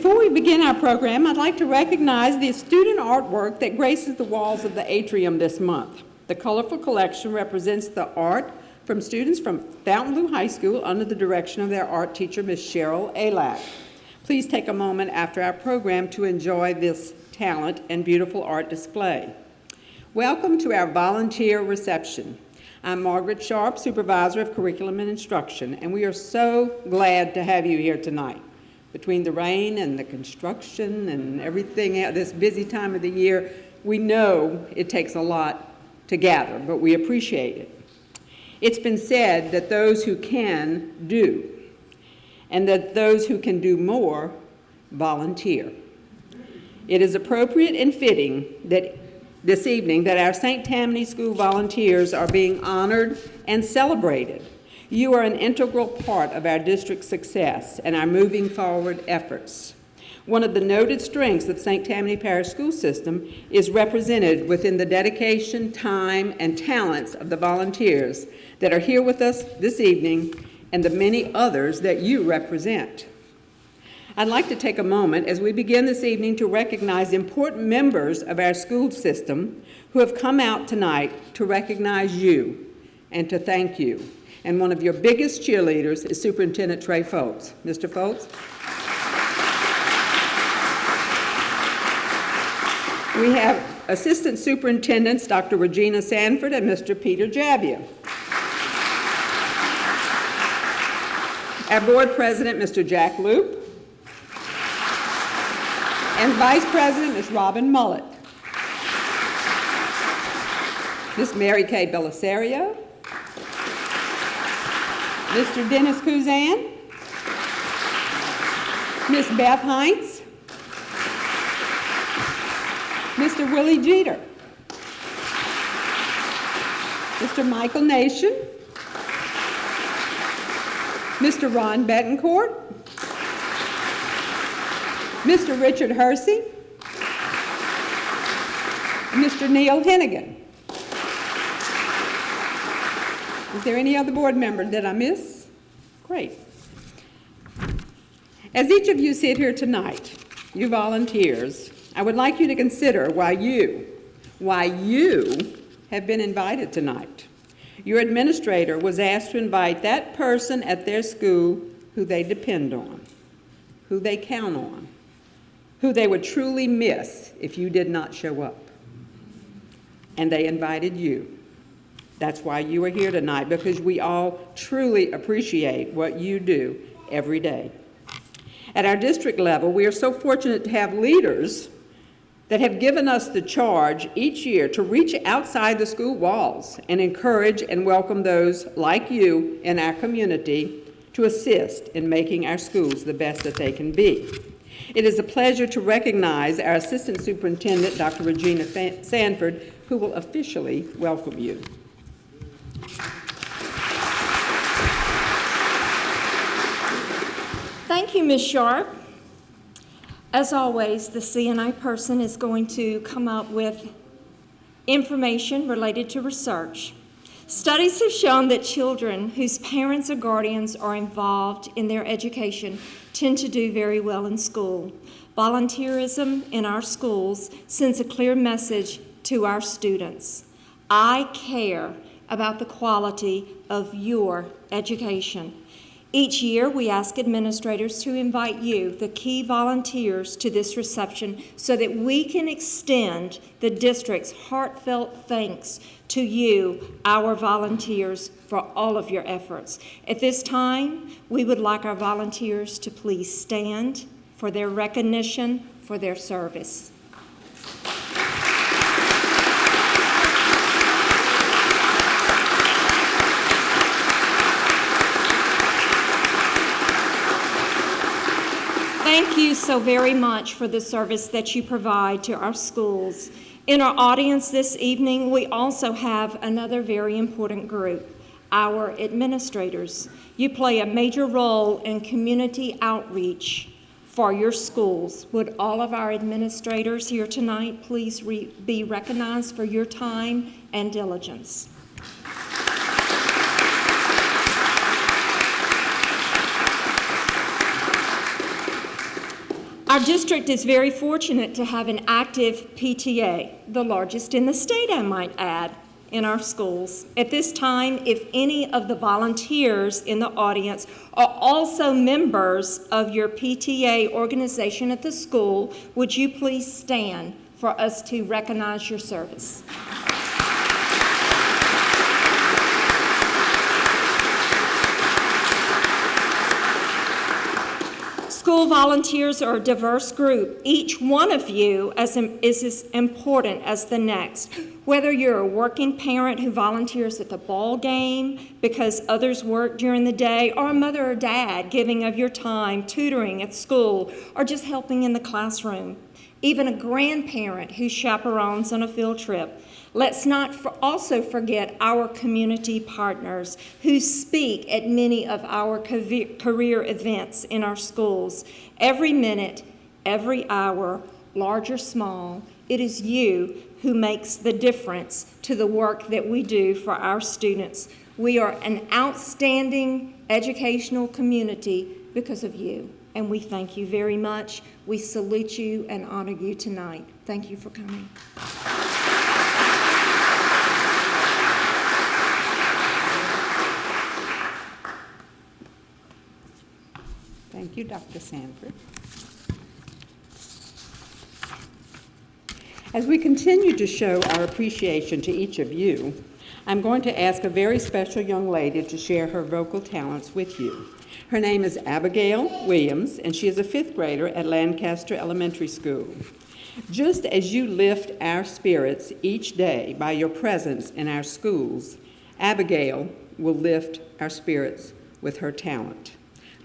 Before we begin our program, I'd like to recognize the student artwork that graces the walls of the atrium this month. The colorful collection represents the art from students from Fontainebleau High School under the direction of their art teacher, Ms. Cheryl Alack. Please take a moment after our program to enjoy this talent and beautiful art display. Welcome to our volunteer reception. I'm Margaret Sharp, Supervisor of Curriculum and Instruction, and we are so glad to have you here tonight. Between the rain and the construction and everything at this busy time of the year, we know it takes a lot to gather, but we appreciate it. It's been said that those who can do, and that those who can do more volunteer. It is appropriate and fitting that this evening that our St. Tammany School volunteers are being honored and celebrated. You are an integral part of our district's success and our moving forward efforts. One of the noted strengths of St. Tammany Parish School System is represented within the dedication, time, and talents of the volunteers that are here with us this evening and the many others that you represent. I'd like to take a moment as we begin this evening to recognize important members of our school system who have come out tonight to recognize you and to thank you. And one of your biggest cheerleaders is Superintendent Trey Foltz. Mr. Foltz? We have Assistant Superintendents Dr. Regina Sanford and Mr. Peter Javia. Our Board President, Mr. Jack Loop. And Vice President, Ms. Robin Mullett. Ms. Mary Kay Belisario. Mr. Dennis Kuzan, Ms. Beth Heinz, Mr. Willie Jeter, Mr. Michael Nation, Mr. Ron Betancourt, Mr. Richard Hersey, and Mr. Neil Hennigan. Is there any other board member that I miss? Great. As each of you sit here tonight, you volunteers, I would like you to consider why you have been invited tonight. Your administrator was asked to invite that person at their school who they depend on, who they count on, who they would truly miss if you did not show up. And they invited you. That's why you are here tonight, because we all truly appreciate what you do every day. At our district level, we are so fortunate to have leaders that have given us the charge each year to reach outside the school walls and encourage and welcome those like you in our community to assist in making our schools the best that they can be. It is a pleasure to recognize our Assistant Superintendent, Dr. Regina Sanford, who will officially welcome you. Thank you, Ms. Sharp. As always, the CNI person is going to come up with information related to research. Studies have shown that children whose parents or guardians are involved in their education tend to do very well in school. Volunteerism in our schools sends a clear message to our students. I care about the quality of your education. Each year, we ask administrators to invite you, the key volunteers, to this reception so that we can extend the district's heartfelt thanks to you, our volunteers, for all of your efforts. At this time, we would like our volunteers to please stand for their recognition for their service. Thank you so very much for the service that you provide to our schools. In our audience this evening, we also have another very important group, our administrators. You play a major role in community outreach for your schools. Would all of our administrators here tonight please be recognized for your time and diligence? Our district is very fortunate to have an active PTA, the largest in the state, I might add, in our schools. At this time, if any of the volunteers in the audience are also members of your PTA organization at the school, would you please stand for us to recognize your service? School volunteers are a diverse group. Each one of you is as important as the next. Whether you're a working parent who volunteers at the ball game because others work during the day, or a mother or dad giving of your time, tutoring at school, or just helping in the classroom. Even a grandparent who chaperones on a field trip. Let's not also forget our community partners who speak at many of our career events in our schools. Every minute, every hour, large or small, it is you who makes the difference to the work that we do for our students. We are an outstanding educational community because of you, and we thank you very much. We salute you and honor you tonight. Thank you for coming. Thank you, Dr. Sanford. As we continue to show our appreciation to each of you, I'm going to ask a very special young lady to share her vocal talents with you. Her name is Abigail Williams, and she is a fifth grader at Lancaster Elementary School. Just as you lift our spirits each day by your presence in our schools, Abigail will lift our spirits with her talent.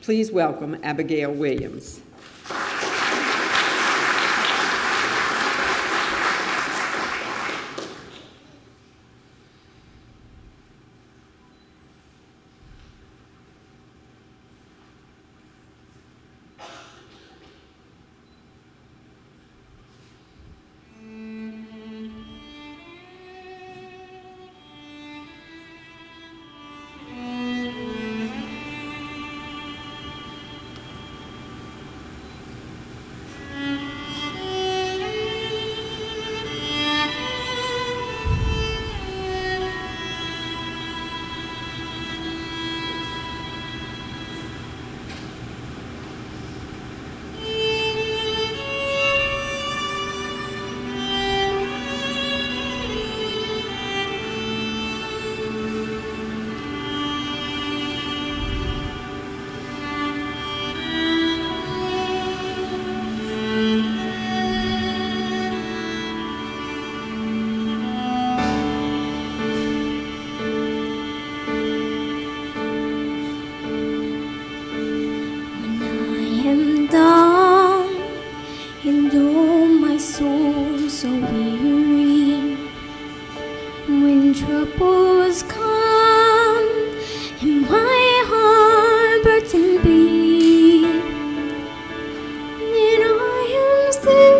Please welcome Abigail Williams. Troubles come and my heart burden be, then I am still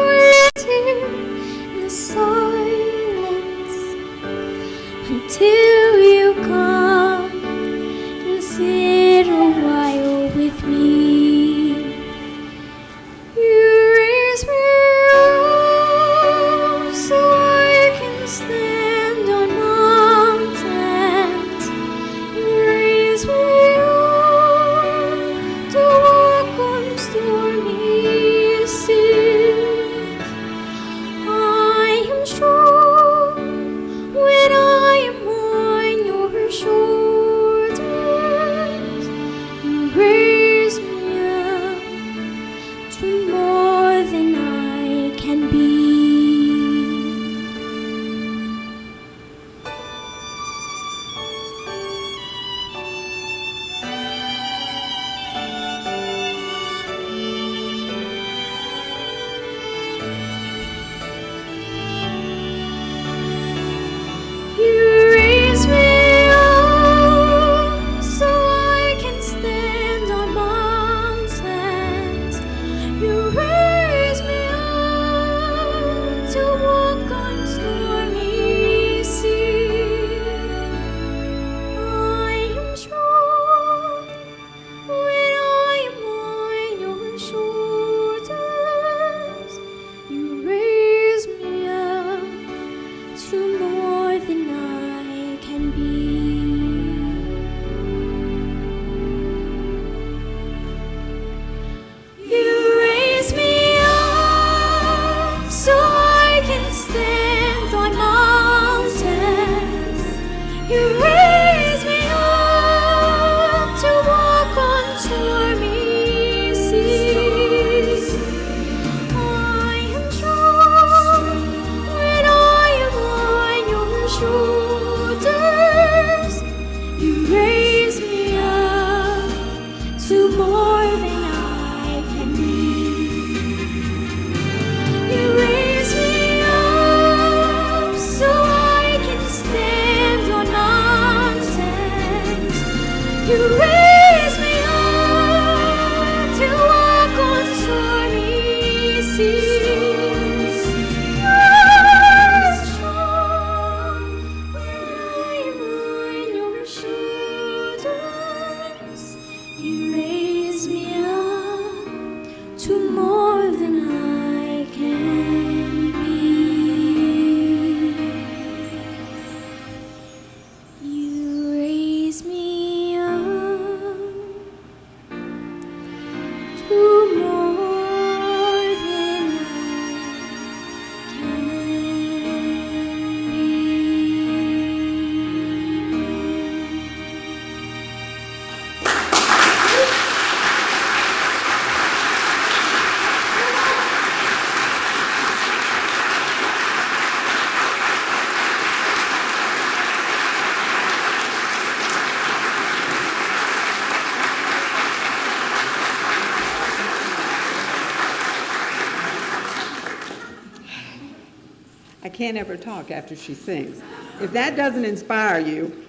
waiting in the silence until you come and sit a while with me. You raise me up so stand on mountains. You raise me up to walk on stormy seas. I am strong when I am so I can stand on mountains. You raise me up to walk on stormy seas. I am strong when I am on your shoulders. You raise me up to more than I can be. You raise me up so I can stand on mountains. You raise me up to walk on stormy seas. I'm strong when I am on your shoulders. You raise me up to more than I can be. You raise me up to more than I can be. I can't ever talk after she sings. If that doesn't inspire you,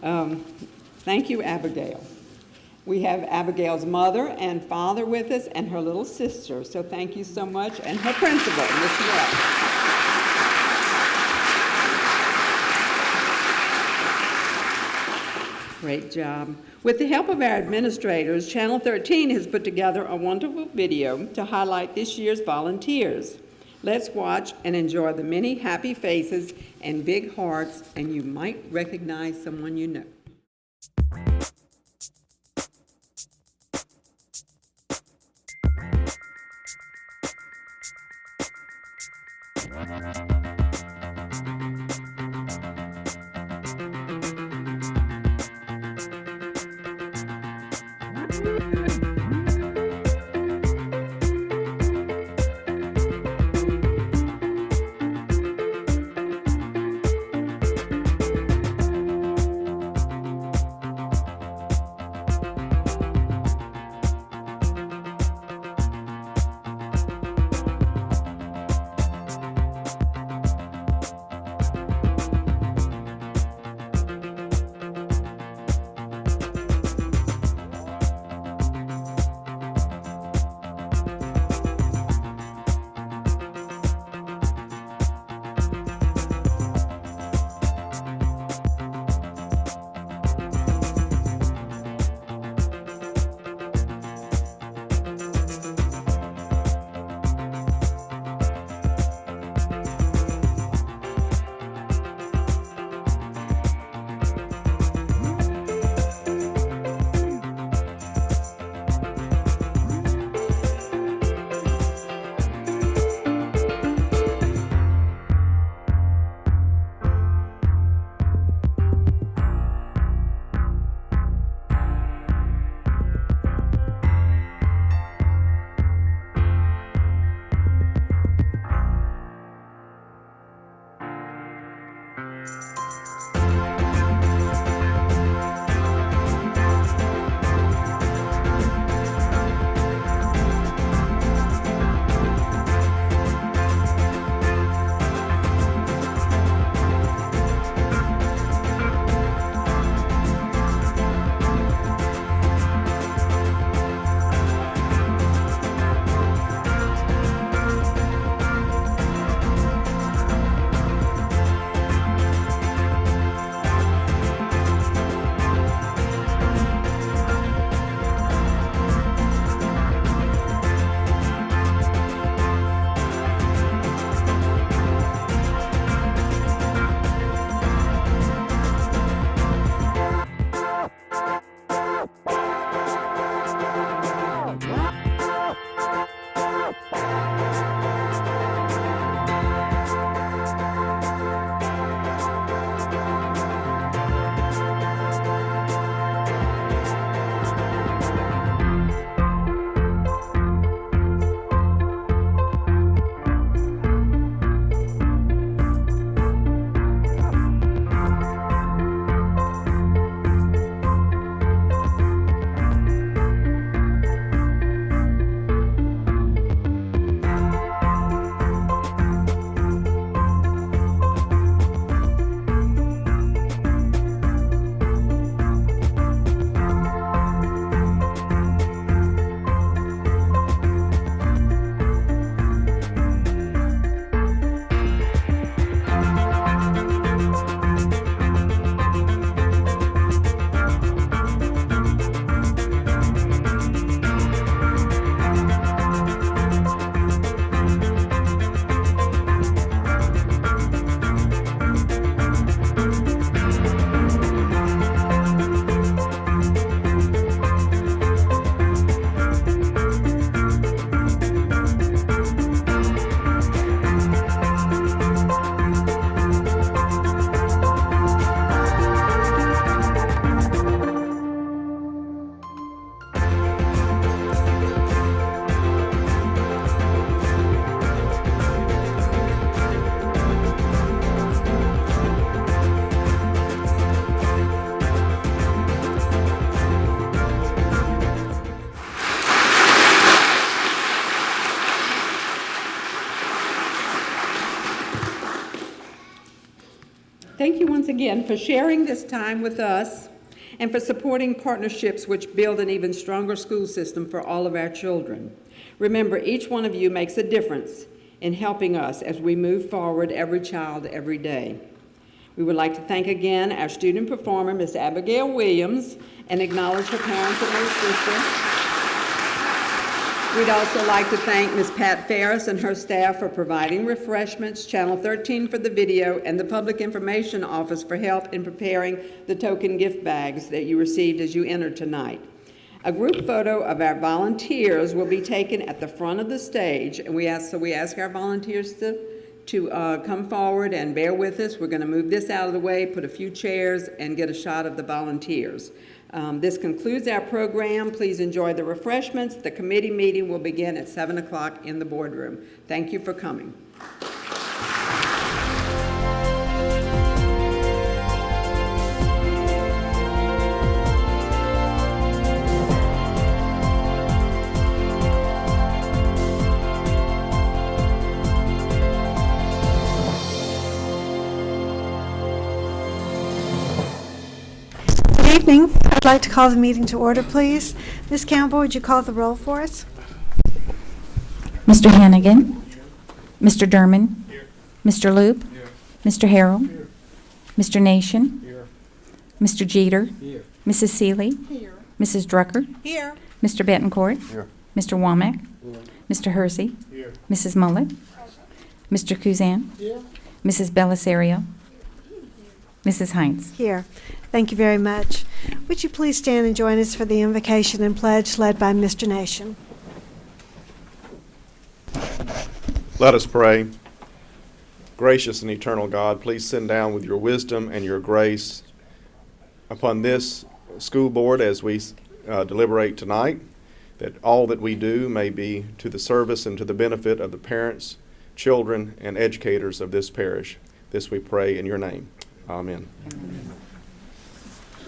thank you, Abigail. We have Abigail's mother and father with us and her little sister, so thank you so much, and her principal, Miss Webb. Great job. With the help of our administrators, Channel 13 has put together a wonderful video to highlight this year's volunteers. Let's watch and enjoy the many happy faces and big hearts, and you might recognize someone you know. Thank you once again for sharing this time with us and for supporting partnerships which build an even stronger school system for all of our children. Remember, each one of you makes a difference in helping us as we move forward, every child, every day. We would like to thank again our student performer, Ms. Abigail Williams, and acknowledge her parents and her sister. We'd also like to thank Ms. Pat Ferris and her staff for providing refreshments, Channel 13 for the video, and the Public Information Office for help in preparing the token gift bags that you received as you entered tonight. A group photo of our volunteers will be taken at the front of the stage, and we ask our volunteers to come forward and bear with us. We're going to move this out of the way, put a few chairs, and get a shot of the volunteers. This concludes our program. Please enjoy the refreshments. The committee meeting will begin at 7 o'clock in the boardroom. Thank you for coming. Good evening. I'd like to call the meeting to order, please. Ms. Campbell, would you call the roll for us? Mr. Hannigan. Mr. Derman. Mr. Loop. Mr. Harrell. Mr. Nation. Mr. Jeter. Mrs. Seeley. Mrs. Drucker. Mr. Betancourt. Mr. Womack. Mr. Hersey. Mrs. Mullet. Mr. Kuzan. Mrs. Belisario. Mrs. Hines. Here. Thank you very much. Would you please stand and join us for the invocation and pledge led by Mr. Nation? Let us pray. Gracious and eternal God, please send down with your wisdom and your grace upon this school board as we deliberate tonight, that all that we do may be to the service and to the benefit of the parents, children, and educators of this parish. This we pray in your name. Amen.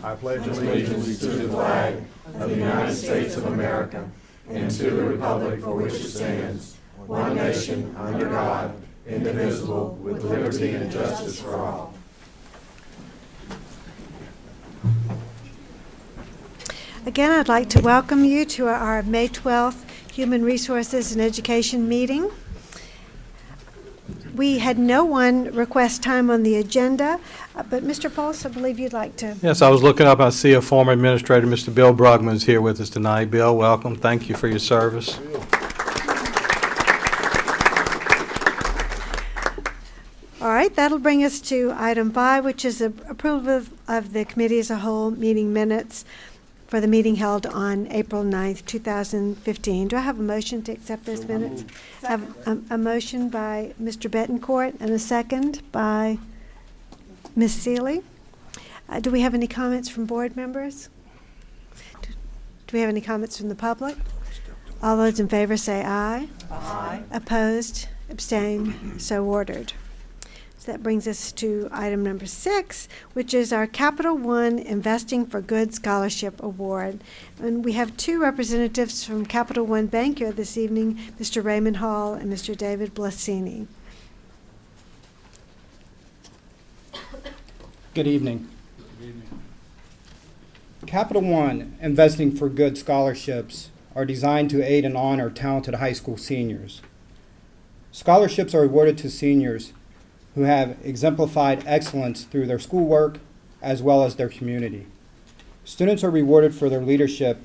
I pledge allegiance to the flag of the United States of America and to the republic for which it stands, one nation, under God, indivisible, with liberty and justice for all. Again, I'd like to welcome you to our May 12th Human Resources and Education meeting. We had no one request time on the agenda, but Mr. Fultz, I believe you'd like to. Yes, I was looking up. I see a former administrator, Mr. Bill Brugman, is here with us tonight. Bill, welcome. Thank you for your service. All right, that'll bring us to item 5, which is approval of the committee as a whole meeting minutes for the meeting held on April 9th, 2015. Do I have a motion to accept those minutes? I have a motion by Mr. Betancourt and a second by Ms. Seeley. Do we have any comments from board members? Do we have any comments from the public? All those in favor say aye. Aye. Opposed? Abstained? So ordered. So that brings us to item number 6, which is our Capital One Investing for Good Scholarship Award. And we have 2 representatives from Capital One Bank here this evening, Mr. Raymond Hall and Mr. David Blasini. Good evening. Capital One Investing for Good scholarships are designed to aid and honor talented high school seniors. Scholarships are awarded to seniors who have exemplified excellence through their schoolwork as well as their community. Students are rewarded for their leadership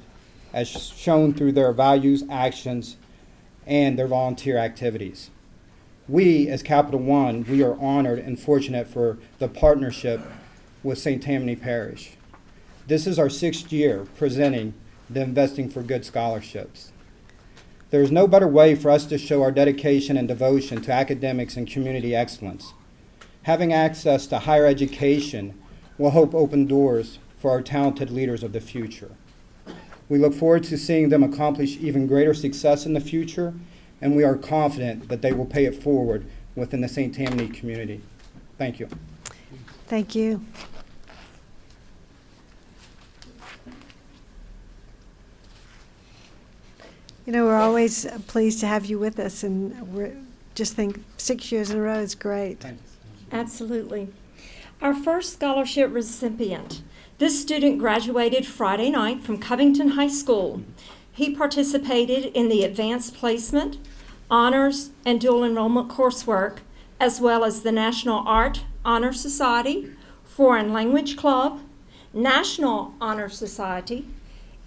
as shown through their values, actions, and their volunteer activities. We, as Capital One, we are honored and fortunate for the partnership with St. Tammany Parish. This is our 6th year presenting the Investing for Good scholarships. There is no better way for us to show our dedication and devotion to academics and community excellence. Having access to higher education will help open doors for our talented leaders of the future. We look forward to seeing them accomplish even greater success in the future, and we are confident that they will pay it forward within the St. Tammany community. Thank you. Thank you. You know, we're always pleased to have you with us, and we just think 6 years in a row is great. Absolutely. Our first scholarship recipient. This student graduated Friday night from Covington High School. He participated in the advanced placement, honors, and dual enrollment coursework, as well as the National Art Honor Society, Foreign Language Club, National Honor Society,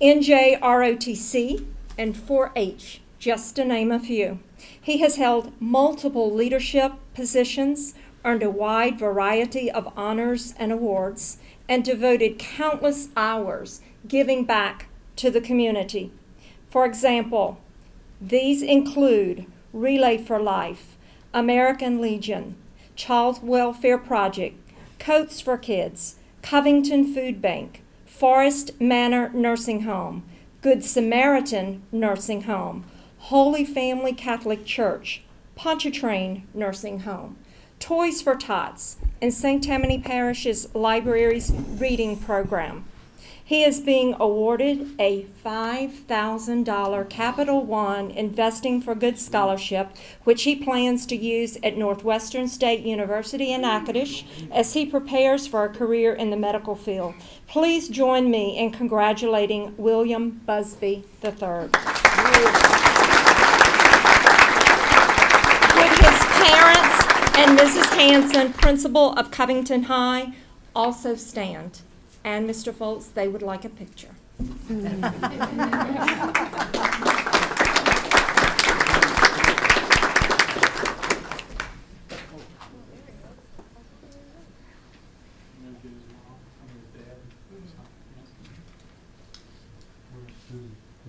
NJROTC, and 4-H, just to name a few. He has held multiple leadership positions, earned a wide variety of honors and awards, and devoted countless hours giving back to the community. For example, these include Relay for Life, American Legion, Child Welfare Project, Coats for Kids, Covington Food Bank, Forest Manor Nursing Home, Good Samaritan Nursing Home, Holy Family Catholic Church, Pontchartrain Nursing Home, Toys for Tots, and St. Tammany Parish's Libraries Reading Program. He is being awarded a $5,000 Capital One Investing for Good scholarship, which he plans to use at Northwestern State University in Natchitoches as he prepares for a career in the medical field. Please join me in congratulating William Busby III. Would his parents and Mrs. Hanson, principal of Covington High, also stand? And Mr. Foltz, they would like a picture. Who's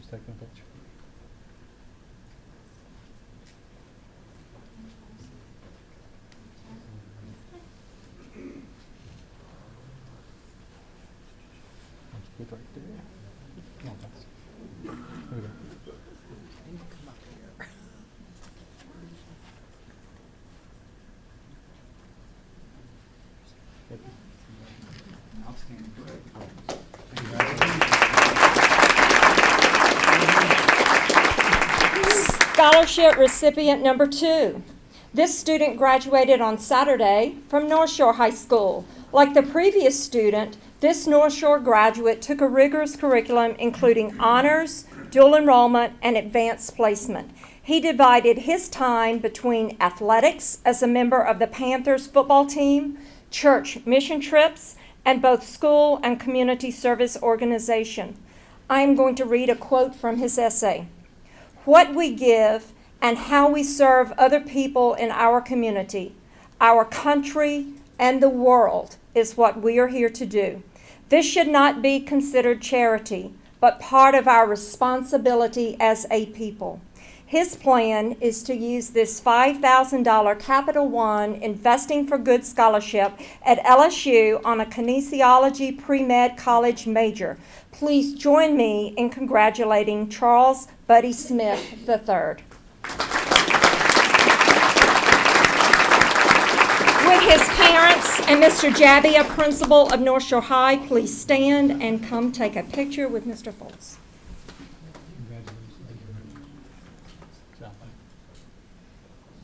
taking a picture? Good right there. No, that's. There we go. Scholarship recipient number 2. This student graduated on Saturday from North Shore High School. Like the previous student, this North Shore graduate took a rigorous curriculum including honors, dual enrollment, and advanced placement. He divided his time between athletics as a member of the Panthers football team, church mission trips, and both school and community service organization. I am going to read a quote from his essay. What we give and how we serve other people in our community, our country, and the world is what we are here to do. This should not be considered charity, but part of our responsibility as a people. His plan is to use this $5,000 Capital One Investing for Good scholarship at LSU on a kinesiology pre-med college major. Please join me in congratulating Charles Buddy Smith III. Would his parents and Mr. Jabbia, principal of North Shore High, please stand and come take a picture with Mr. Foltz.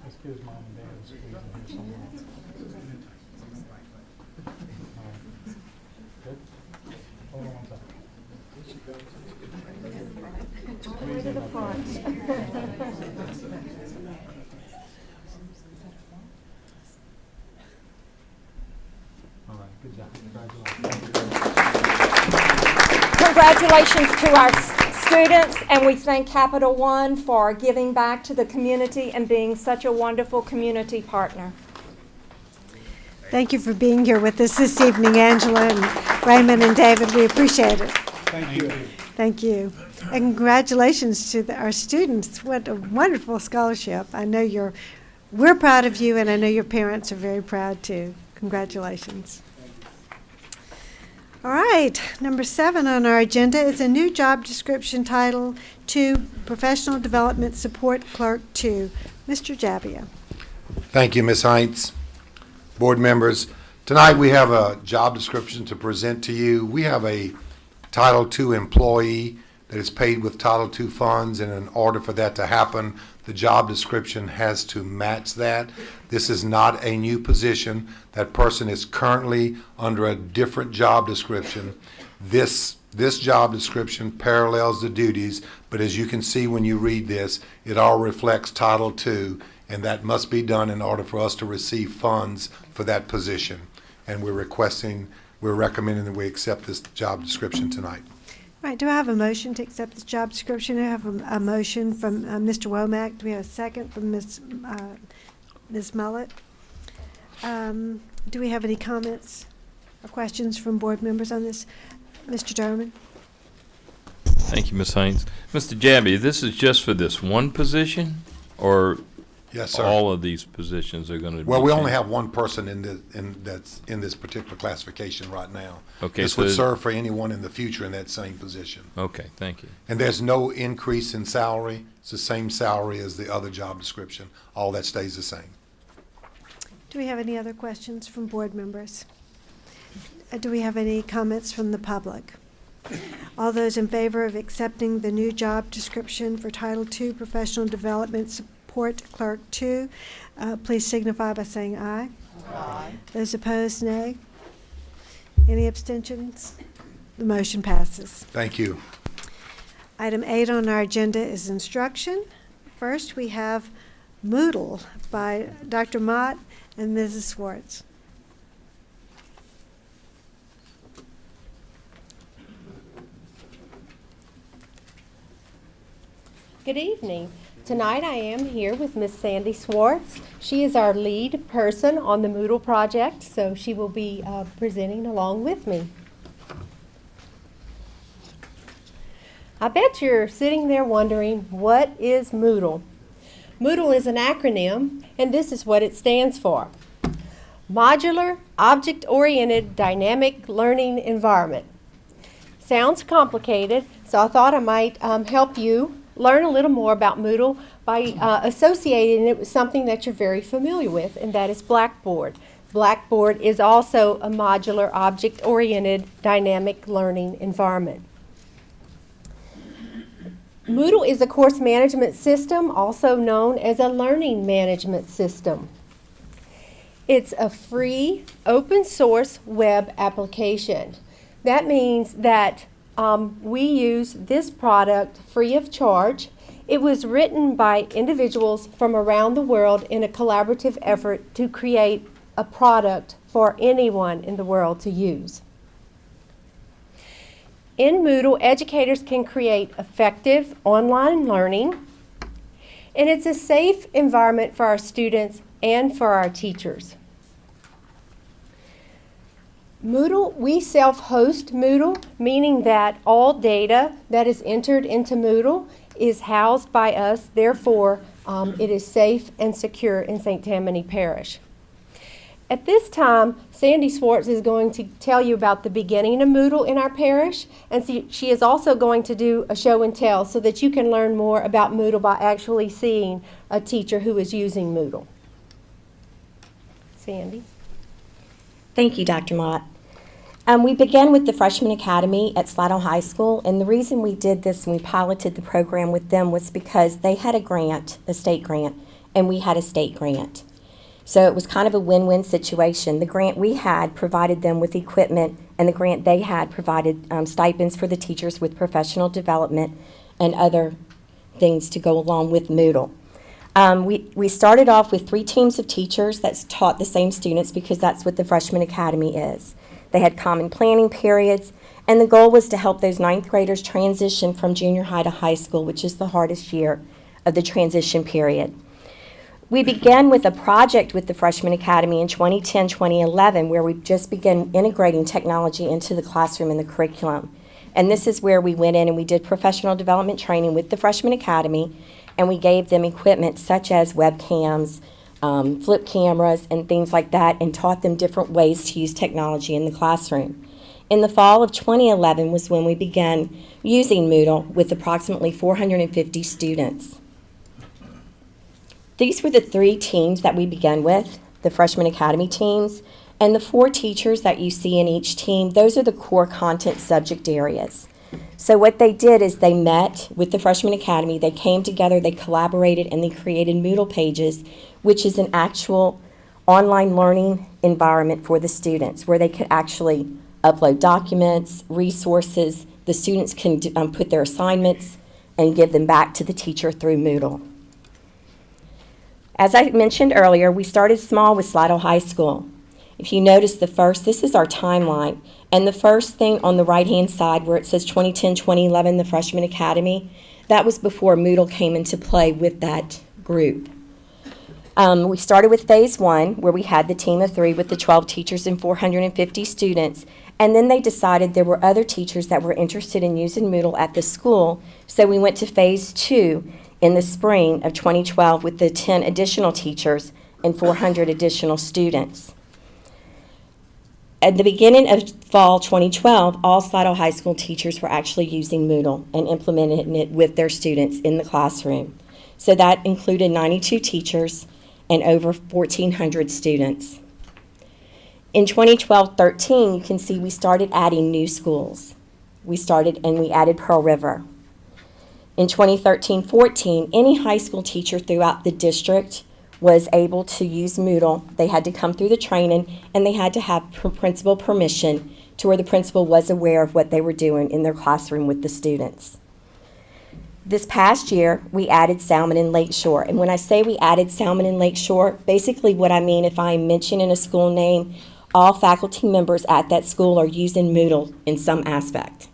Excuse mom and dad. Squeeze in here somewhere. Good? Hold on one second. Way to the front. All right, good job. Congratulations to our students, and we thank Capital One for giving back to the community and being such a wonderful community partner. Thank you for being here with us this evening, Angela and Raymond and David. We appreciate it. Thank you. Thank you. And congratulations to our students. What a wonderful scholarship. I know we're proud of you, and I know your parents are very proud too. Congratulations. All right, number 7 on our agenda is a new job description title 2, Professional Development Support Clerk 2. Mr. Jabbia. Thank you, Ms. Heinz. Board members, tonight we have a job description to present to you. We have a Title II employee that is paid with Title II funds, and in order for that to happen, the job description has to match that. This is not a new position. That person is currently under a different job description. This job description parallels the duties, but as you can see when you read this, it all reflects Title II, and that must be done in order for us to receive funds for that position. And we're recommending that we accept this job description tonight. All right, do I have a motion to accept this job description? I have a motion from Mr. Womack. Do we have a second from Ms. Mullet? Do we have any comments or questions from board members on this? Mr. Derman? Thank you, Ms. Haynes. Mr. Jabby, this is just for this one position, or Yes, sir. all of these positions are going to be? Well, we only changed? have one person that's in this particular classification right now. Okay, This so would serve for anyone in the future in that same position. Okay, thank you. And there's no increase in salary. It's the same salary as the other job description. All that stays the same. Do we have any other questions from board members? Do we have any comments from the public? All those in favor of accepting the new job description for Title II Professional Development Support Clerk 2, please signify by saying aye. Aye. Those opposed, nay. Any abstentions? The motion passes. Thank you. Item 8 on our agenda is instruction. First, we have Moodle by Dr. Mott and Mrs. Swartz. Good evening. Tonight I am here with Miss Sandy Swartz. She is our lead person on the Moodle project, so she will be presenting along with me. I bet you're sitting there wondering, what is Moodle? Moodle is an acronym, and this is what it stands for. Modular, Object-Oriented, Dynamic Learning Environment. Sounds complicated, so I thought I might help you learn a little more about Moodle by associating it with something that you're very familiar with, and that is Blackboard. Blackboard is also a modular, object-oriented, dynamic learning environment. Moodle is a course management system, also known as a learning management system. It's a free, open source web application. That means that we use this product free of charge. It was written by individuals from around the world in a collaborative effort to create a product for anyone in the world to use. In Moodle, educators can create effective online learning, and it's a safe environment for our students and for our teachers. Moodle, we self-host Moodle, meaning that all data that is entered into Moodle is housed by us. Therefore, it is safe and secure in St. Tammany Parish. At this time, Sandy Swartz is going to tell you about the beginning of Moodle in our parish, and she is also going to do a show and tell so that you can learn more about Moodle by actually seeing a teacher who is using Moodle. Sandy. Thank you, Dr. Mott. We began with the Freshman Academy at Slidell High School, and the reason we did this and we piloted the program with them was because they had a grant, a state grant, and we had a state grant. So it was kind of a win-win situation. The grant we had provided them with equipment, and the grant they had provided stipends for the teachers with professional development and other things to go along with Moodle. We started off with 3 teams of teachers that taught the same students because that's what the Freshman Academy is. They had common planning periods, and the goal was to help those 9th graders transition from junior high to high school, which is the hardest year of the transition period. We began with a project with the Freshman Academy in 2010-2011 where we just began integrating technology into the classroom and the curriculum. And this is where we went in and we did professional development training with the Freshman Academy, and we gave them equipment such as webcams, flip cameras, and things like that, and taught them different ways to use technology in the classroom. In the fall of 2011 was when we began using Moodle with approximately 450 students. These were the 3 teams that we began with, the Freshman Academy teams, and the 4 teachers that you see in each team, those are the core content subject areas. So what they did is they met with the Freshman Academy, they came together, they collaborated, and they created Moodle Pages, which is an actual online learning environment for the students where they could actually upload documents, resources. The students can put their assignments and give them back to the teacher through Moodle. As I mentioned earlier, we started small with Slidell High School. If you notice this is our timeline, and the first thing on the right-hand side where it says 2010, 2011, the Freshman Academy, that was before Moodle came into play with that group. We started with phase 1, where we had the team of 3 with the 12 teachers and 450 students, and then they decided there were other teachers that were interested in using Moodle at the school, so we went to phase 2 in the spring of 2012 with the 10 additional teachers and 400 additional students. At the beginning of fall 2012, all Slidell High School teachers were actually using Moodle and implementing it with their students in the classroom. So that included 92 teachers and over 1,400 students. In 2012-13, you can see we started adding new schools. We added Pearl River. In 2013-14, any high school teacher throughout the district was able to use Moodle. They had to come through the training, and they had to have principal permission to where the principal was aware of what they were doing in their classroom with the students. This past year, we added Salmon and Lakeshore. And when I say we added Salmon and Lakeshore, basically what I mean, if I mention in a school name, all faculty members at that school are using Moodle in some aspect.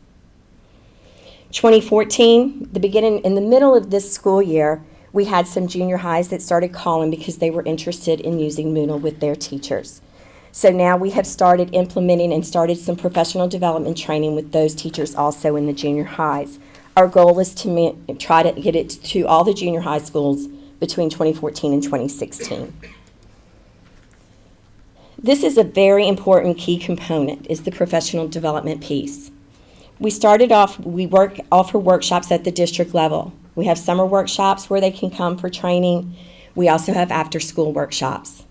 2014, in the middle of this school year, we had some junior highs that started calling because they were interested in using Moodle with their teachers. So now we have started implementing and started some professional development training with those teachers also in the junior highs. Our goal is to try to get it to all the junior high schools between 2014 and 2016. This is a very important key component, is the professional development piece. We offer workshops at the district level. We have summer workshops where they can come for training. We also have after-school workshops.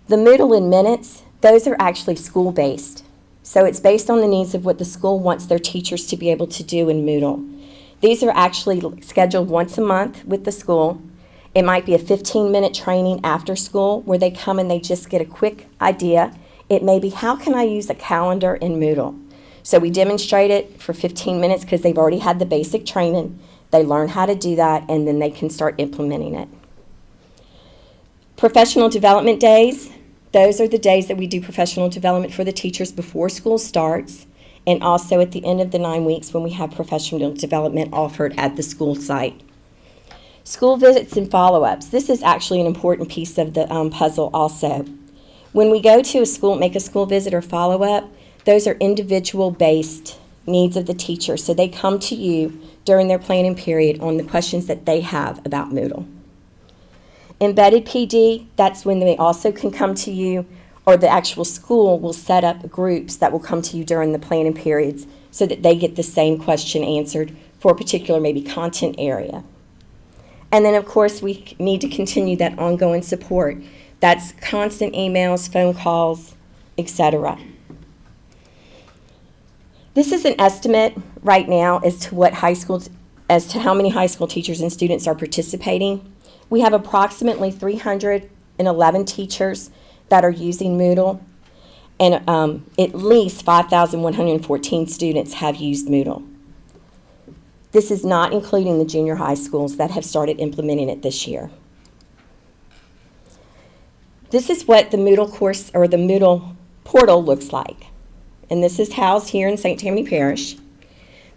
The Moodle in Minutes, those are actually school-based. So it's based on the needs of what the school wants their teachers to be able to do in Moodle. These are actually scheduled once a month with the school. It might be a 15-minute training after school where they come and they just get a quick idea. It may be, how can I use a calendar in Moodle? So we demonstrate it for 15 minutes because they've already had the basic training. They learn how to do that, and then they can start implementing it. Professional development days, those are the days that we do professional development for the teachers before school starts, and also at the end of the 9 weeks when we have professional development offered at the school site. School visits and follow-ups. This is actually an important piece of the puzzle also. When we go to a school, make a school visit or follow-up, those are individual-based needs of the teacher. So they come to you during their planning period on the questions that they have about Moodle. Embedded PD, that's when they also can come to you, or the actual school will set up groups that will come to you during the planning periods so that they get the same question answered for a particular maybe content area. And then of course we need to continue that ongoing support. That's constant emails, phone calls, etc. This is an estimate right now as to how many high school teachers and students are participating. We have approximately 311 teachers that are using Moodle, and at least 5,114 students have used Moodle. This is not including the junior high schools that have started implementing it this year. This is what the Moodle course or the Moodle portal looks like. And this is housed here in St. Tammany Parish.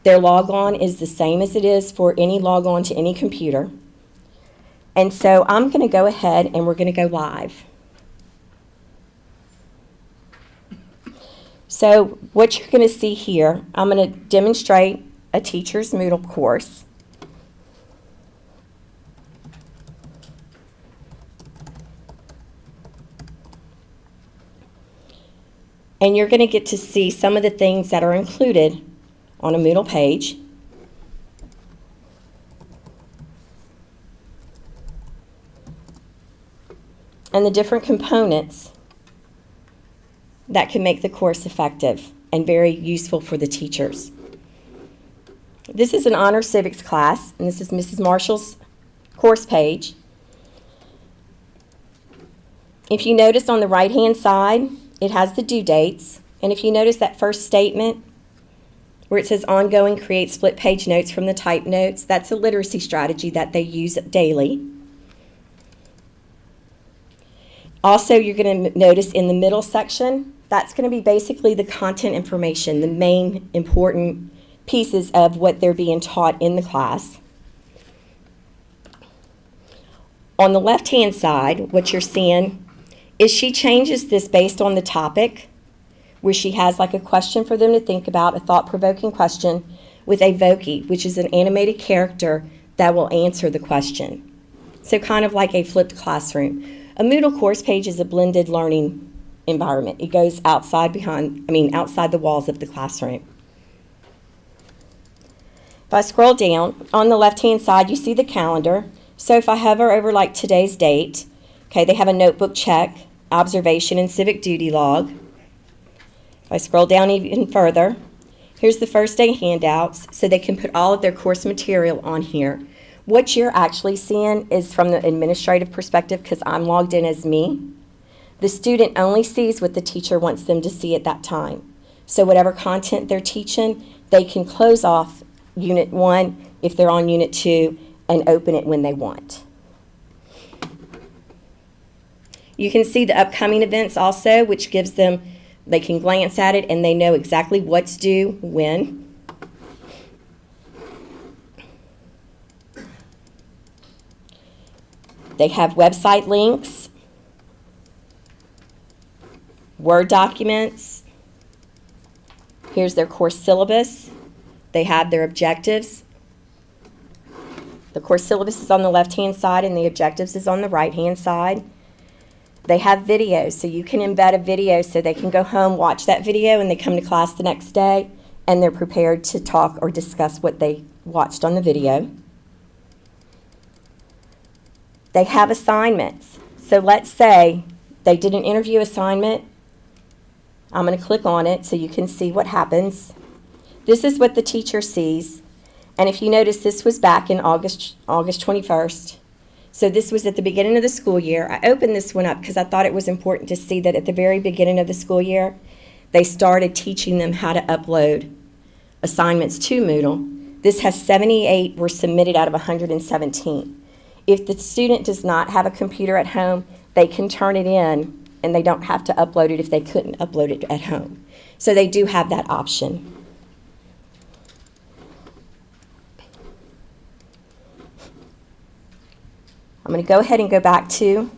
Their logon is the same as it is for any logon to any computer. And so I'm going to go ahead and we're going to go live. So what you're going to see here, I'm going to demonstrate a teacher's Moodle course. And you're going to get to see some of the things that are included on a Moodle page. And the different components that can make the course effective and very useful for the teachers. This is an honor civics class, and this is Mrs. Marshall's course page. If you notice on the right-hand side, it has the due dates. And if you notice that first statement where it says ongoing, create split page notes from the type notes, that's a literacy strategy that they use daily. Also, you're going to notice in the middle section, that's going to be basically the content information, the main important pieces of what they're being taught in the class. On the left-hand side, what you're seeing is she changes this based on the topic, where she has like a question for them to think about, a thought-provoking question, with a Voki, which is an animated character that will answer the question. So kind of like a flipped classroom. A Moodle course page is a blended learning environment. It goes outside the walls of the classroom. If I scroll down, on the left-hand side, you see the calendar. So if I hover over like today's date, okay, they have a notebook check, observation, and civic duty log. If I scroll down even further, here's the first day handouts, so they can put all of their course material on here. What you're actually seeing is from the administrative perspective, because I'm logged in as me. The student only sees what the teacher wants them to see at that time. So whatever content they're teaching, they can close off Unit 1 if they're on Unit 2 and open it when they want. You can see the upcoming events also, which gives them, they can glance at it and they know exactly what's due when. They have website links, Word documents. Here's their course syllabus. They have their objectives. The course syllabus is on the left-hand side and the objectives is on the right-hand side. They have videos, so you can embed a video so they can go home, watch that video, and they come to class the next day, and they're prepared to talk or discuss what they watched on the video. They have assignments. So let's say they did an interview assignment. I'm going to click on it so you can see what happens. This is what the teacher sees. And if you notice, this was back in August 21st. So this was at the beginning of the school year. I opened this one up because I thought it was important to see that at the very beginning of the school year, they started teaching them how to upload assignments to Moodle. This has 78 were submitted out of 117. If the student does not have a computer at home, they can turn it in and they don't have to upload it if they couldn't upload it at home. So they do have that option. I'm going to go ahead and go back to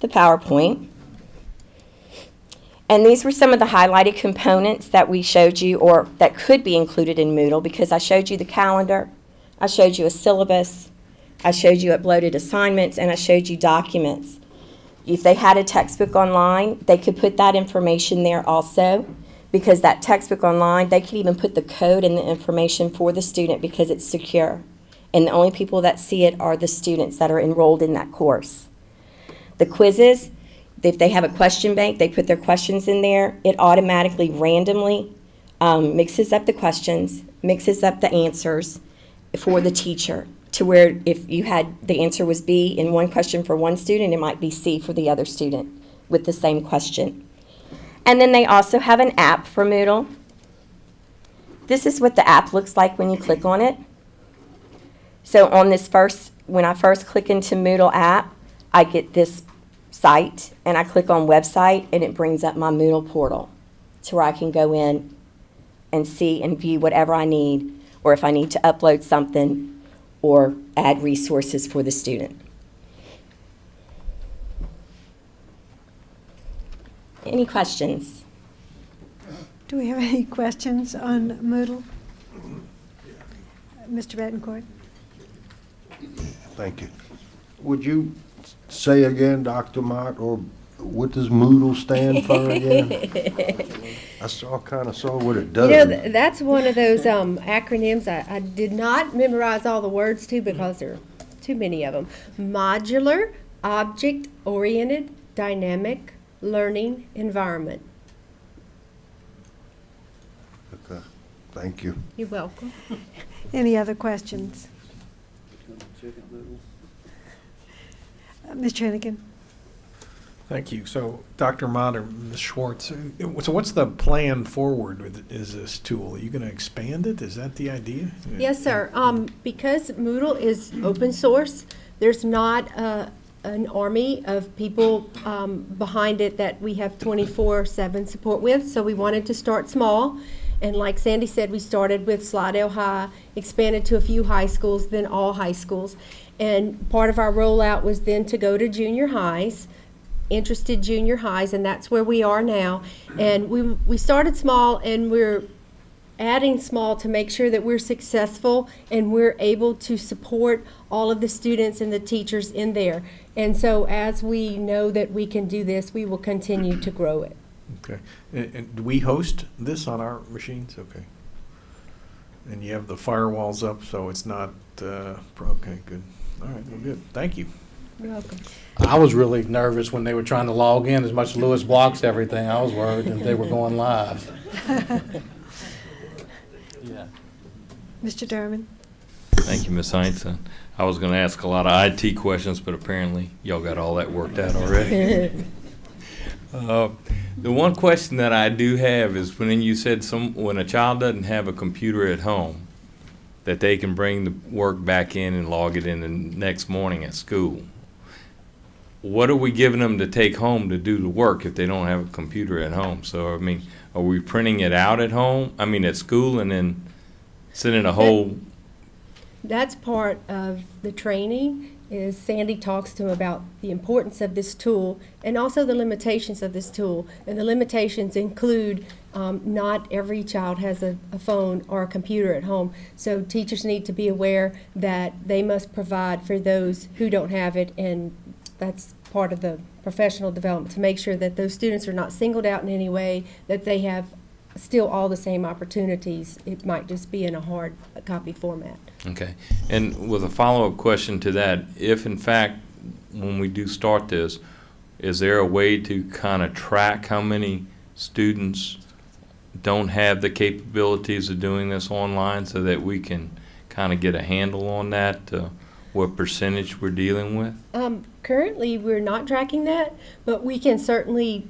the PowerPoint. And these were some of the highlighted components that we showed you, or that could be included in Moodle, because I showed you the calendar, I showed you a syllabus, I showed you uploaded assignments, and I showed you documents. If they had a textbook online, they could put that information there also, because that textbook online, they could even put the code and the information for the student because it's secure. And the only people that see it are the students that are enrolled in that course. The quizzes, if they have a question bank, they put their questions in there. It automatically, randomly mixes up the questions, mixes up the answers for the teacher, to where if you had the answer was B in one question for one student, it might be C for the other student with the same question. And then they also have an app for Moodle. This is what the app looks like when you click on it. So on this when I first click into Moodle app, I get this site, and I click on website, and it brings up my Moodle portal to where I can go in and see and view whatever I need, or if I need to upload something or add resources for the student. Any questions? Do we have any questions on Moodle? Mr. Betancourt? Thank you. Would you say again, Dr. Mott, or what does Moodle stand for again? I kind of saw what it does. You know, that's one of those acronyms I did not memorize all the words to because there are too many of them. Modular, Object-Oriented, Dynamic Learning Environment. Okay. Thank you. You're welcome. Any other questions? Mr. Hennigan? Thank you. So, Dr. Mott or Ms. Schwartz, so what's the plan forward with is this tool? Are you going to expand it? Is that the idea? Yes, sir. Because Moodle is open source, there's not an army of people behind it that we have 24/7 support with. So we wanted to start small. And like Sandy said, we started with Slidell High, expanded to a few high schools, then all high schools. And part of our rollout was then to go to junior highs, interested junior highs, and that's where we are now. And we started small, and we're adding small to make sure that we're successful and we're able to support all of the students and the teachers in there. And so as we know that we can do this, we will continue to grow it. Okay. And do we host this on our machines? Okay. And you have the firewalls up, so it's not, okay, good. All right, well, good. Thank you. You're welcome. I was really nervous when they were trying to log in. As much as Lewis blocks everything, I was worried that they were going live. Yeah. Mr. Derman? Thank you, Ms. Heinz. I was going to ask a lot of IT questions, but apparently y'all got all that worked out already. The one question that I do have is when you said when a child doesn't have a computer at home, that they can bring the work back in and log it in the next morning at school. What are we giving them to take home to do the work if they don't have a computer at home? So, I mean, are we printing it out at home, at school, and then sending a whole... That's part of the training, is Sandy talks to them about the importance of this tool and also the limitations of this tool. And the limitations include not every child has a phone or a computer at home. So teachers need to be aware that they must provide for those who don't have it, and that's part of the professional development, to make sure that those students are not singled out in any way, that they have still all the same opportunities. It might just be in a hard copy format. Okay. And with a follow-up question to that, if in fact, when we do start this, is there a way to kind of track how many students don't have the capabilities of doing this online so that we can kind of get a handle on that, what percentage we're dealing with? Currently, we're not tracking that, but we can certainly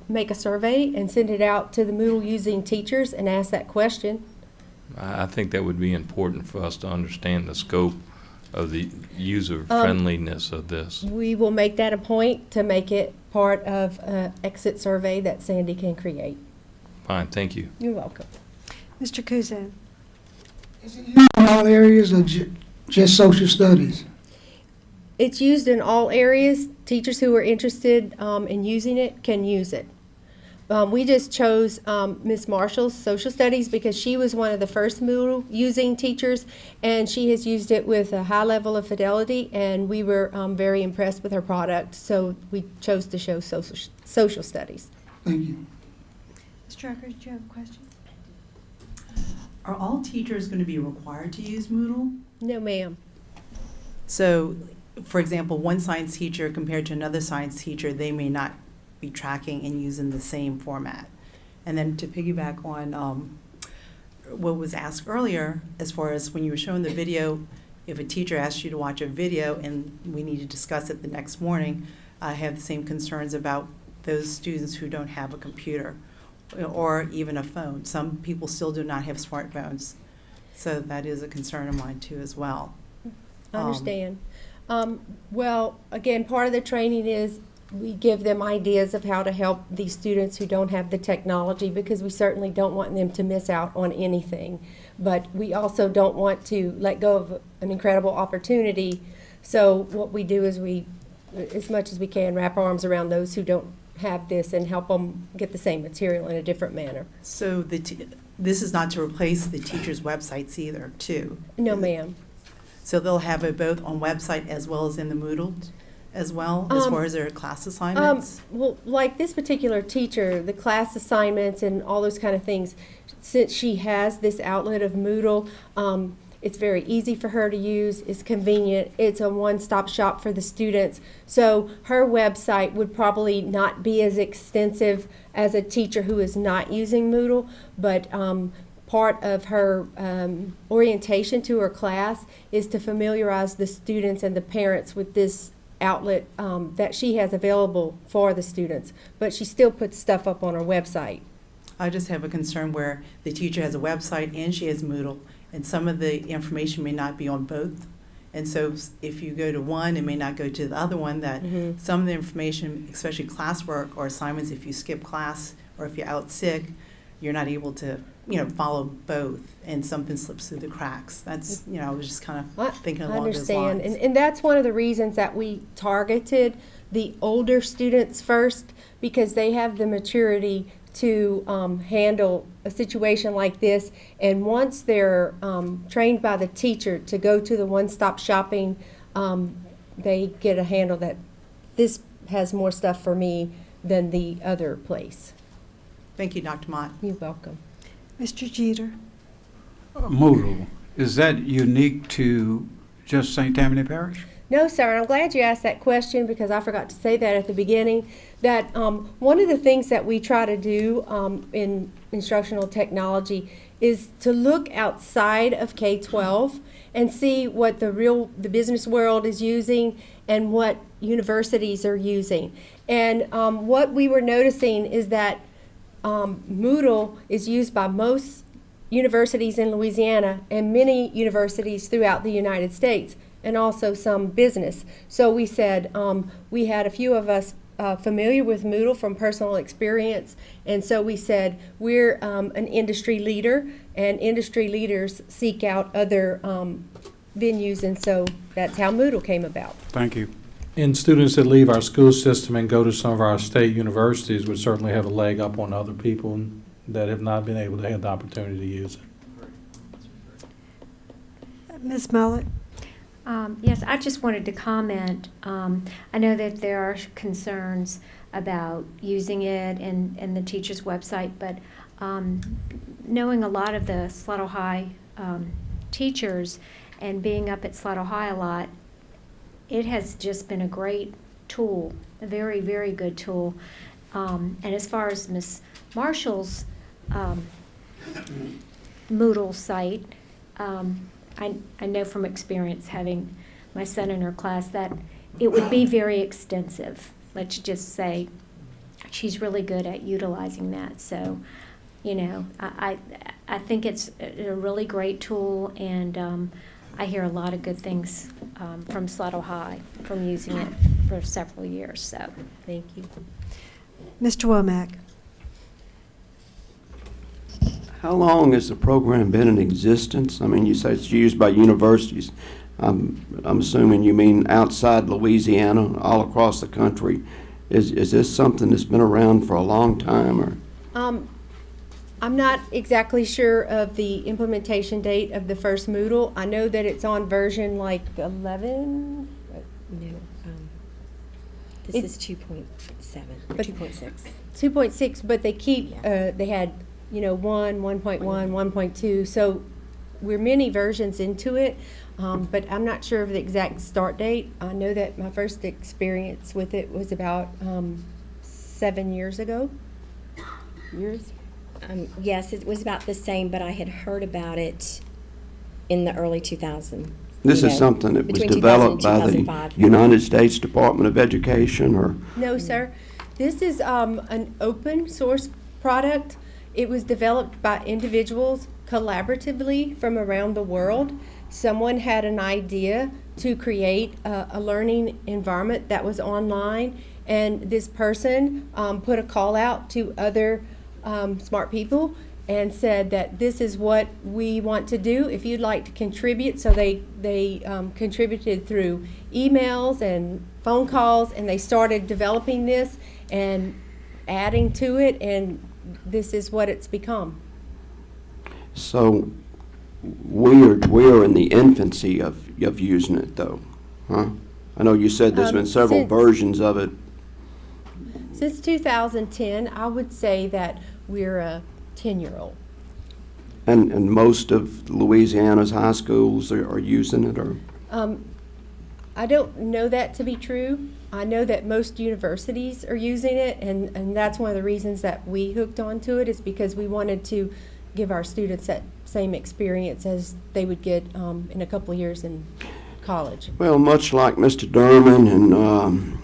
make a survey and send it out to the Moodle using teachers and ask that question. I think that would be important for us to understand the scope of the user friendliness of this. We will make that a point to make it part of an exit survey that Sandy can create. Fine, thank you. You're welcome. Mr. Kuzan? Is it used in all areas or just social studies? It's used in all areas. Teachers who are interested in using it can use it. We just chose Ms. Marshall's social studies because she was one of the first Moodle using teachers, and she has used it with a high level of fidelity, and we were very impressed with her product, so we chose to show social studies. Thank you. Mr. Rucker, did you have a question? Are all teachers going to be required to use Moodle? No, ma'am. So, for example, one science teacher compared to another science teacher, they may not be tracking and using the same format. And then to piggyback on what was asked earlier, as far as when you were showing the video, if a teacher asked you to watch a video and we need to discuss it the next morning, I have the same concerns about those students who don't have a computer or even a phone. Some people still do not have smartphones. So that is a concern of mine too as well. I understand. Well, again, part of the training is we give them ideas of how to help these students who don't have the technology, because we certainly don't want them to miss out on anything. But we also don't want to let go of an incredible opportunity. So what we do is we, as much as we can, wrap our arms around those who don't have this and help them get the same material in a different manner. So this is not to replace the teachers' websites either, too? No, ma'am. So they'll have it both on website as well as in the Moodle as well, as far as their class assignments? Well, like this particular teacher, the class assignments and all those kind of things, since she has this outlet of Moodle, it's very easy for her to use, it's convenient, it's a one-stop shop for the students. So her website would probably not be as extensive as a teacher who is not using Moodle, but part of her orientation to her class is to familiarize the students and the parents with this outlet that she has available for the students, but she still puts stuff up on her website. I just have a concern where the teacher has a website and she has Moodle, and some of the information may not be on both. And so if you go to one, it may not go to the other one, that some of the information, especially classwork or assignments, if you skip class or if you're out sick, you're not able to, follow both, and something slips through the cracks. That's, I was just kind of thinking along those lines. I understand, and that's one of the reasons that we targeted the older students first, because they have the maturity to handle a situation like this. And once they're trained by the teacher to go to the one-stop shopping, they get a handle that this has more stuff for me than the other place. Thank you, Dr. Mott. You're welcome. Mr. Jeter. Moodle, is that unique to just St. Tammany Parish? No, sir, and I'm glad you asked that question, because I forgot to say that at the beginning, that one of the things that we try to do in instructional technology is to look outside of K-12 and see what the business world is using and what universities are using. And what we were noticing is that Moodle is used by most universities in Louisiana and many universities throughout the United States, and also some business. So we said we had a few of us familiar with Moodle from personal experience, and so we said we're an industry leader, and industry leaders seek out other venues, and so that's how Moodle came about. Thank you. And students that leave our school system and go to some of our state universities would certainly have a leg up on other people that have not been able to have the opportunity to use it. Ms. Mullet. Yes, I just wanted to comment. I know that there are concerns about using it and the teacher's website, but knowing a lot of the Slidell High teachers and being up at Slidell High a lot, it has just been a great tool, a very, very good tool. And as far as Ms. Marshall's Moodle site, I know from experience, having my son in her class, that it would be very extensive. Let's just say she's really good at utilizing that. So, I think it's a really great tool, and I hear a lot of good things from Slidell High from using it for several years. So, thank you. Mr. Womack. How long has the program been in existence? I mean, you say it's used by universities. I'm assuming you mean outside Louisiana, all across the country. Is this something that's been around for a long time, or? I'm not exactly sure of the implementation date of the first Moodle. I know that it's on version like 11. No, this is 2.7 or 2.6. 2.6, but they keep, they had, 1, 1.1, 1.2, so we're many versions into it, but I'm not sure of the exact start date. I know that my first experience with it was about 7 years ago. Yes, it was about the same, but I had heard about it in the early 2000s. This is something that was developed by the United States Department of Education, or? No, sir. This is an open source product. It was developed by individuals collaboratively from around the world. Someone had an idea to create a learning environment that was online, and this person put a call out to other smart people and said that this is what we want to do if you'd like to contribute. So they contributed through emails and phone calls, and they started developing this and adding to it, and this is what it's become. So we are in the infancy of using it, though, huh? I know you said there's been several versions of it. Since 2010, I would say that we're a 10-year-old. And most of Louisiana's high schools are using it, or? I don't know that to be true. I know that most universities are using it, and that's one of the reasons that we hooked onto it, is because we wanted to give our students that same experience as they would get in a couple of years in college. Well, much like Mr. Durman and,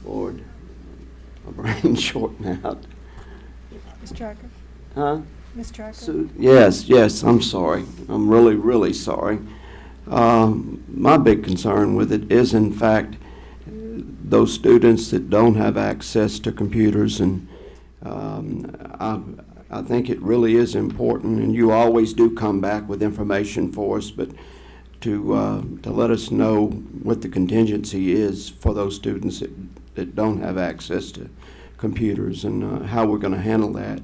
Lord, my brain's shorting out. Ms. Tracker? Huh? Ms. Tracker? So, yes, I'm sorry. I'm really, really sorry. My big concern with it is, in fact, those students that don't have access to computers, and I think it really is important, and you always do come back with information for us, but to let us know what the contingency is for those students that don't have access to computers, and how we're going to handle that,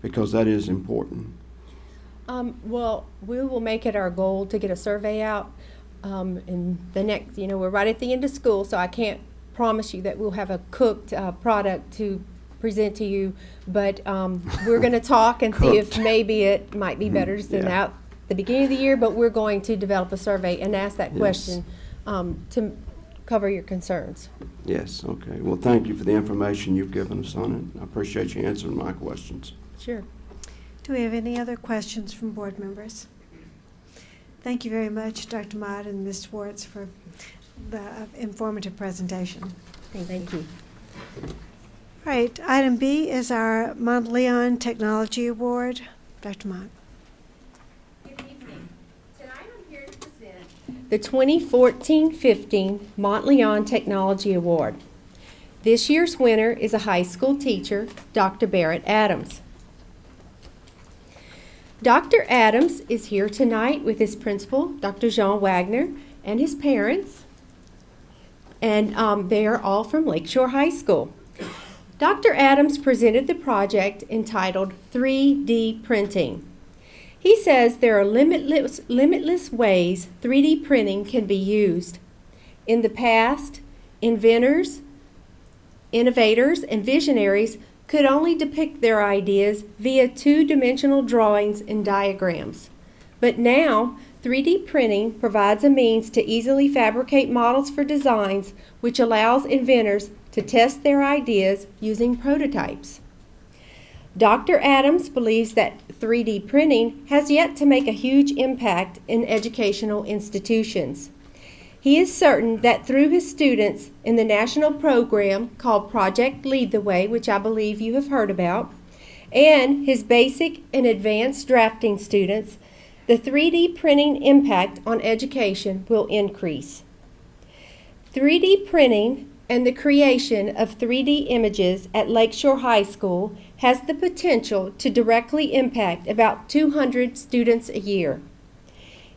because that is important. Well, we will make it our goal to get a survey out in the next, we're right at the end of school, so I can't promise you that we'll have a cooked product to present to you, but we're going to talk and see if maybe it might be better to send out the beginning of the year, but we're going to develop a survey and ask that question to cover your concerns. Yes, okay. Well, thank you for the information you've given us on it. I appreciate you answering my questions. Sure. Do we have any other questions from board members? Thank you very much, Dr. Mott and Ms. Schwartz, for the informative presentation. Thank you. All right, item B is our Montleon Technology Award. Dr. Mott. Good evening. Tonight I'm here to present the 2014-15 Montleon Technology Award. This year's winner is a high school teacher, Dr. Barrett Adams. Dr. Adams is here tonight with his principal, Dr. Jean Wagner, and his parents, and they are all from Lakeshore High School. Dr. Adams presented the project entitled 3D Printing. He says there are limitless ways 3D printing can be used. In the past, inventors, innovators, and visionaries could only depict their ideas via two-dimensional drawings and diagrams. But now, 3D printing provides a means to easily fabricate models for designs, which allows inventors to test their ideas using prototypes. Dr. Adams believes that 3D printing has yet to make a huge impact in educational institutions. He is certain that through his students in the national program called Project Lead the Way, which I believe you have heard about, and his basic and advanced drafting students, the 3D printing impact on education will increase. 3D printing and the creation of 3D images at Lakeshore High School has the potential to directly impact about 200 students a year.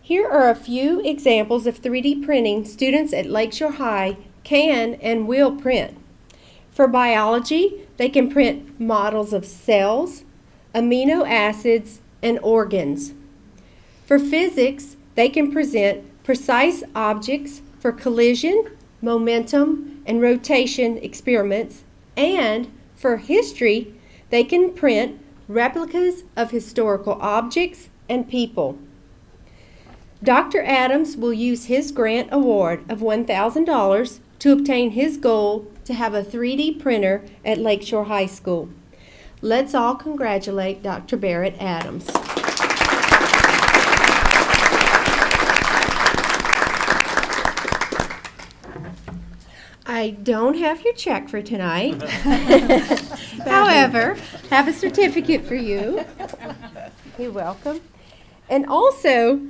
Here are a few examples of 3D printing students at Lakeshore High can and will print. For biology, they can print models of cells, amino acids, and organs. For physics, they can present precise objects for collision, momentum, and rotation experiments. And for history, they can print replicas of historical objects and people. Dr. Adams will use his grant award of $1,000 to obtain his goal to have a 3D printer at Lakeshore High School. Let's all congratulate Dr. Barrett Adams. I don't have your check for tonight. However, have a certificate for you. You're welcome. And also,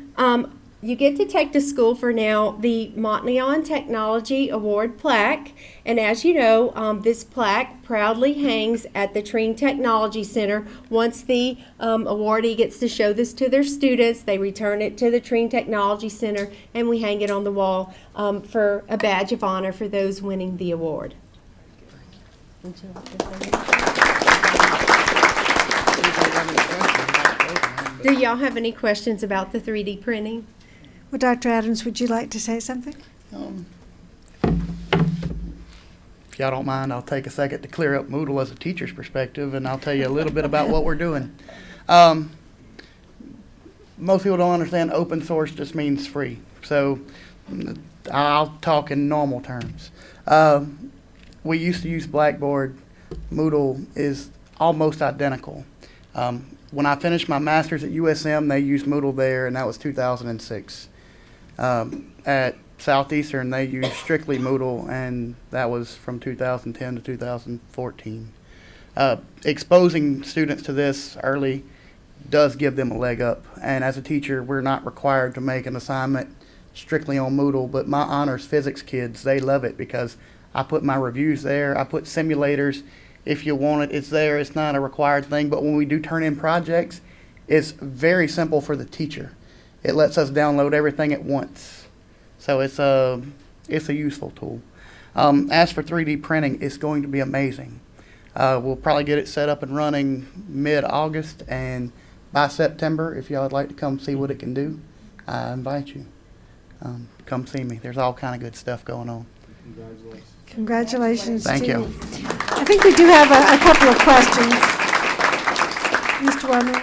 you get to take to school for now the Montleon Technology Award plaque. And as you know, this plaque proudly hangs at the Treen Technology Center. Once the awardee gets to show this to their students, they return it to the Treen Technology Center, and we hang it on the wall for a badge of honor for those winning the award. Would you like to say anything? Do y'all have any questions about the 3D printing? Well, Dr. Adams, would you like to say something? If y'all don't mind, I'll take a second to clear up Moodle as a teacher's perspective, and I'll tell you a little bit about what we're doing. Most people don't understand open source just means free. So I'll talk in normal terms. We used to use Blackboard. Moodle is almost identical. When I finished my master's at USM, they used Moodle there, and that was 2006. At Southeastern, they used strictly Moodle, and that was from 2010 to 2014. Exposing students to this early does give them a leg up, and as a teacher, we're not required to make an assignment strictly on Moodle, but my honors physics kids, they love it because I put my reviews there, I put simulators. If you want it, it's there. It's not a required thing, but when we do turn in projects, it's very simple for the teacher. It lets us download everything at once. So it's a useful tool. As for 3D printing, it's going to be amazing. We'll probably get it set up and running mid-August, and by September, if y'all would like to come see what it can do, I invite you. Come see me. There's all kind of good stuff going on. Congratulations Thank to you. I think we do have a couple of questions. Mr. Wormley?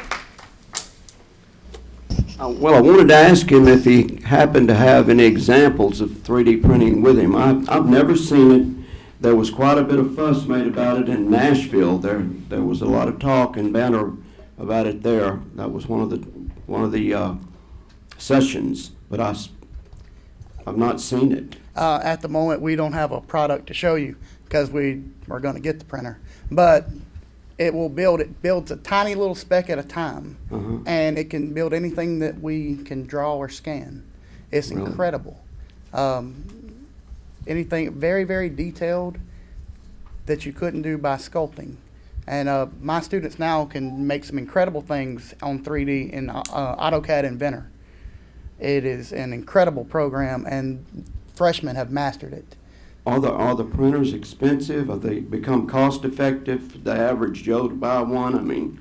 Well, I wanted to ask him if he happened to have any examples of 3D printing with him. I've never seen it. There was quite a bit of fuss made about it in Nashville. There was a lot of talk and banter about it there. That was one of the sessions, but I've not seen it. At the moment, we don't have a product to show you because we are going to get the printer. But it builds a tiny little speck at a time, and it can build anything that we can draw or scan. It's Really? incredible. Anything very, very detailed that you couldn't do by sculpting. And my students now can make some incredible things on 3D in AutoCAD Inventor. It is an incredible program, and freshmen have mastered it. Are the printers expensive? Have they become cost effective for the average Joe to buy one? I mean,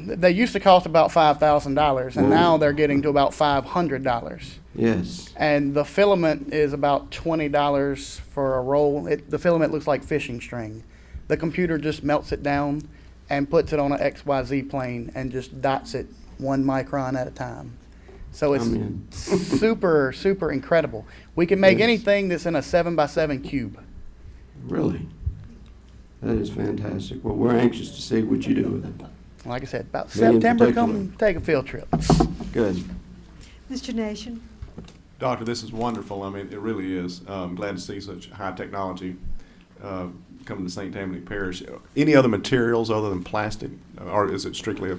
they used to cost about $5,000, and Whoa. now they're getting to about $500. yes. And the filament is about $20 for a roll. The filament looks like fishing string. The computer just melts it down and puts it on an XYZ plane and just dots it 1 micron at a time. So it's super, super incredible. We can make Yes. anything that's in a 7x7 cube. Really? That is fantastic. Well, we're anxious to see what you do with it. Like I said, about Me in September, particular. come take a field trip. Good. Mr. Nation? Doctor, this is wonderful. I mean, it really is. I'm glad to see such high technology coming to St. Tammany Parish. Any other materials other than plastic, or is it strictly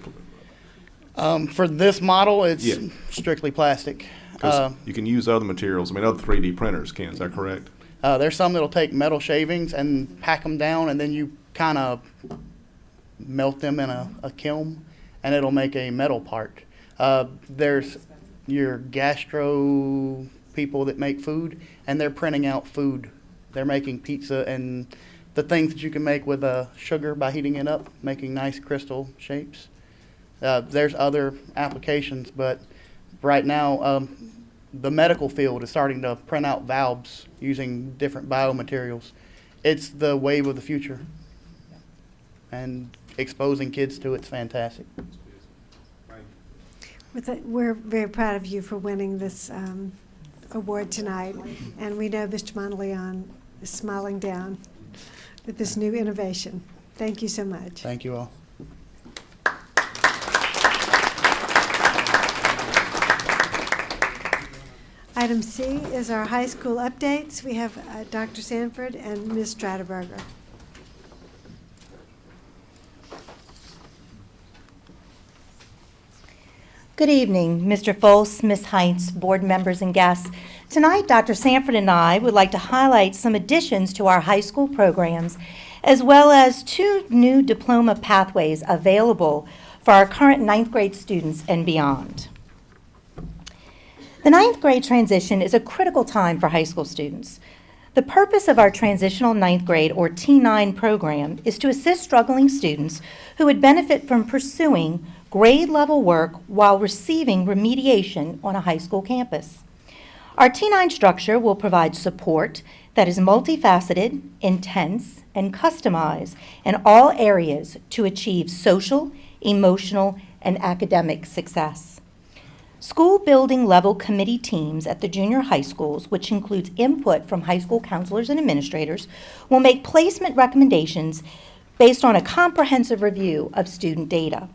For this model, it's Yeah. strictly plastic. 'cause you can use other materials. I mean, other 3D printers can. Is that correct? There's some that'll take metal shavings and pack them down, and then you kind of melt them in a kiln, and it'll make a metal part. There's your gastro people that make food, and they're printing out food. They're making pizza and the things that you can make with sugar by heating it up, making nice crystal shapes. There's other applications, but right now the medical field is starting to print out valves using different biomaterials. It's the wave of the future, and exposing kids to it's fantastic. We're very proud of you for winning this award tonight, and we know Mr. Monteleon is smiling down with this new innovation. Thank you so much. Thank you all. Item C is our high school updates. We have Dr. Sanford and Ms. Strataberger. Good evening, Mr. Folse, Ms. Heinz, board members and guests. Tonight, Dr. Sanford and I would like to highlight some additions to our high school programs, as well as 2 new diploma pathways available for our current 9th grade students and beyond. The 9th grade transition is a critical time for high school students. The purpose of our transitional 9th grade or T9 program is to assist struggling students who would benefit from pursuing grade level work while receiving remediation on a high school campus. Our T9 structure will provide support that is multifaceted, intense, and customized in all areas to achieve social, emotional, and academic success. School building level committee teams at the junior high schools, which includes input from high school counselors and administrators, will make placement recommendations based on a comprehensive review of student data.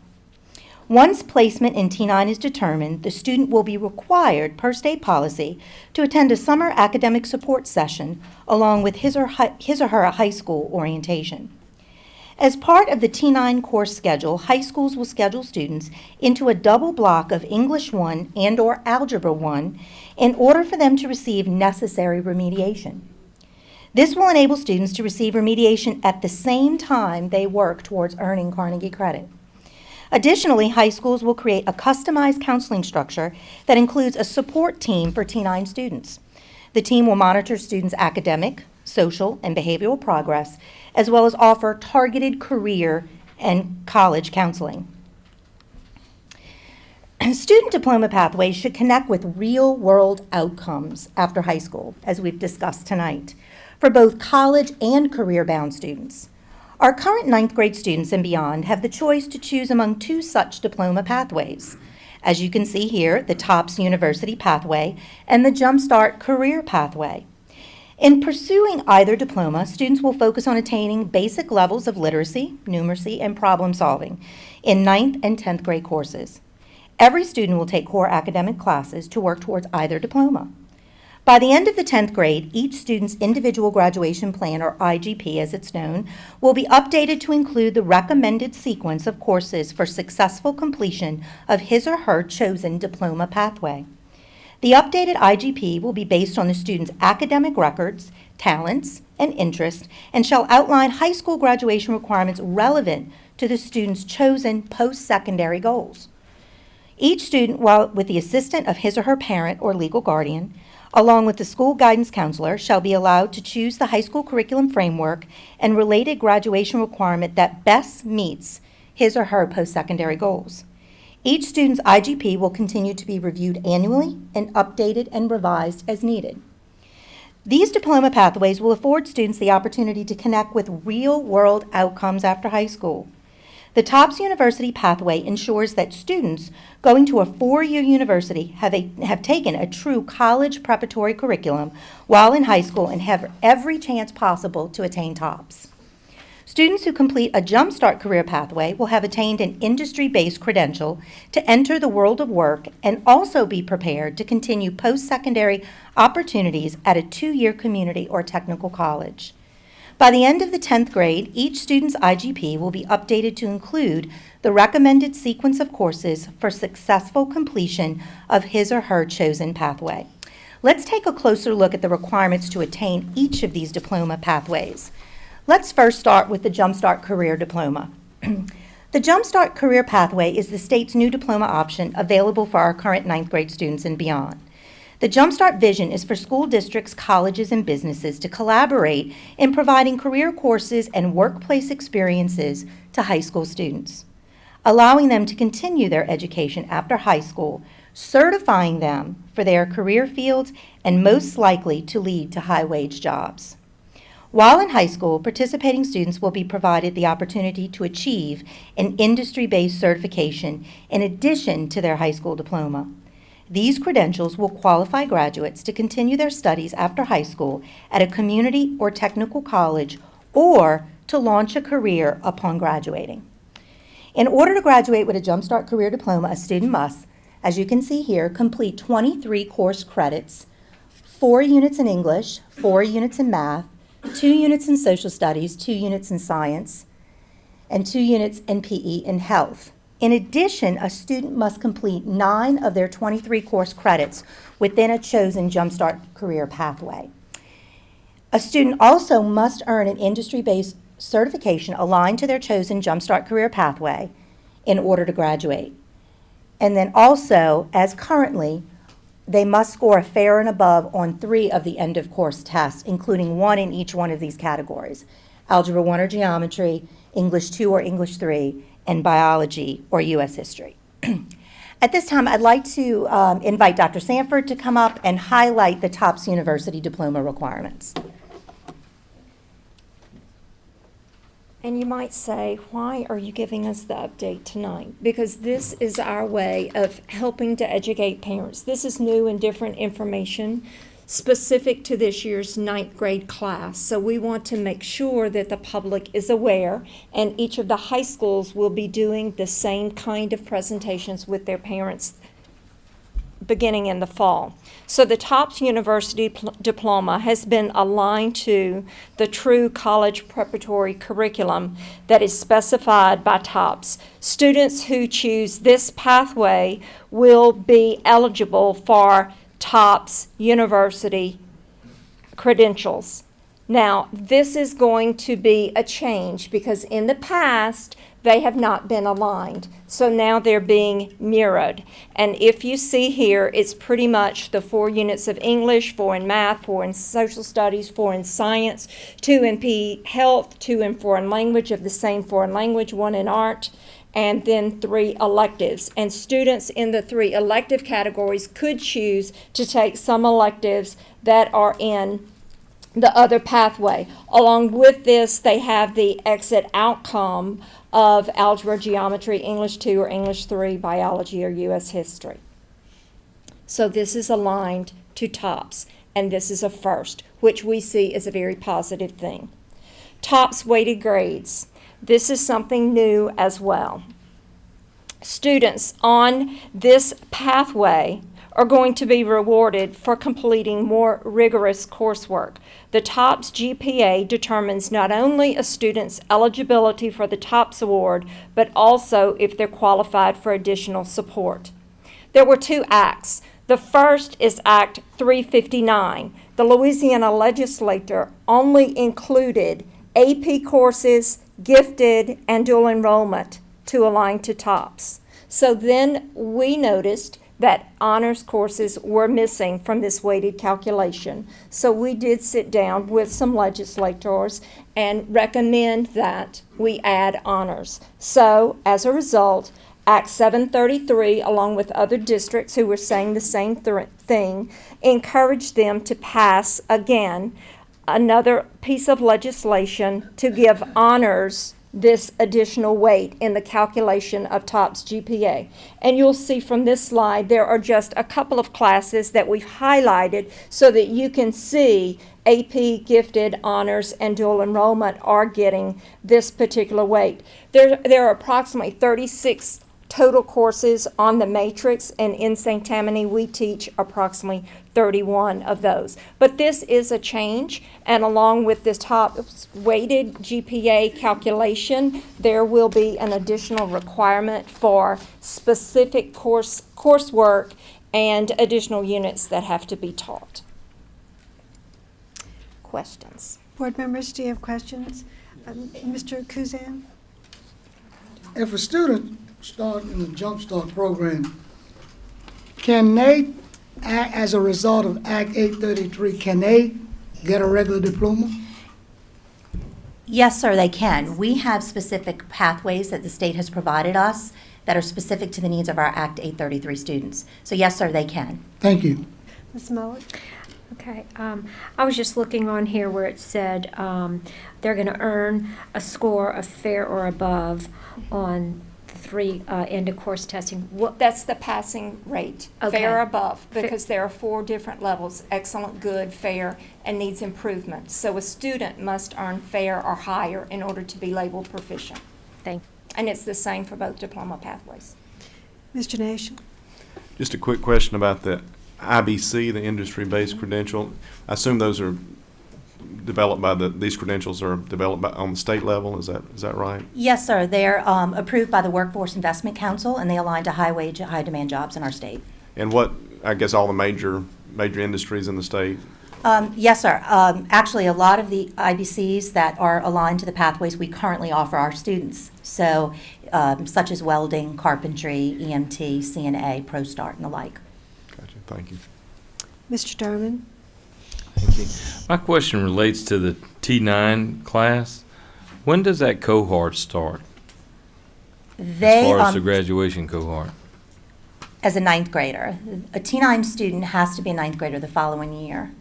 Once placement in T9 is determined, the student will be required, per state policy, to attend a summer academic support session along with his or her high school orientation. As part of the T9 course schedule, high schools will schedule students into a double block of English 1 and/or Algebra 1 in order for them to receive necessary remediation. This will enable students to receive remediation at the same time they work towards earning Carnegie credit. Additionally, high schools will create a customized counseling structure that includes a support team for T9 students. The team will monitor students' academic, social, and behavioral progress, as well as offer targeted career and college counseling. Student diploma pathways should connect with real-world outcomes after high school, as we've discussed tonight, for both college and career-bound students. Our current 9th grade students and beyond have the choice to choose among 2 such diploma pathways. As you can see here, the TOPS University pathway and the Jumpstart Career pathway. In pursuing either diploma, students will focus on attaining basic levels of literacy, numeracy, and problem solving in 9th and 10th grade courses. Every student will take core academic classes to work towards either diploma. By the end of the 10th grade, each student's individual graduation plan, or IGP as it's known, will be updated to include the recommended sequence of courses for successful completion of his or her chosen diploma pathway. The updated IGP will be based on the student's academic records, talents, and interests, and shall outline high school graduation requirements relevant to the student's chosen post-secondary goals. Each student, while with the assistance of his or her parent or legal guardian, along with the school guidance counselor, shall be allowed to choose the high school curriculum framework and related graduation requirement that best meets his or her post-secondary goals. Each student's IGP will continue to be reviewed annually and updated and revised as needed. These diploma pathways will afford students the opportunity to connect with real-world outcomes after high school. The TOPS University pathway ensures that students going to a 4-year university have taken a true college preparatory curriculum while in high school and have every chance possible to attain TOPS. Students who complete a Jumpstart career pathway will have attained an industry-based credential to enter the world of work and also be prepared to continue post-secondary opportunities at a 2-year community or technical college. By the end of the 10th grade, each student's IGP will be updated to include the recommended sequence of courses for successful completion of his or her chosen pathway. Let's take a closer look at the requirements to attain each of these diploma pathways. Let's first start with the Jumpstart Career Diploma. The Jumpstart Career Pathway is the state's new diploma option available for our current 9th grade students and beyond. The Jumpstart vision is for school districts, colleges, and businesses to collaborate in providing career courses and workplace experiences to high school students, allowing them to continue their education after high school, certifying them for their career fields, and most likely to lead to high-wage jobs. While in high school, participating students will be provided the opportunity to achieve an industry-based certification in addition to their high school diploma. These credentials will qualify graduates to continue their studies after high school at a community or technical college or to launch a career upon graduating. In order to graduate with a Jumpstart Career Diploma, a student must, as you can see here, complete 23 course credits, 4 units in English, 4 units in math, 2 units in social studies, 2 units in science, and 2 units in PE and health. In addition, a student must complete 9 of their 23 course credits within a chosen Jumpstart career pathway. A student also must earn an industry-based certification aligned to their chosen Jumpstart career pathway in order to graduate. And then also, as currently, they must score a fair and above on 3 of the end-of-course tests, including 1 in each one of these categories: Algebra 1 or Geometry, English 2 or English 3, and Biology or U.S. History. At this time, I'd like to invite Dr. Sanford to come up and highlight the TOPS University diploma requirements. And you might say, why are you giving us the update tonight? Because this is our way of helping to educate parents. This is new and different information. specific to this year's ninth grade class. So we want to make sure that the public is aware, and each of the high schools will be doing the same kind of presentations with their parents beginning in the fall. So the TOPS University Diploma has been aligned to the true college preparatory curriculum that is specified by TOPS. Students who choose this pathway will be eligible for TOPS University credentials. Now, this is going to be a change because in the past, they have not been aligned. So now they're being mirrored. And if you see here, it's pretty much the 4 units of English, 4 in math, 4 in social studies, 4 in science, 2 in PE health, 2 in foreign language of the same foreign language, 1 in art, and then 3 electives. And students in the 3 elective categories could choose to take some electives that are in the other pathway. Along with this, they have the exit outcome of algebra, geometry, English 2 or English 3, biology or U.S. history. So this is aligned to TOPS, and this is a first, which we see as a very positive thing. TOPS weighted grades. This is something new as well. Students on this pathway are going to be rewarded for completing more rigorous coursework. The TOPS GPA determines not only a student's eligibility for the TOPS award, but also if they're qualified for additional support. There were 2 acts. The first is Act 359. The Louisiana legislature only included AP courses, gifted, and dual enrollment to align to TOPS. So then we noticed that honors courses were missing from this weighted calculation. So we did sit down with some legislators and recommend that we add honors. So as a result, Act 733, along with other districts who were saying the same thing, encouraged them to pass again another piece of legislation to give honors this additional weight in the calculation of TOPS GPA. And you'll see from this slide, there are just a couple of classes that we've highlighted so that you can see AP, gifted, honors, and dual enrollment are getting this particular weight. There are approximately 36 total courses on the matrix, and in St. Tammany we teach approximately 31 of those. But this is a change, and along with this TOPS weighted GPA calculation, there will be an additional requirement for specific coursework and additional units that have to be taught. Questions? Board members, do you have questions? Mr. Kuzan? If a student start in the Jump Start program, can they, as a result of Act 833, can they get a regular diploma? Yes, sir, they can. We have specific pathways that the state has provided us that are specific to the needs of our Act 833 students. So yes, sir, they can. Thank you. Ms. Mullen? Okay, I was just looking on here where it said they're going to earn a score of fair or above on 3 end of course testing. That's the passing rate, Okay. fair or above, because there are 4 different levels: excellent, good, fair, and needs improvement. So a student must earn fair or higher in order to be labeled proficient. Thank. And it's the same for both diploma pathways. Mr. Nation? Just a quick question about the IBC, the industry-based credential. I assume those are developed by these credentials are developed on the state level. Is that right? Yes, sir. They're approved by the Workforce Investment Council, and they align to high wage, high demand jobs in our state. And what, I guess, all the major industries in the state? Yes, sir. Actually, a lot of the IBCs that are aligned to the pathways we currently offer our students. So, such as welding, carpentry, EMT, CNA, ProStart, and the like. Gotcha. Thank you. Mr. Derman? Thank you. My question relates to the T9 class. When does that cohort start? As far as the graduation cohort? As a 9th grader. A T9 student has to be a 9th grader the following year.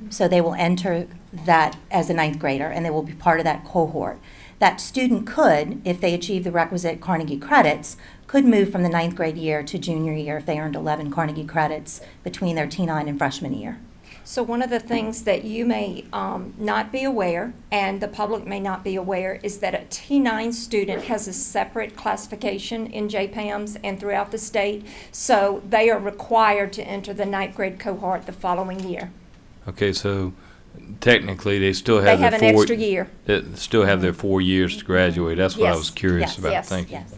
So they will enter that as a 9th grader, and they will be part of that cohort. That student could, if they achieve the requisite Carnegie credits, could move from the 9th grade year to junior year if they earned 11 Carnegie credits between their T9 and freshman year. So one of the things that you may not be aware, and the public may not be aware, is that a T9 student has a separate classification in JPAMS and throughout the state. So they are required to enter the ninth grade cohort the following year. Okay, so technically, they still They have have their an 4 extra year. They still have their 4 years to graduate. That's what I Yes, was curious yes, about. yes, Thank you. yes.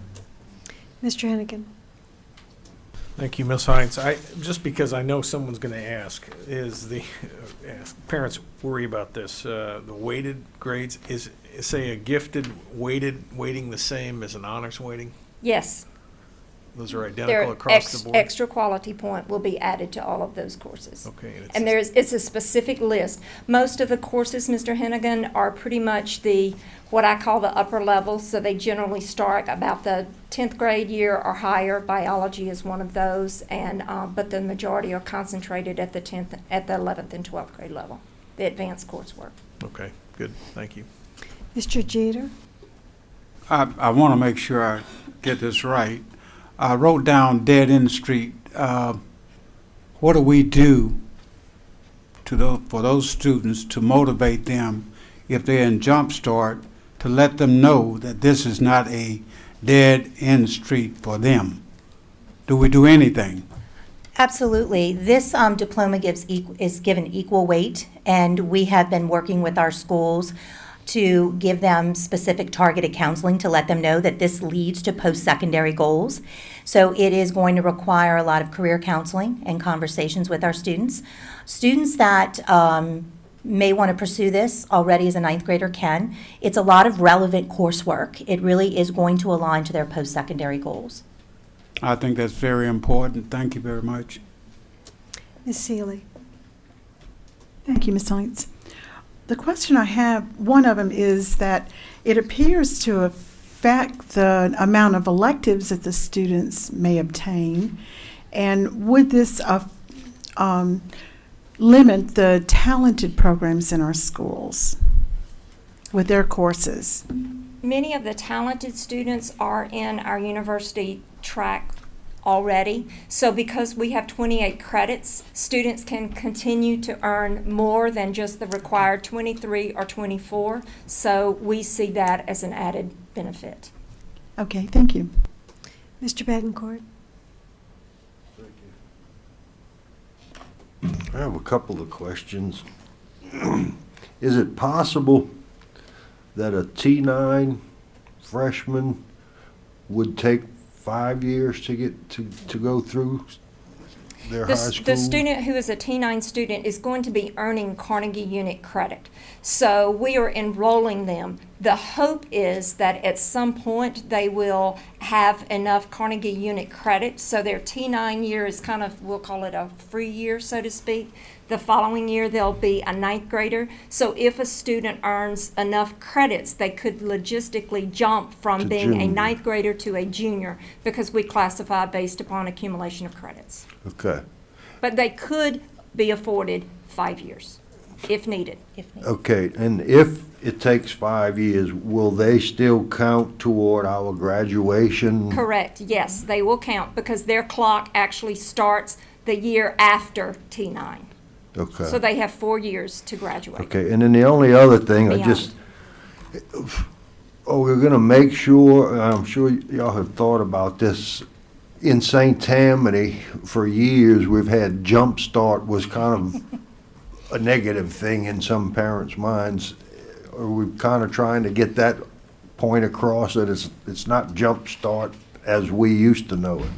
Mr. Hennigan. Thank you, Ms. Hines. Just because I know someone's going to ask, parents worry about this, the weighted grades, is say a gifted weighting the same as an honors weighting? Yes. Those are Their identical across the board? extra quality point will be added to all of those courses. Okay. And it's a specific list. Most of the courses, Mr. Hennigan, are pretty much what I call the upper level, so they generally start about the 10th grade year or higher. Biology is one of those, and but the majority are concentrated at the 11th and 12th grade level, the advanced coursework. Okay, good, thank you. Mr. Jeter. I want to make sure I get this right. I wrote down dead end street. What do we do for those students to motivate them if they're in Jump Start to let them know that this is not a dead end street for them? Do we do anything? Absolutely. This diploma is given equal weight, and we have been working with our schools to give them specific targeted counseling to let them know that this leads to post-secondary goals. So it is going to require a lot of career counseling and conversations with our students. Students that may want to pursue this already as a ninth grader can. It's a lot of relevant coursework. It really is going to align to their post-secondary goals. I think that's very important. Thank you very much. Ms. Seeley. Thank you, Ms. Hines. The question I have, one of them is that it appears to affect the amount of electives that the students may obtain. And would this limit the talented programs in our schools with their courses? Many of the talented students are in our university track already. So because we have 28 credits, students can continue to earn more than just the required 23 or 24. So we see that as an added benefit. Okay, thank you. Mr. Betancourt. I have a couple of questions. Is it possible that a T9 freshman would take 5 years to get to go through their high school? The student who is a T9 student is going to be earning Carnegie Unit credit. So we are enrolling them. The hope is that at some point they will have enough Carnegie Unit credit, so their T9 year is kind of, we'll call it a free year, so to speak. The following year they'll be a ninth grader. So if a student earns enough credits, they could logistically jump from being a ninth grader to a junior, because we classify based upon accumulation of credits. Okay. But they could be afforded 5 years, if needed. Okay, and if it takes 5 years, will they still count toward our graduation? Correct, yes, they will count, because their clock actually starts the year after T9. Okay. So they have 4 years to graduate. Okay, and then the only other thing, we're gonna make sure, I'm sure y'all have thought about this, in St. Tammany, for years, we've had Jump Start was kind of a negative thing in some parents' minds. Are we kind of trying to get that point across, that it's not Jump Start as we used to know it?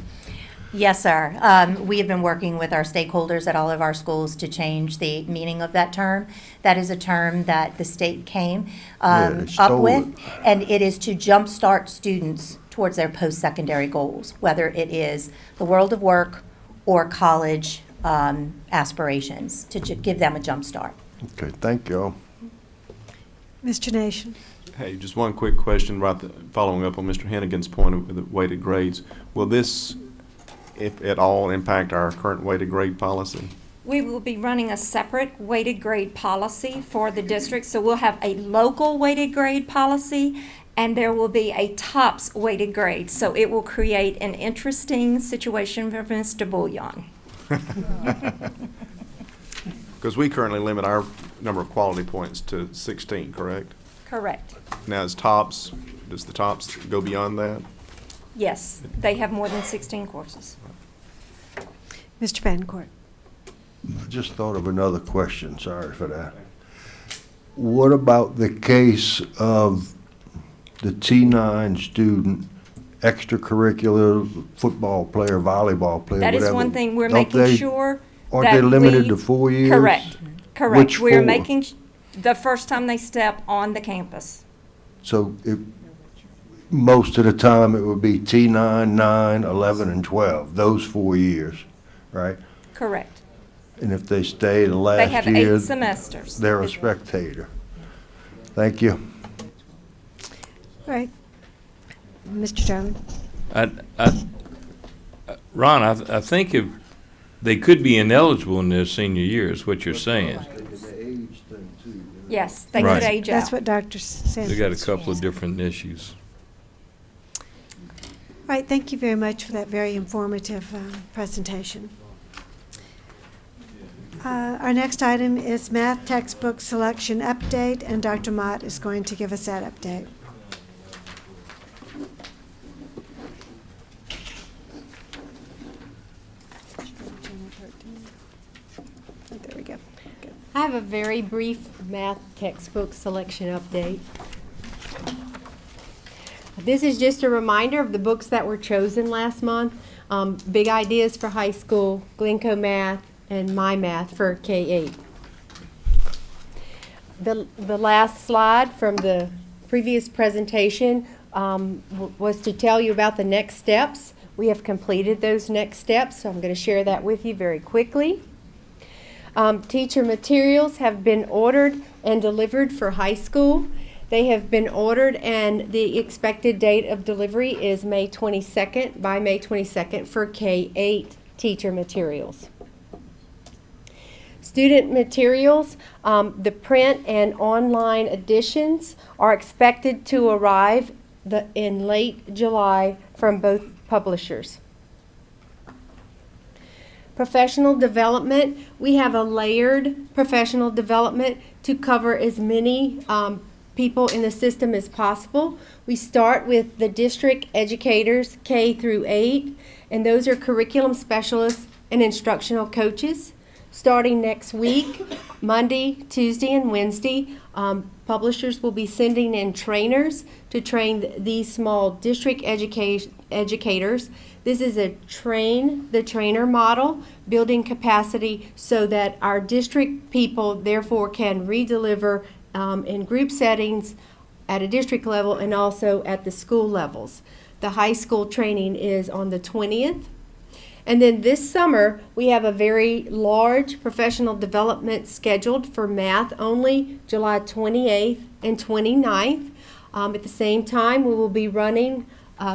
Yes, sir. We have been working with our stakeholders at all of our schools to change the meaning of that term. That is a term that the state came up with, and it is to jumpstart students towards their post-secondary goals, whether it is the world of work or college aspirations, to give them a jump start. Okay, thank you. Mr. Nation. Hey, just one quick question, following up on Mr. Hennigan's point of the weighted grades. Will this, if at all, impact our current weighted grade policy? We will be running a separate weighted grade policy for the district. So we'll have a local weighted grade policy, and there will be a TOPS weighted grade. So it will create an interesting situation for Mr. Bouillon. Because we currently limit our number of quality points to 16, correct? Correct. Now, does the TOPS go beyond that? Yes, they have more than 16 courses. Mr. Bancourt. I just thought of another question, sorry for that. What about the case of the T9 student, extracurricular football player, volleyball player, That whatever? is one thing we're Don't making they- sure Aren't that they limited we- to 4 years? Correct, correct. Which We're 4? making the first time they step on the campus. So most of the time it would be T9, 9, 11, and 12, those 4 years, right? Correct. And if they stay the last They have year, 8 semesters. they're a spectator. Thank you. All right. Mr. Chairman. Ron, I think if they could be ineligible in their senior year, is what you're saying. Yes, they Right. could age out. That's what Dr. Sanford. They got a couple of different issues. All right, thank you very much for that very informative presentation. Our next item is math textbook selection update, and Dr. Mott is going to give us that update. There we go. Good. I have a very brief math textbook selection update. This is just a reminder of the books that were chosen last month. Big Ideas for High School, Glencoe Math, and My Math for K-8. The last slide from the previous presentation was to tell you about the next steps. We have completed those next steps, so I'm going to share that with you very quickly. Teacher materials have been ordered and delivered for high school. They have been ordered, and the expected date of delivery is May 22nd, by May 22nd for K-8 teacher materials. Student materials, the print and online editions are expected to arrive in late July from both publishers. Professional development, we have a layered professional development to cover as many people in the system as possible. We start with the district educators K through 8, and those are curriculum specialists and instructional coaches. Starting next week, Monday, Tuesday, and Wednesday, publishers will be sending in trainers to train these small district educators. This is a train the trainer model, building capacity so that our district people therefore can redeliver in group settings at a district level and also at the school levels. The high school training is on the 20th. And then this summer, we have a very large professional development scheduled for math only, July 28th and 29th. At the same time, we will be running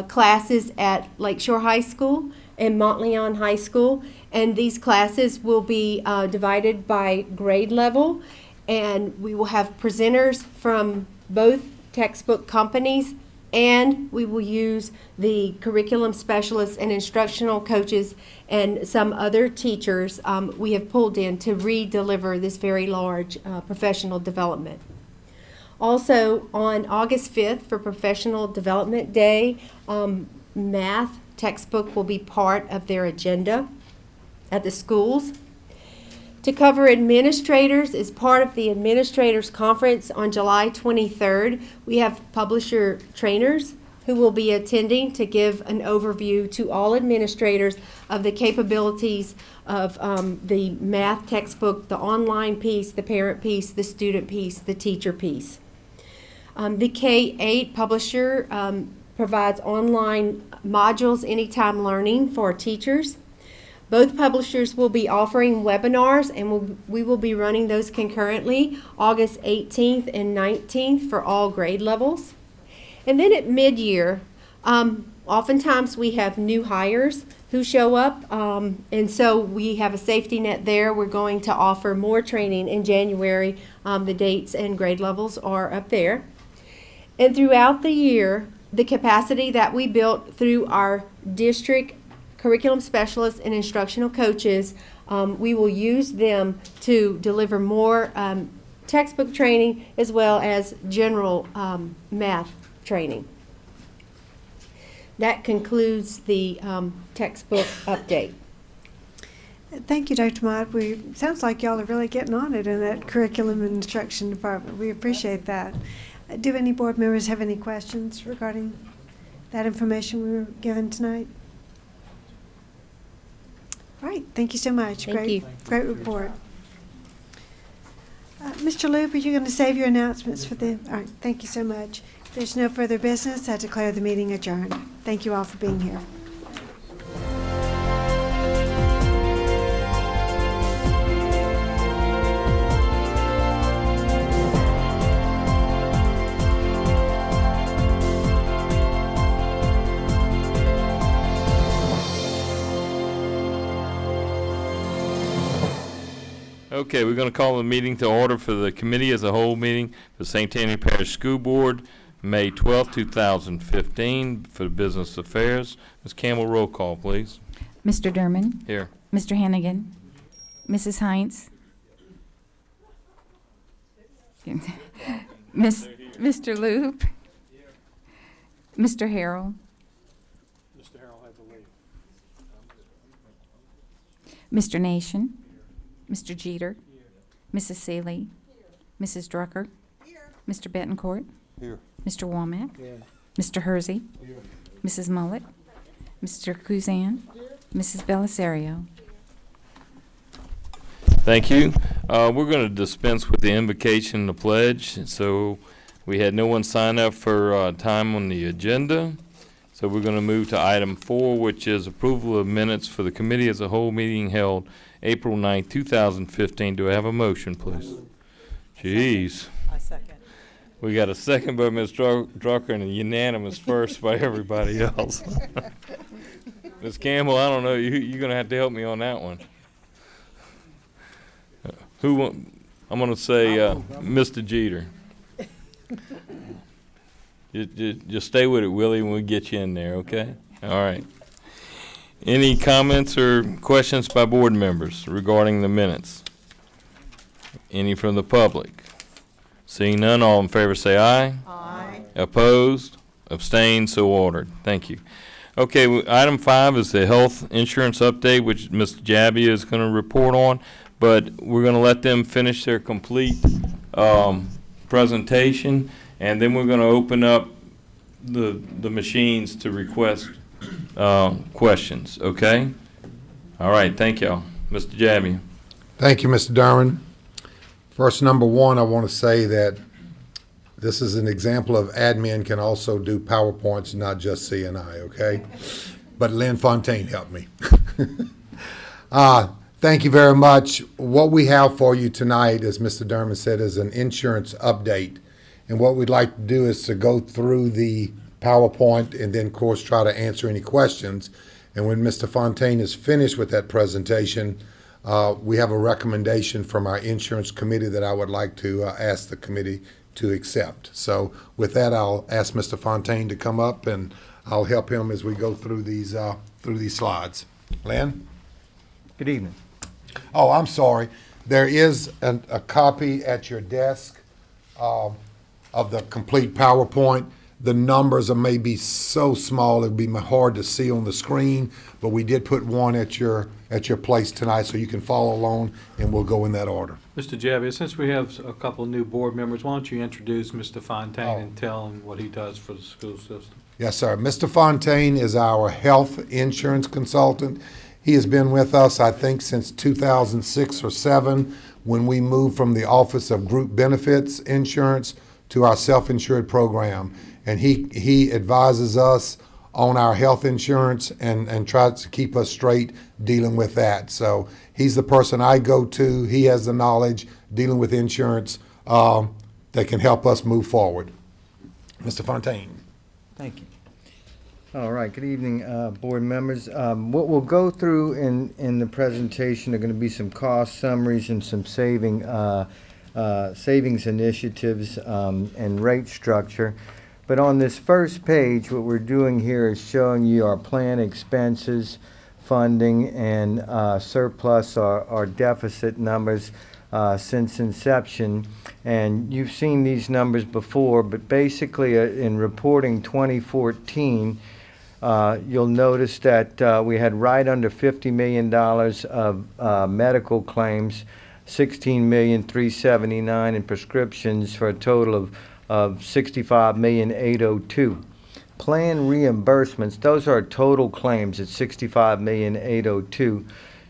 classes at Lakeshore High School and Montleon High School. And these classes will be divided by grade level. And we will have presenters from both textbook companies, and we will use the curriculum specialists and instructional coaches and some other teachers we have pulled in to re-deliver this very large professional development. Also, on August 5th for Professional Development Day, math textbook will be part of their agenda at the schools. To cover administrators, as part of the Administrators Conference on July 23rd, we have publisher trainers who will be attending to give an overview to all administrators of the capabilities of the math textbook, the online piece, the parent piece, the student piece, the teacher piece. The K-8 publisher provides online modules, anytime learning for teachers. Both publishers will be offering webinars, and we will be running those concurrently, August 18th and 19th for all grade levels. And then at mid-year, oftentimes we have new hires who show up, and so we have a safety net there. We're going to offer more training in January. The dates and grade levels are up there. And throughout the year, the capacity that we built through our district curriculum specialists and instructional coaches We will use them to deliver more textbook training as well as general math training. That concludes the textbook update. Thank you, Dr. Mott. Sounds like y'all are really getting on it in that curriculum and instruction department. We appreciate that. Do any board members have any questions regarding that information we were given tonight? All right, thank you so much. Thank you. Great report. Mr. Loop, are you going to save your announcements for the? All right, thank you so much. If there's no further business, I declare the meeting adjourned. Thank you all for being here. Okay, we're going to call the meeting to order for the committee as a whole meeting for St. Tammany Parish School Board, May 12, 2015, for business affairs. Ms. Campbell, roll call, please. Mr. Durman. Here. Mr. Hannigan. Mrs. Heinz. Mr. Loop. Mr. Harrell. Mr. Harrell had to leave. Mr. Nation. Mr. Jeter. Mrs. Seeley. Mrs. Drucker. Mr. Betancourt. Here. Mr. Womack. Mr. Hersey. Mrs. Mullet. Mr. Kuzan. Mrs. Belisario. Thank you. We're going to dispense with the invocation and the pledge. So we had no one sign up for time on the agenda. So we're going to move to item 4, which is approval of minutes for the committee as a whole meeting held April 9, 2015. Do I have a motion, please? Jeez. I second. We got a second by Ms. Drucker and a unanimous first by everybody else. Ms. Campbell, I don't know. You're going to have to help me on that one. I'm going to say Mr. Jeter. Just stay with it, Willie, when we get you in there, okay? All right. Any comments or questions by board members regarding the minutes? Any from the public? Seeing none, all in favor say aye. Aye. Opposed? Abstained? So ordered. Thank you. Okay, item 5 is the health insurance update, which Mr. Jabbia is going to report on, but we're going to let them finish their complete presentation, and then we're going to open up the machines to request questions, okay? All right, thank y'all. Mr. Jabbia. Thank you, Mr. Darwin. First, number one, I want to say that this is an example of admin can also do PowerPoints, not just CNI, okay? But Lynn Fontaine helped me. Thank you very much. What we have for you tonight, as Mr. Dermott said, is an insurance update. And what we'd like to do is to go through the PowerPoint and then, of course, try to answer any questions. And when Mr. Fontaine is finished with that presentation, we have a recommendation from our insurance committee that I would like to ask the committee to accept. So with that, I'll ask Mr. Fontaine to come up, and I'll help him as we go through these slides. Lynn? Good evening. Oh, I'm sorry. There is a copy at your desk of the complete PowerPoint. The numbers are maybe so small it would be hard to see on the screen, but we did put one at your place tonight so you can follow along, and we'll go in that order. Mr. Jabbia, since we have a couple new board members, why don't you introduce Mr. Fontaine and tell him what he does for the school system? Yes, sir. Mr. Fontaine is our health insurance consultant. He has been with us, I think, since 2006 or 7, when we moved from the Office of Group Benefits Insurance to our self-insured program. And he advises us on our health insurance and tries to keep us straight dealing with that. So he's the person I go to. He has the knowledge dealing with insurance that can help us move forward. Mr. Fontaine. Thank you. All right, good evening, board members. What we'll go through in the presentation are going to be some cost summaries and some savings initiatives and rate structure. But on this first page, what we're doing here is showing you our plan expenses funding and surplus or deficit numbers since inception. And you've seen these numbers before, but basically in reporting 2014, you'll notice that we had right under $50 million of medical claims, $16,379,000 in prescriptions, for a total of $65,802,000. Plan reimbursements, those are total claims at $65,802,000.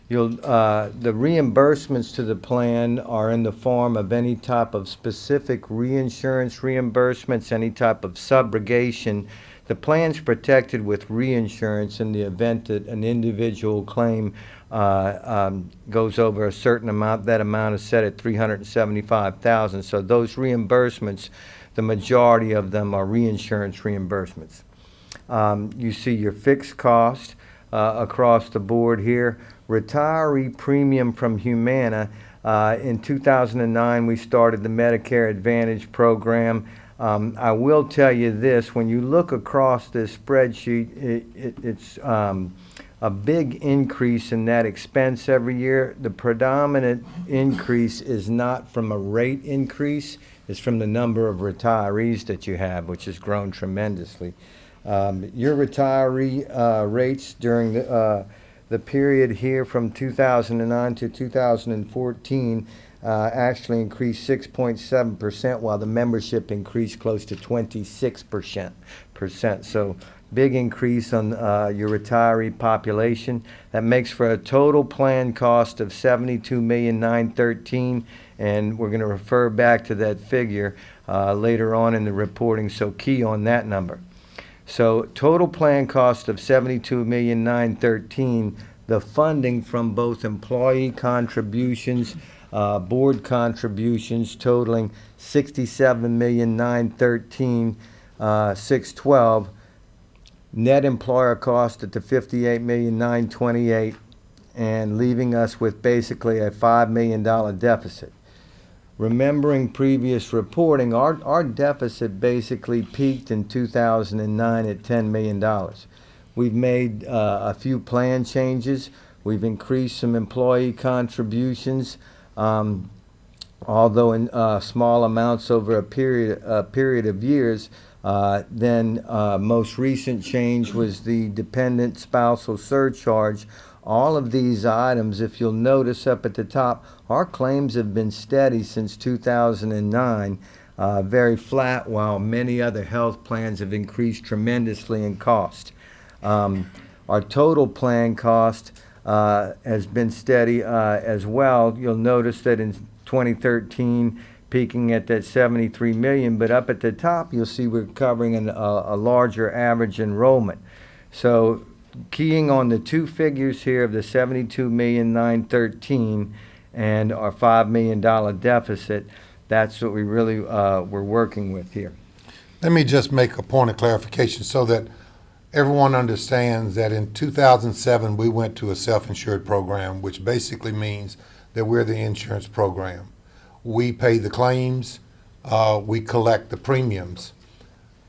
The reimbursements to the plan are in the form of any type of specific reinsurance reimbursements, any type of subrogation. The plan's protected with reinsurance in the event that an individual claim goes over a certain amount. That amount is set at $375,000. So those reimbursements, the majority of them are reinsurance reimbursements. You see your fixed cost across the board here. Retiree premium from Humana. In 2009, we started the Medicare Advantage program. I will tell you this, when you look across this spreadsheet, it's a big increase in that expense every year. The predominant increase is not from a rate increase, it's from the number of retirees that you have, which has grown tremendously. Your retiree rates during the period here from 2009 to 2014 actually increased 6.7%, while the membership increased close to 26%. So big increase on your retiree population. That makes for a total plan cost of $72,913,000, and we're going to refer back to that figure later on in the reporting, so key on that number. So total plan cost of $72,913,000, the funding from both employee contributions, board contributions totaling $67,913,612, net employer cost at the $58,928,000, and leaving us with basically a $5 million deficit. Remembering previous reporting, our deficit basically peaked in 2009 at $10 million. We've made a few plan changes. We've increased some employee contributions, although in small amounts over a period of years. Then most recent change was the dependent spousal surcharge. All of these items, if you'll notice up at the top, our claims have been steady since 2009, very flat, while many other health plans have increased tremendously in cost. Our total plan cost has been steady as well. You'll notice that in 2013, peaking at that $73 million, but up at the top, you'll see we're covering a larger average enrollment. So keying on the two figures here of the $72,913,000 and our $5 million deficit, that's what we really we're working with here. Let me just make a point of clarification so that everyone understands that in 2007 we went to a self-insured program, which basically means that we're the insurance program. We pay the claims, we collect the premiums.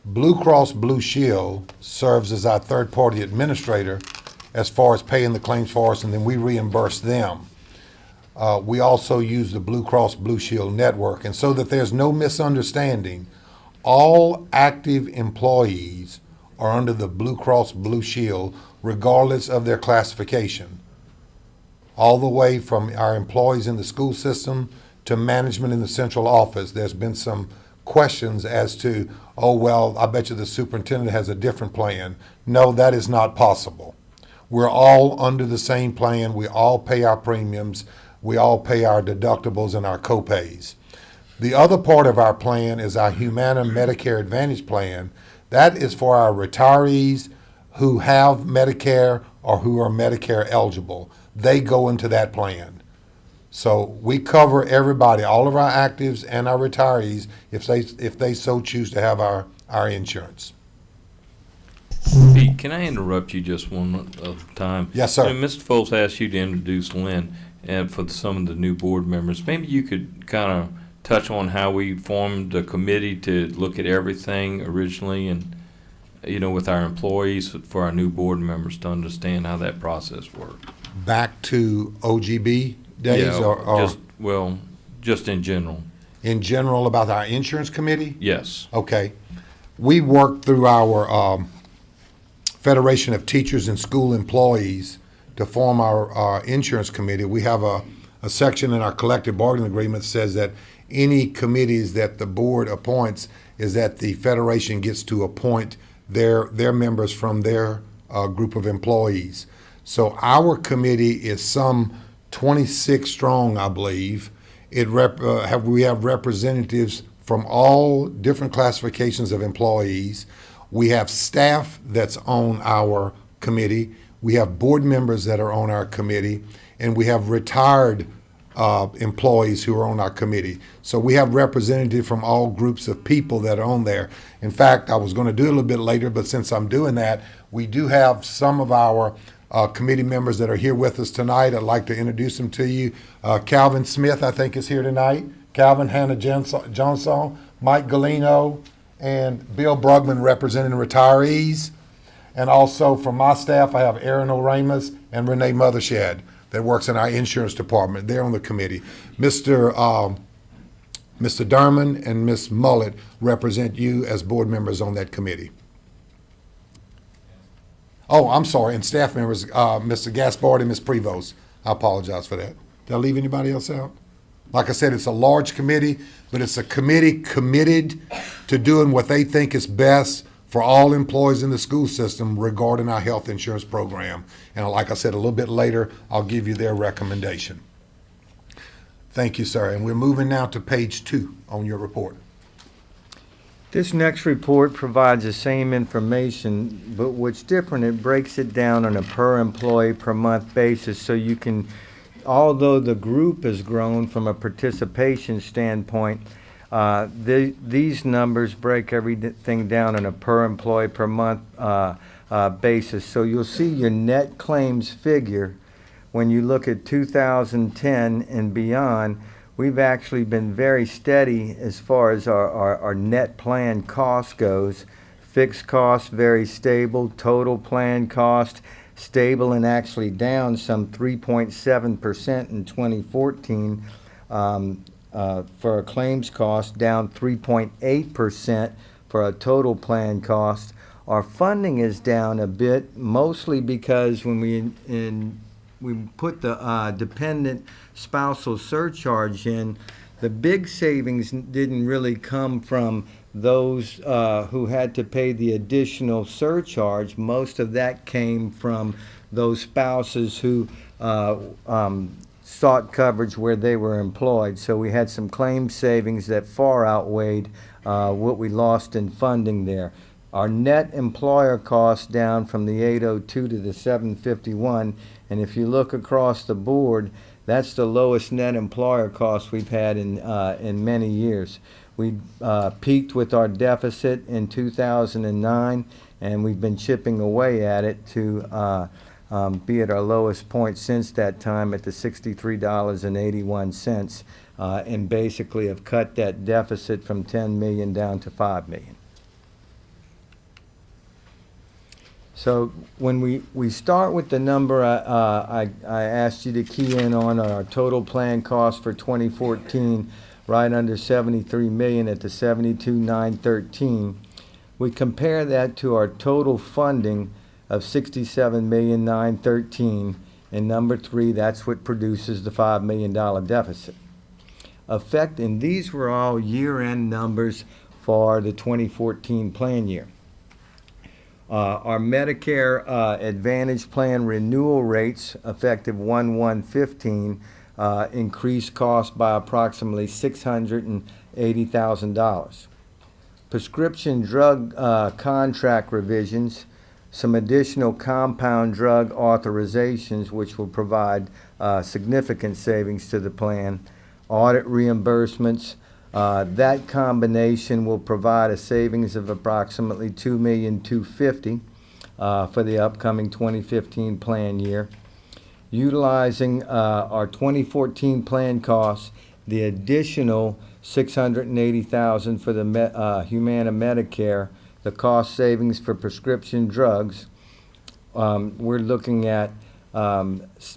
Blue Cross Blue Shield serves as our third-party administrator as far as paying the claims for us, and then we reimburse them. We also use the Blue Cross Blue Shield network, and so that there's no misunderstanding, all active employees are under the Blue Cross Blue Shield regardless of their classification. All the way from our employees in the school system to management in the central office. There's been some questions as to, oh, well, I bet you the superintendent has a different plan. No, that is not possible. We're all under the same plan. We all pay our premiums. We all pay our deductibles and our co-pays. The other part of our plan is our Humana Medicare Advantage plan. That is for our retirees who have Medicare or who are Medicare eligible. They go into that plan. So we cover everybody, all of our actives and our retirees, if they so choose to have our insurance. Pete, can I interrupt you just one time? Yes, sir. Mr. Foltz asked you to introduce Lynn and for some of the new board members. Maybe you could kind of touch on how we formed a committee to look at everything originally with our employees, for our new board members to understand how that process works. Back to OGB days Yeah, or just in general. in general about our insurance committee? Yes. Okay. We worked through our Federation of Teachers and School Employees to form our insurance committee. We have a section in our collective bargaining agreement that says that any committees that the board appoints is that the Federation gets to appoint their members from their group of employees. So our committee is some 26 strong, I believe. We have representatives from all different classifications of employees. We have staff that's on our committee. We have board members that are on our committee, and we have retired employees who are on our committee. So we have representatives from all groups of people that are on there. In fact, I was going to do it a little bit later, but since I'm doing that, we do have some of our committee members that are here with us tonight. I'd like to introduce them to you. Calvin Smith, I think, is here tonight. Calvin, Hannah Johnson, Mike Galino, and Bill Brugman representing retirees. And also from my staff, I have Aaron O'Ramus and Renee Mothershed that works in our insurance department. They're on the committee. Mr. Derman and Ms. Mullet represent you as board members on that committee. Oh, I'm sorry, and staff members, Mr. Gaspard and Ms. Prevost. I apologize for that. Did I leave anybody else out? Like I said, it's a large committee, but it's a committee committed to doing what they think is best for all employees in the school system regarding our health insurance program. And like I said, a little bit later, I'll give you their recommendation. Thank you, sir. And we're moving now to page 2 on your report. This next report provides the same information, but what's different, it breaks it down on a per employee per month basis, so you can, although the group has grown from a participation standpoint, these numbers break everything down on a per employee per month basis. So you'll see your net claims figure when you look at 2010 and beyond. We've actually been very steady as far as our net plan cost goes. Fixed cost very stable, total plan cost stable and actually down some 3.7% in 2014 for a claims cost, down 3.8% for a total plan cost. Our funding is down a bit, mostly because when we put the dependent spousal surcharge in, the big savings didn't really come from those who had to pay the additional surcharge. Most of that came from those spouses who sought coverage where they were employed. So we had some claim savings that far outweighed what we lost in funding there. Our net employer costs down from the 802 to the 751, and if you look across the board, that's the lowest net employer cost we've had in many years. We peaked with our deficit in 2009, and we've been chipping away at it to be at our lowest point since that time at the $63.81, and basically have cut that deficit from 10 million down to 5 million. So when we start with the number I asked you to key in on our total plan cost for 2014, right under 73 million at the 72,913, we compare that to our total funding of 67,913, and number 3, that's what produces the $5 million deficit. And these were all year-end numbers for the 2014 plan year. Our Medicare Advantage plan renewal rates, effective 1/1/15, increased cost by approximately $680,000. Prescription drug contract revisions, some additional compound drug authorizations, which will provide significant savings to the plan, audit reimbursements. That combination will provide a savings of approximately $2,250,000 for the upcoming 2015 plan year. Utilizing our 2014 plan costs, the additional $680,000 for the Humana Medicare, the cost savings for prescription drugs, we're looking at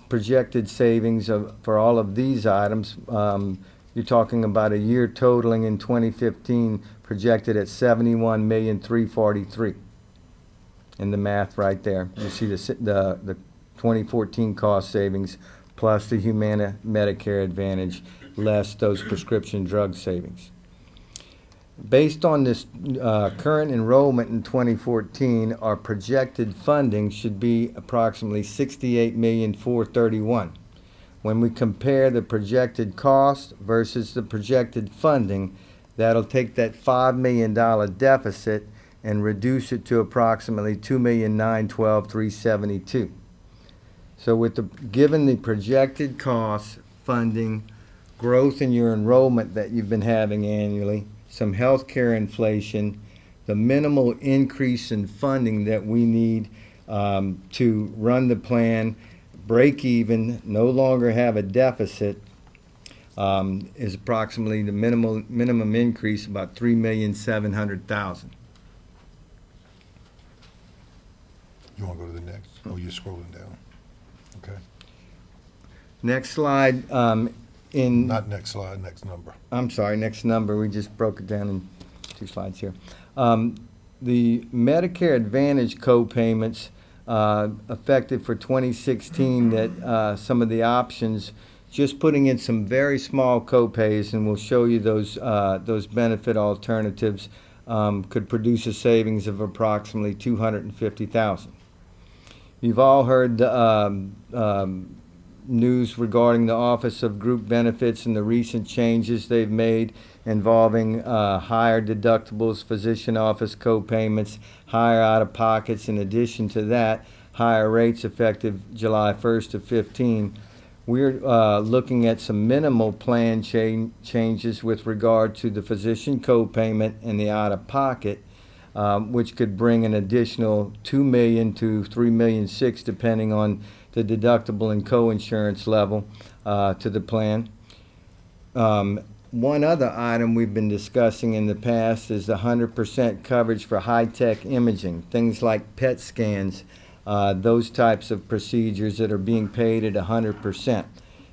projected savings for all of these items. You're talking about a year totaling in 2015 projected at $71,343,000. And the math right there. You see the 2014 cost savings plus the Humana Medicare Advantage less those prescription drug savings. Based on this current enrollment in 2014, our projected funding should be approximately $68,431,000. When we compare the projected cost versus the projected funding, that'll take that $5 million deficit and reduce it to approximately $2,912,372. So given the projected costs, funding, growth in your enrollment that you've been having annually, some healthcare inflation, the minimal increase in funding that we need to run the plan, break even, no longer have a deficit, is approximately the minimum increase, about $3,700,000. You want to go to the next? Oh, you're scrolling down. Okay. Next slide. Not next slide, next number. I'm sorry, next number. We just broke it down in 2 slides here. The Medicare Advantage co-payments effective for 2016, that some of the options, just putting in some very small co-pays, and we'll show you those benefit alternatives, could produce a savings of approximately $250,000. You've all heard the news regarding the Office of Group Benefits and the recent changes they've made involving higher deductibles, physician office co-payments, higher out-of-pockets. In addition to that, higher rates effective July 1st of 15. We're looking at some minimal plan changes with regard to the physician co-payment and the out-of-pocket, which could bring an additional $2 million to $3.6 million, depending on the deductible and co-insurance level to the plan. One other item we've been discussing in the past is the 100% coverage for high-tech imaging, things like PET scans, those types of procedures that are being paid at 100%.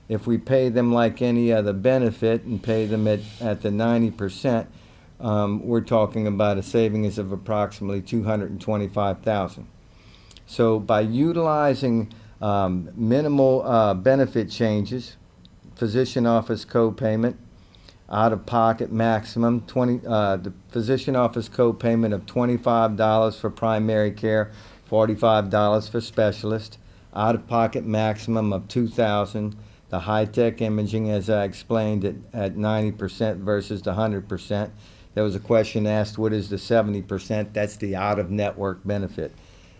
If we pay them like any other benefit and pay them at the 90%, we're talking about a savings of approximately $225,000. So by utilizing minimal benefit changes, physician office co-payment, out-of-pocket maximum, the physician office co-payment of $25 for primary care, $45 for specialist, out-of-pocket maximum of $2,000, the high-tech imaging, as I explained, at 90% versus the 100%. There was a question asked, what is the 70%? That's the out-of-network benefit.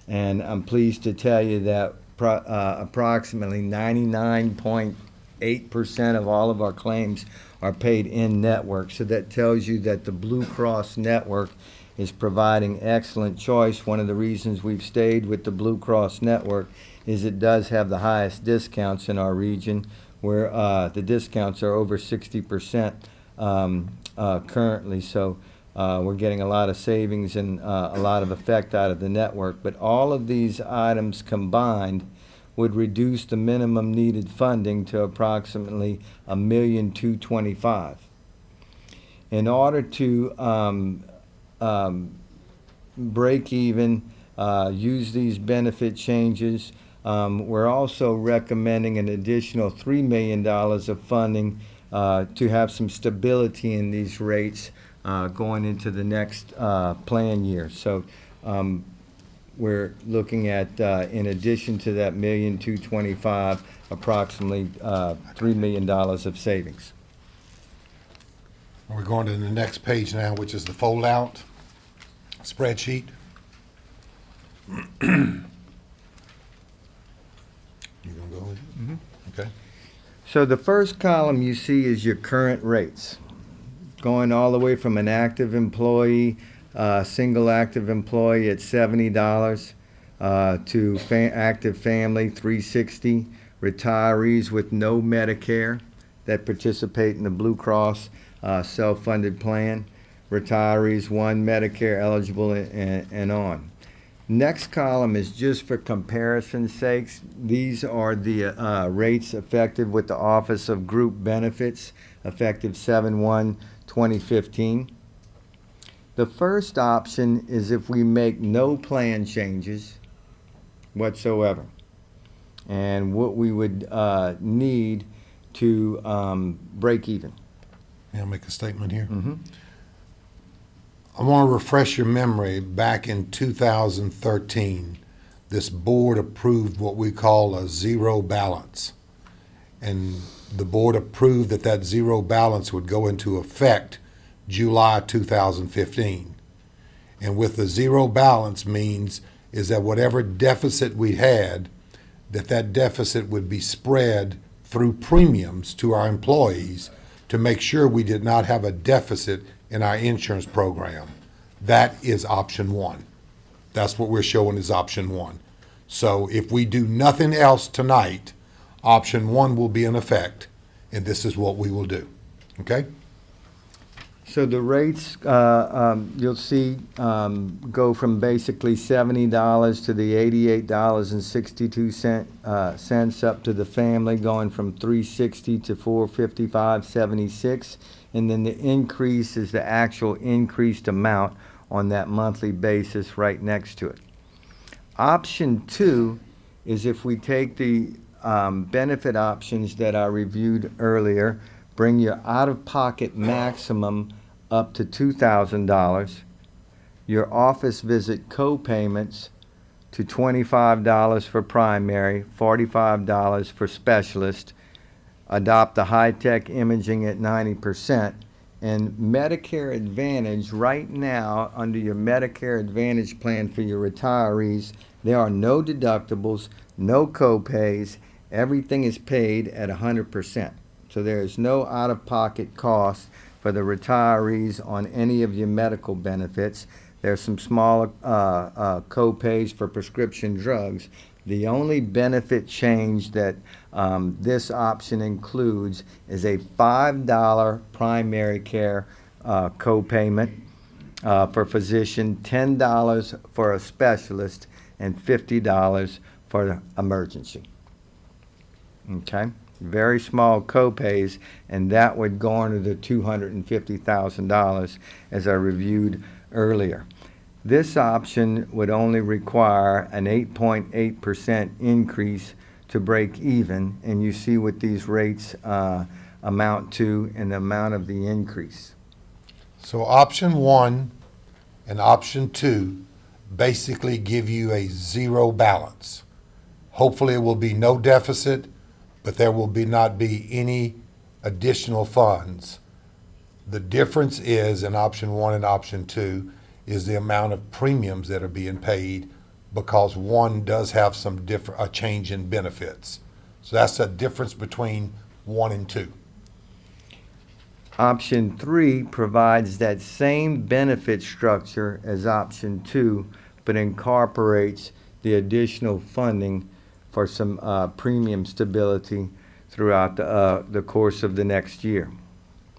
And I'm pleased to tell you that approximately 99.8% of all of our claims are paid in network. So that tells you that the Blue Cross network is providing excellent choice. One of the reasons we've stayed with the Blue Cross network is it does have the highest discounts in our region, where the discounts are over 60% currently. So we're getting a lot of savings and a lot of effect out of the network. But all of these items combined would reduce the minimum needed funding to approximately $1,225,000. In order to break even, use these benefit changes, we're also recommending an additional $3 million of funding to have some stability in these rates going into the next plan year. So we're looking at, in addition to that $1,225,000, approximately $3 million of savings. We're going to the next page now, which is the fold-out spreadsheet. You gonna go with it? Mm-hmm. Okay. So the first column you see is your current rates, going all the way from an active employee, single active employee at $70, to active family $360, retirees with no Medicare that participate in the Blue Cross self-funded plan, retirees, 1 Medicare eligible, and on. Next column is just for comparison's sakes. These are the rates effective with the Office of Group Benefits, effective 7/1/2015. The first option is if we make no plan changes whatsoever. And what we would need to break even. May I make a statement here? Mm-hmm. I want to refresh your memory. Back in 2013, this board approved what we call a zero balance. And the board approved that that zero balance would go into effect July 2015. And with the zero balance means is that whatever deficit we had, that deficit would be spread through premiums to our employees to make sure we did not have a deficit in our insurance program. That is option one. That's what we're showing is option one. So if we do nothing else tonight, option one will be in effect, and this is what we will do. Okay? So the rates, you'll see, go from basically $70 to the $88.62 up to the family, going from $360 to $455.76, and then the increase is the actual increased amount on that monthly basis right next to it. Option 2 is if we take the benefit options that I reviewed earlier, bring your out-of-pocket maximum up to $2,000, your office visit co-payments to $25 for primary, $45 for specialist, adopt the high-tech imaging at 90%, and Medicare Advantage right now, under your Medicare Advantage plan for your retirees, there are no deductibles, no co-pays, everything is paid at 100%. So there is no out-of-pocket cost for the retirees on any of your medical benefits. There's some small co-pays for prescription drugs. The only benefit change that this option includes is a $5 primary care co-payment for physician, $10 for a specialist, and $50 for the emergency. Okay? Very small co-pays, and that would garner the $250,000 as I reviewed earlier. This option would only require an 8.8% increase to break even, and you see what these rates amount to and the amount of the increase. So option 1 and option 2 basically give you a zero balance. Hopefully it will be no deficit, but there will not be any additional funds. The difference is in option 1 and option 2 is the amount of premiums that are being paid, because one does have a change in benefits. So that's the difference between 1 and 2. Option 3 provides that same benefit structure as option 2, but incorporates the additional funding for some premium stability throughout the course of the next year.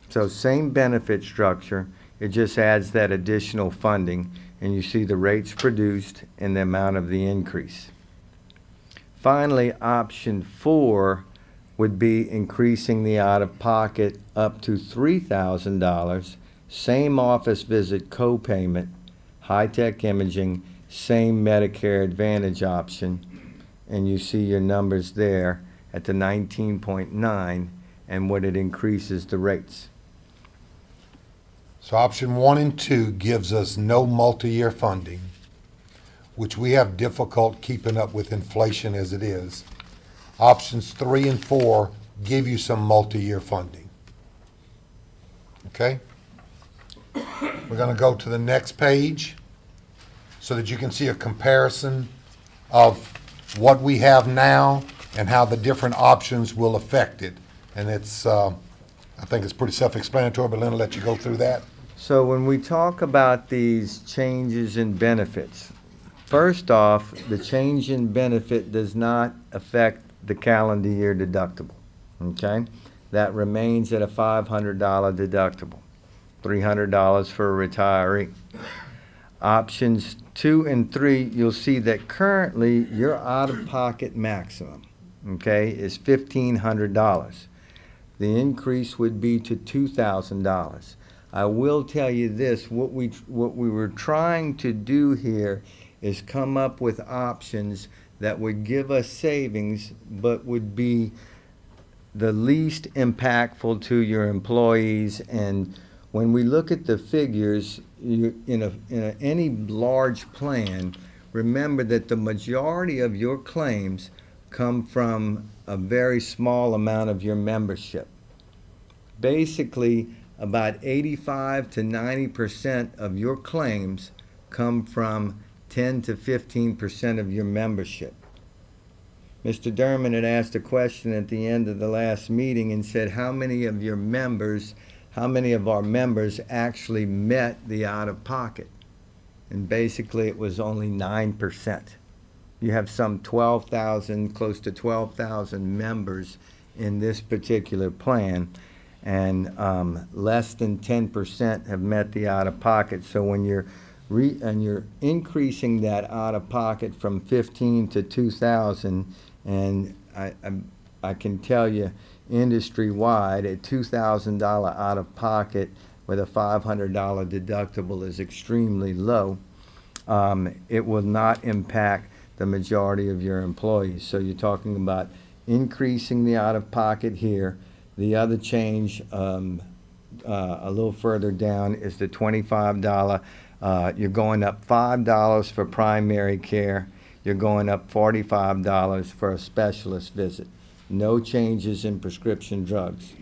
So same benefit structure, it just adds that additional funding, and you see the rates produced and the amount of the increase. Finally, option 4 would be increasing the out-of-pocket up to $3,000, same office visit co-payment, high-tech imaging, same Medicare Advantage option, and you see your numbers there at the 19.9 and what it increases the rates. So option 1 and 2 gives us no multi-year funding, which we have difficult keeping up with inflation as it is. Options 3 and 4 give you some multi-year funding. Okay? We're going to go to the next page so that you can see a comparison of what we have now and how the different options will affect it. And it's, I think it's pretty self-explanatory, but Lynn will let you go through that. So when we talk about these changes in benefits, first off, the change in benefit does not affect the calendar year deductible, okay? That remains at a $500 deductible. $300 for a retiree. Options 2 and 3, you'll see that currently your out-of-pocket maximum, okay, is $1,500. The increase would be to $2,000. I will tell you this, what we were trying to do here is come up with options that would give us savings, but would be the least impactful to your employees. And when we look at the figures, in any large plan, remember that the majority of your claims come from a very small amount of your membership. Basically, about 85 to 90% of your claims come from 10 to 15% of your membership. Mr. Derman had asked a question at the end of the last meeting and said, how many of our members actually met the out-of-pocket? And basically it was only 9%. You have some 12,000, close to 12,000 members in this particular plan, and less than 10% have met the out-of-pocket. So when you're increasing that out-of-pocket from 15 to 2,000, and I can tell you, industry-wide, a $2,000 out-of-pocket with a $500 deductible is extremely low. It will not impact the majority of your employees. So you're talking about increasing the out-of-pocket here. The other change a little further down is the $25. You're going up $5 for primary care. You're going up $45 for a specialist visit. No changes in prescription drugs.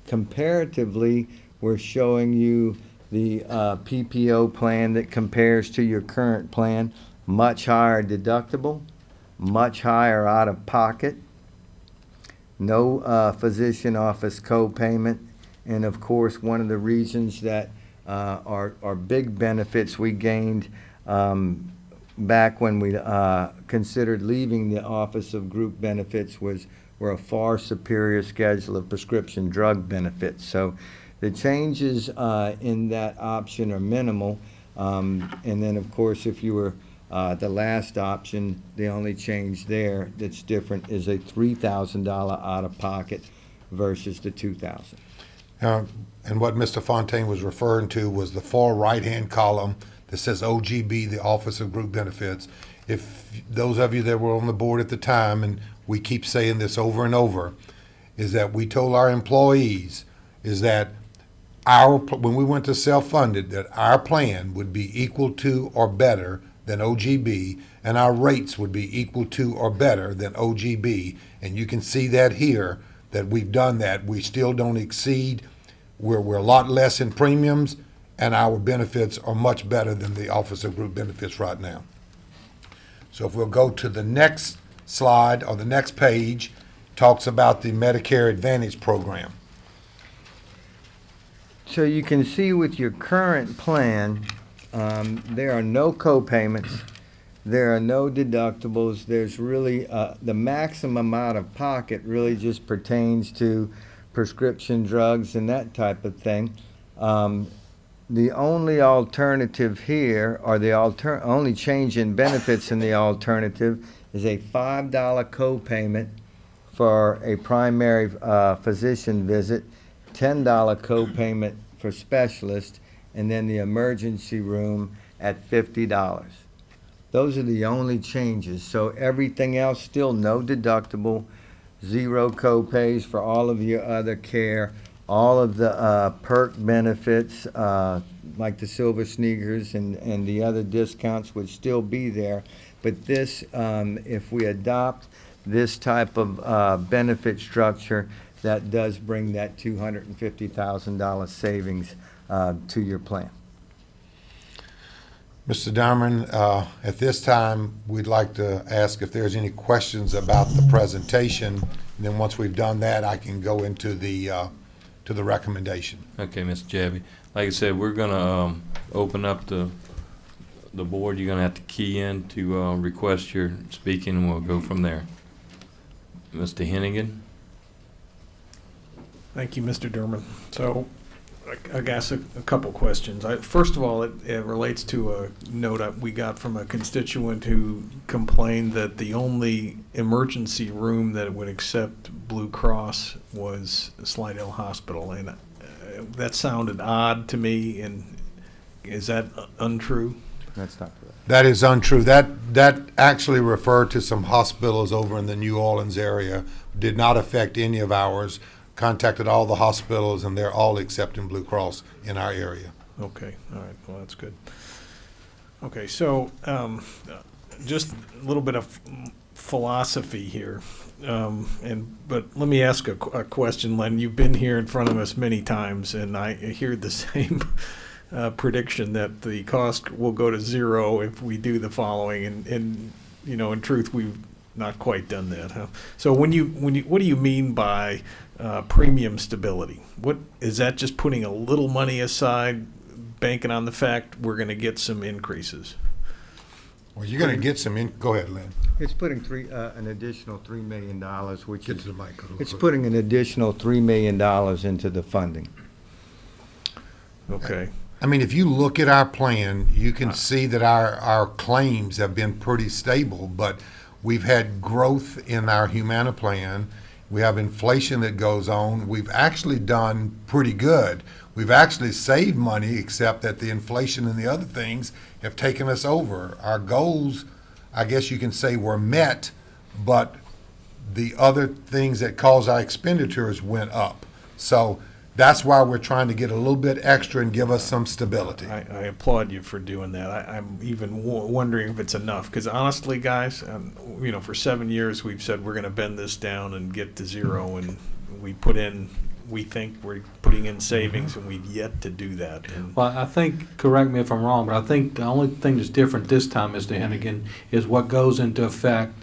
Comparatively, we're showing you the PPO plan that compares to your current plan. Much higher deductible, much higher out-of-pocket, no physician office co-payment, and of course, one of the reasons that our big benefits we gained back when we considered leaving the Office of Group Benefits were a far superior schedule of prescription drug benefits. So the changes in that option are minimal. And then, of course, if you were the last option, the only change there that's different is a $3,000 out-of-pocket versus the $2,000. And what Mr. Fontaine was referring to was the far right-hand column that says OGB, the Office of Group Benefits. If those of you that were on the board at the time, and we keep saying this over and over, is that we told our employees is that when we went to self-funded, that our plan would be equal to or better than OGB, and our rates would be equal to or better than OGB. And you can see that here, that we've done that. We still don't exceed. We're a lot less in premiums, and our benefits are much better than the Office of Group Benefits right now. So if we'll go to the next slide, or the next page, talks about the Medicare Advantage program. So you can see with your current plan, there are no co-payments, there are no deductibles. There's really, the maximum out-of-pocket really just pertains to prescription drugs and that type of thing. The only alternative here, or the only change in benefits in the alternative, is a $5 co-payment for a primary physician visit, $10 co-payment for specialist, and then the emergency room at $50. Those are the only changes. So everything else, still no deductible, zero co-pays for all of your other care. All of the perk benefits, like the silver sneakers and the other discounts would still be there. But this, if we adopt this type of benefit structure, that does bring that $250,000 savings to your plan. Mr. Diamond, at this time, we'd like to ask if there's any questions about the presentation. And then once we've done that, I can go into the recommendation. Okay, Mr. Javy. Like I said, we're gonna open up the board. You're gonna have to key in to request your speaking, and we'll go from there. Mr. Hennigan. Thank you, Mr. Derman. So I guess a couple questions. First of all, it relates to a note we got from a constituent who complained that the only emergency room that would accept Blue Cross was Slidell Hospital, and that sounded odd to me. And is that untrue? That's not correct. That is untrue. That actually referred to some hospitals over in the New Orleans area. Did not affect any of ours. Contacted all the hospitals, and they're all accepting Blue Cross in our area. Okay, all right, well, that's good. Okay, so just a little bit of philosophy here. But let me ask a question, Len. You've been here in front of us many times, and I hear the same prediction that the cost will go to zero if we do the following. And in truth, we've not quite done that, huh? So what do you mean by premium stability? What is that? Just putting a little money aside, banking on the fact we're going to get some increases? Well, you're going to get some go ahead, Lynn. It's putting an additional $3 million, which Get is to the mic. it's putting an additional $3 million into the funding. Okay. I mean, if you look at our plan, you can see that our claims have been pretty stable, but we've had growth in our Humana plan. We have inflation that goes on. We've actually done pretty good. We've actually saved money, except that the inflation and the other things have taken us over. Our goals, I guess you can say, were met, but the other things that cause our expenditures went up. So that's why we're trying to get a little bit extra and give us some stability. I applaud you for doing that. I'm even wondering if it's enough, because honestly, guys, for 7 years we've said we're going to bend this down and get to zero, and we think we're putting in savings, and we've yet to do that. And Well, I think, correct me if I'm wrong, but I think the only thing that's different this time, Mr. Hennigan, is what goes into effect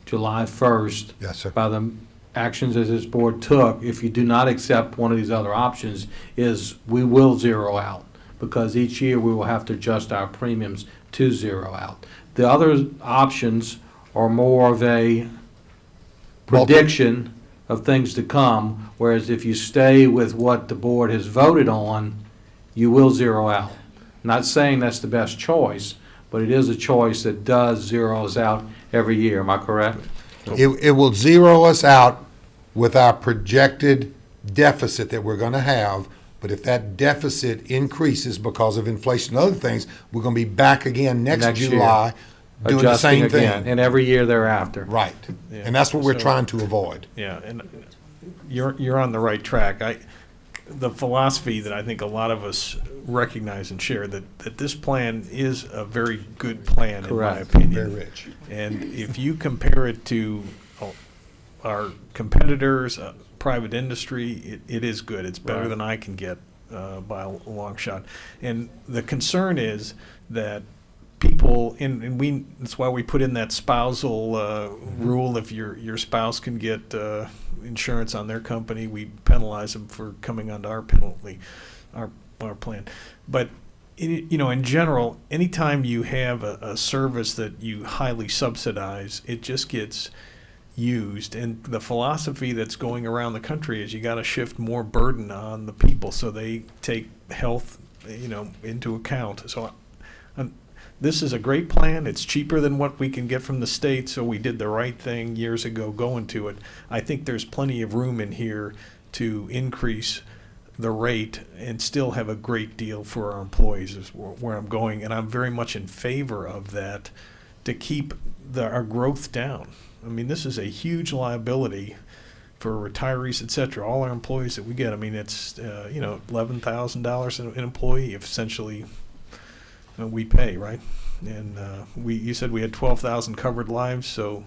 July 1st. Yes, sir. By the actions that this board took, if you do not accept one of these other options, is we will zero out, because each year we will have to adjust our premiums to zero out. The other options are more of a prediction of things to come, whereas if you stay with what the board has voted on, you will zero out. Not saying that's the best choice, but it is a choice that does zero us out every year. Am I correct? It will zero us out with our projected deficit that we're going to have, but if that deficit increases because of inflation and other things, we're going to be back again next July doing the same thing. And every year thereafter. Right. Yeah. And that's what we're So- trying to avoid. Yeah, and you're on the right track. The philosophy that I think a lot of us recognize and share, that this plan is a very good plan, in my Correct. opinion. Very rich. And if you compare it to our competitors, private industry, it is good. It's better Right. than I can get by a long shot. And the concern is that people, that's why we put in that spousal rule. If your spouse can get insurance on their company, we penalize them for coming onto our penalty, our plan. But in general, anytime you have a service that you highly subsidize, it just gets used. And the philosophy that's going around the country is you got to shift more burden on the people so they take health, into account. So this is a great plan. It's cheaper than what we can get from the state, so we did the right thing years ago going to it. I think there's plenty of room in here to increase the rate and still have a great deal for our employees is where I'm going. And I'm very much in favor of that to keep our growth down. I mean, this is a huge liability for retirees, et cetera, all our employees that we get. I mean, it's, $11,000 an employee, if essentially we pay, right? And you said we had 12,000 covered lives, so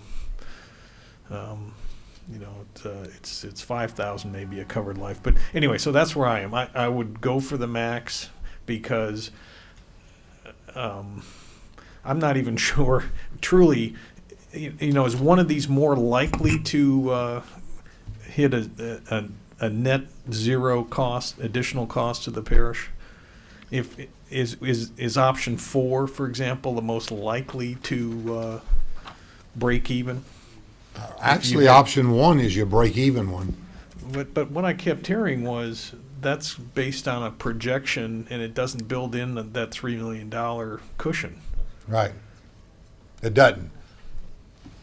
it's 5,000 maybe a covered life. But anyway, so that's where I am. I would go for the max because I'm not even sure truly. Is one of these more likely to hit a net zero cost, additional cost to the parish? If is option 4, for example, the most likely to break even? Actually, option 1 is your break-even one. But what I kept hearing was that's based on a projection, and it doesn't build in that $3 million cushion. Right. It doesn't.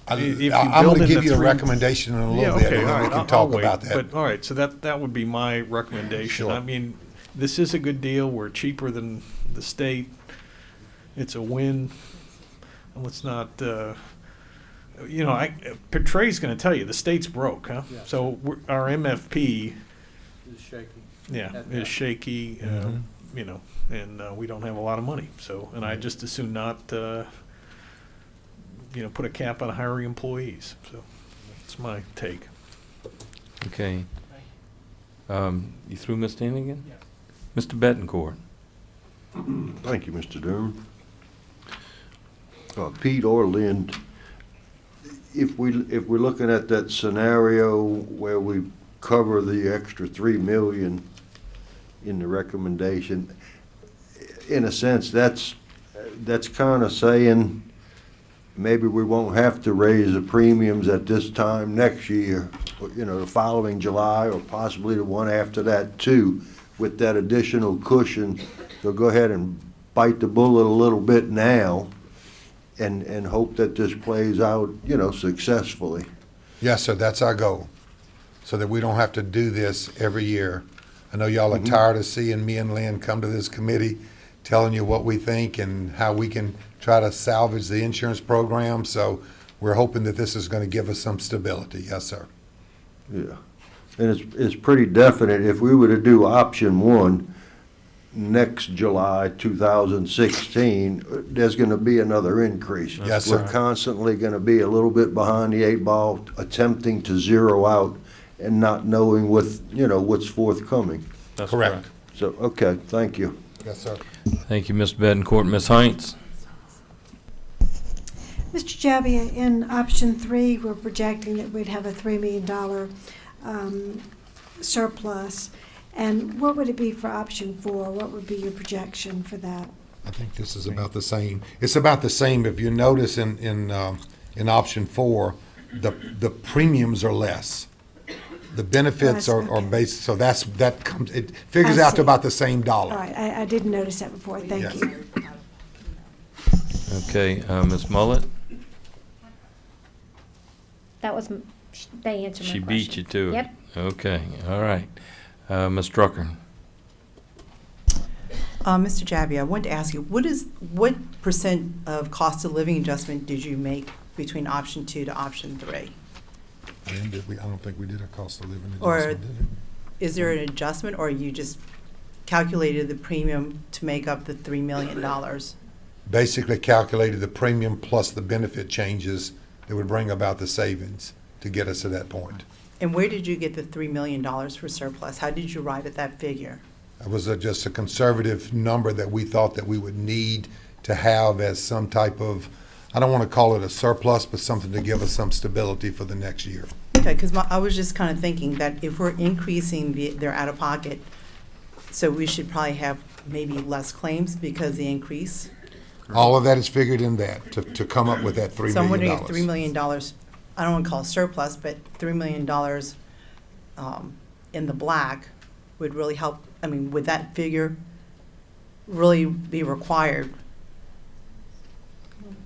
If you I'm build going to in give the you a three- recommendation in a little Yeah, bit, okay, and all then we right, can I'll talk wait. about that. But, all right, so that would be my recommendation. Sure. I mean, this is a good deal. We're cheaper than the state. It's a win. And let's not, Trey's going to tell you, the state's broke, huh? Yeah. So our MFP, It's shaky. is shaky, Mm-hmm. and we don't have a lot of money. So, and I just as soon not, put a cap on hiring employees. So that's my take. Okay. You through, Ms. Hannigan? Mr. Bettencourt? Thank you, Mr. Durham. Pete or Lynn, if we're looking at that scenario where we cover the extra $3 million in the recommendation, in a sense, that's kind of saying maybe we won't have to raise the premiums at this time next year, the following July, or possibly the one after that too, with that additional cushion. So go ahead and bite the bullet a little bit now and hope that this plays out, successfully. Yes, sir, that's our goal, so that we don't have to do this every year. I know y'all are tired of seeing me and Lynn come to this committee telling you what we think and how we can try to salvage the insurance program, so we're hoping that this is going to give us some stability. Yes, sir. Yeah. And it's pretty definite. If we were to do option one next July 2016, there's going to be another increase. Yes, sir. We're constantly going to be a little bit behind the 8 ball, attempting to zero out and not knowing what's forthcoming. That's Correct. So, okay, thank you. Yes, sir. Thank you, Mr. Bettencourt. Ms. Heinz? Mr. Jabbia, in option 3, we're projecting that we'd have a $3 million surplus. And what would it be for option 4? What would be your projection for that? I think this is about the same. It's about the same. If you notice in option 4, the premiums are less. The benefits are based, so it figures I out to see. about the same dollar. All right, I didn't notice that before. Thank Yes. you. Okay, Ms. Mullet? That was, they answered my She question. beat you to it. Yep. Okay, all right. Ms. Drucker? Mr. Jabbia, I wanted to ask you, what percent of cost of living adjustment did you make between option 2 to option 3? I don't think we did a cost of living Or adjustment, did we? is there an adjustment, or you just calculated the premium to make up the $3 million? Basically calculated the premium plus the benefit changes that would bring about the savings to get us to that point. And where did you get the $3 million for surplus? How did you arrive at that figure? It was just a conservative number that we thought that we would need to have as some type of, I don't want to call it a surplus, but something to give us some stability for the next year. Okay, because I was just kind of thinking that if we're increasing their out-of-pocket, so we should probably have maybe less claims because the increase. All of that is figured in that, to come up with that $3 million. So I'm wondering if $3 million, I don't want to call it surplus, but $3 million in the black would really help. I mean, would that figure really be required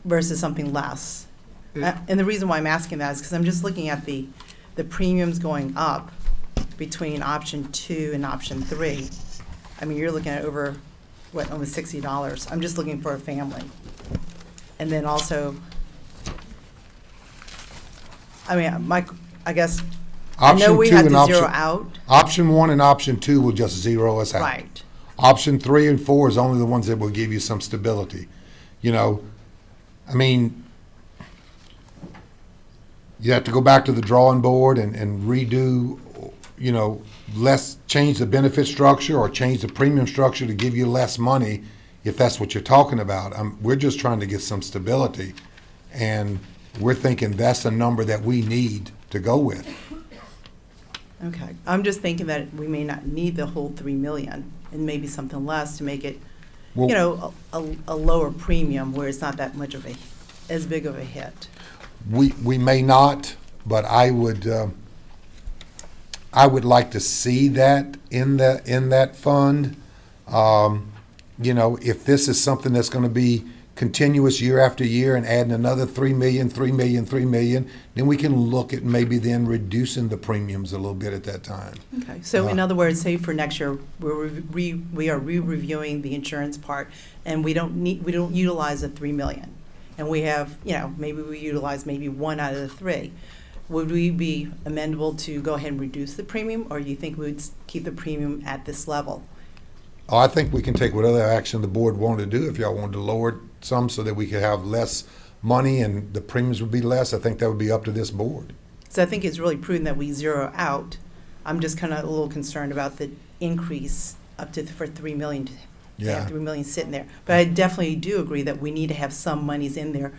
versus something less? And the reason why I'm asking that is because I'm just looking at the premiums going up between option 2 and option 3. I mean, you're looking at over, almost $60. I'm just looking for a family. And then also, I mean, I guess, I know Option we 2 had and to zero option- out. Option 1 and option 2 will just zero us out. Right. Option 3 and 4 is only the ones that will give you some stability. I mean, you have to go back to the drawing board and redo, change the benefit structure or change the premium structure to give you less money, if that's what you're talking about. We're just trying to get some stability, and we're thinking that's a number that we need to go with. Okay. I'm just thinking that we may not need the whole $3 million and maybe something less to make it, Well- a lower premium where it's not that much of as big of a hit. We may not, but I would I would like to see that in that fund. You know, if this is something that's going to be continuous year after year and adding another 3 million, 3 million, 3 million, then we can look at maybe then reducing the premiums a little bit at that time. Okay, so in other words, say for next year, we are re-reviewing the insurance part, and we don't utilize the 3 million. And we have, you know, maybe we utilize maybe 1 out of the 3. Would we be amendable to go ahead and reduce the premium, or do you think we would keep the premium at this level? Oh, I think we can take whatever action the board wanted to do. If y'all wanted to lower it some so that we could have less money and the premiums would be less, I think that would be up to this board. So I think it's really prudent that we zero out. I'm just kind of a little concerned about the increase up to for 3 million. Yeah. 3 million sitting there. But I definitely do agree that we need to have some monies in there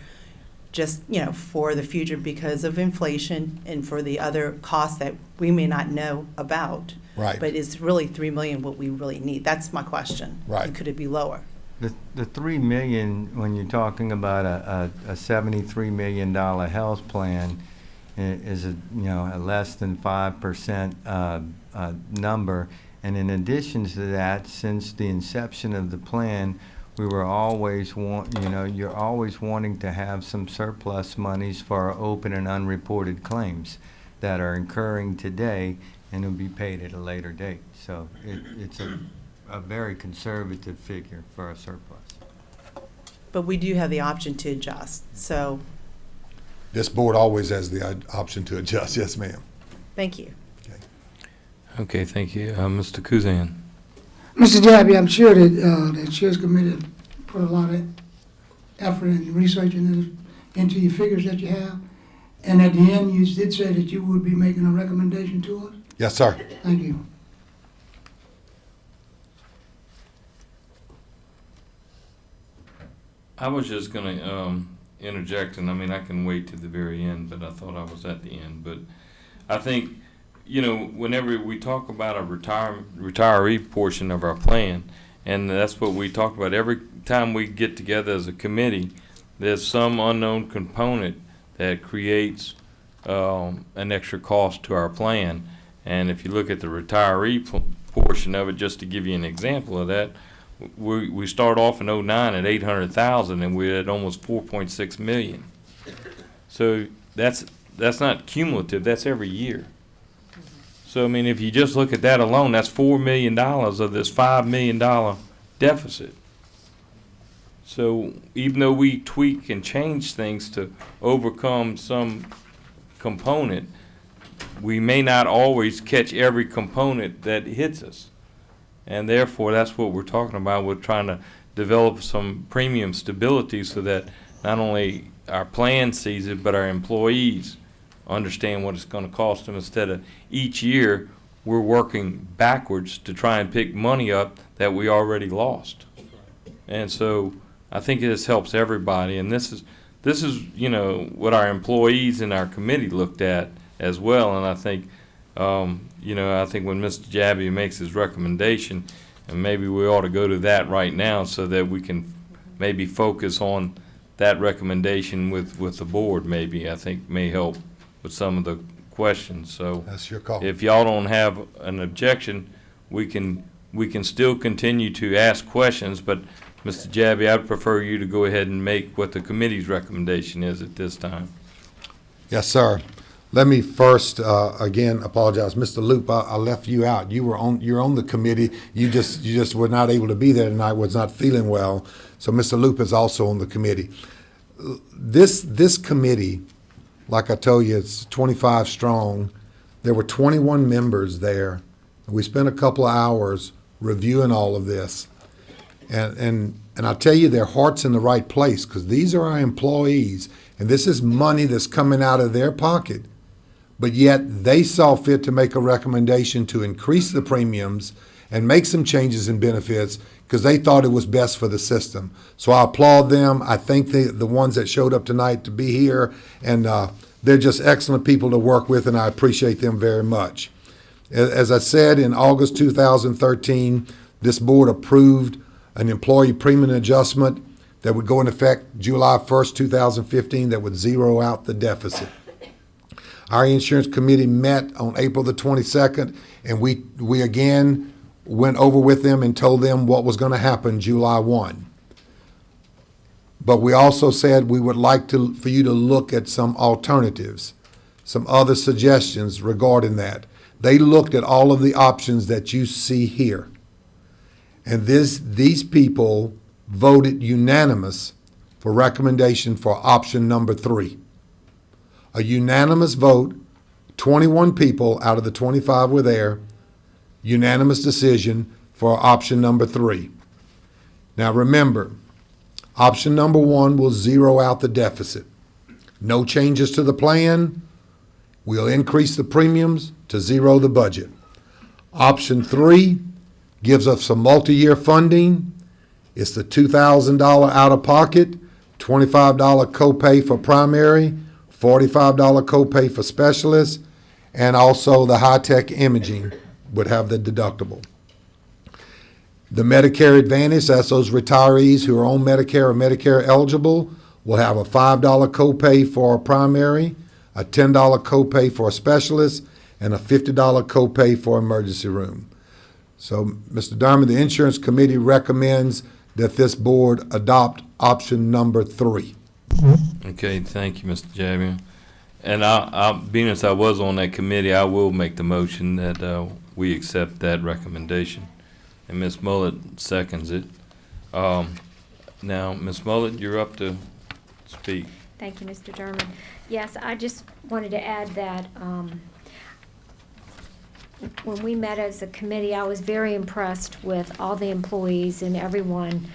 just, you know, for the future because of inflation and for the other costs that we may not know about. Right. But is really 3 million what we really need? That's my question. Right. And could it be lower? The 3 million, when you're talking about a $73 million health plan, is a less than 5% number. And in addition to that, since the inception of the plan, we were always you're always wanting to have some surplus monies for our open and unreported claims that are incurring today and will be paid at a later date. So it's a very conservative figure for a surplus. But we do have the option to adjust. So This board always has the option to adjust. Yes, ma'am. thank you. Okay, thank you. Mr. Kuzan. Mr. Jabby, I'm sure that the Insurance Committee put a lot of effort and research into your figures that you have. And at the end, you did say that you would be making a recommendation to us? Yes, sir. Thank you. I was just going to interject, and I mean, I can wait to the very end, but I thought I was at the end. But I think, you know, whenever we talk about a retiree portion of our plan, and that's what we talk about every time we get together as a committee, there's some unknown component that creates an extra cost to our plan. And if you look at the retiree portion of it, just to give you an example of that, we start off in '09 at 800,000 and we're at almost 4.6 million. So that's not cumulative, that's every year. So I mean, if you just look at that alone, that's $4 million of this $5 million deficit. So even though we tweak and change things to overcome some component, we may not always catch every component that hits us. And therefore, that's what we're talking about. We're trying to develop some premium stability so that not only our plan sees it, but our employees understand what it's going to cost them. Instead of each year, we're working backwards to try and pick money up that we already lost. And so I think this helps everybody. And this is you know, what our employees and our committee looked at as well. And I think you know, I think when Mr. Jabby makes his recommendation, and maybe we ought to go to that right now so that we can maybe focus on that recommendation with the board, maybe, I think may help with some of the questions. So That's your call. if y'all don't have an objection, we can still continue to ask questions, but Mr. Jabby, I'd prefer you to go ahead and make what the committee's recommendation is at this time. Yes, sir. Let me first, again, apologize. Mr. Loop, I left you out. You're on the committee. You just were not able to be there tonight, was not feeling well. So Mr. Loop is also on the committee. This committee, like I told you, it's 25 strong. There were 21 members there. We spent a couple of hours reviewing all of this. And I tell you, their heart's in the right place because these are our employees, and this is money that's coming out of their pocket. But yet they saw fit to make a recommendation to increase the premiums and make some changes in benefits because they thought it was best for the system. So I applaud them. I thank the ones that showed up tonight to be here, and they're just excellent people to work with, and I appreciate them very much. As I said, in August 2013, this board approved an employee premium adjustment that would go into effect July 1st, 2015, that would zero out the deficit. Our insurance committee met on April the 22nd, and we again went over with them and told them what was going to happen July 1. But we also said we would like for you to look at some alternatives, some other suggestions regarding that. They looked at all of the options that you see here. And these people voted unanimous for recommendation for option number 3. A unanimous vote, 21 people out of the 25 were there, unanimous decision for option number 3. Now remember, option number 1 will zero out the deficit. No changes to the plan. We'll increase the premiums to zero the budget. Option 3 gives us some multi-year funding. It's the $2,000 out-of-pocket, $25 copay for primary, $45 copay for specialists, and also the high-tech imaging would have the deductible. The Medicare Advantage, that's those retirees who are on Medicare or Medicare eligible, will have a $5 copay for a primary, a $10 copay for a specialist, and a $50 copay for emergency room. So, Mr. Darman, the insurance committee recommends that this board adopt option number 3. Okay, thank you, Mr. Javier. And being as I was on that committee, I will make the motion that we accept that recommendation. And Ms. Mullet seconds it. Now, Ms. Mullet, you're up to speak. Thank you, Mr. Derman. Yes, I just wanted to add that when we met as a committee, I was very impressed with all the employees and everyone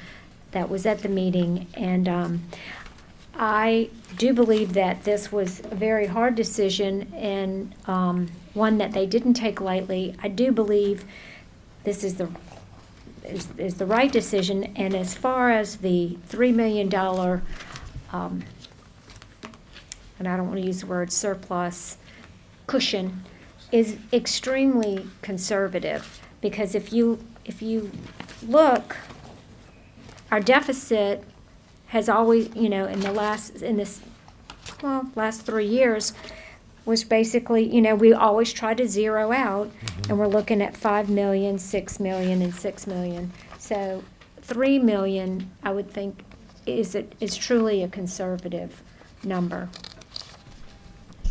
that was at the meeting. And I do believe that this was a very hard decision and one that they didn't take lightly. I do believe this is the right decision. And as far as the $3 million, and I don't want to use the word surplus, cushion, is extremely conservative, because if you look, our deficit has always, in the last 3 years was basically, we always try to zero out, and we're looking at 5 million, 6 million, and 6 million. So 3 million, I would think, is truly a conservative number.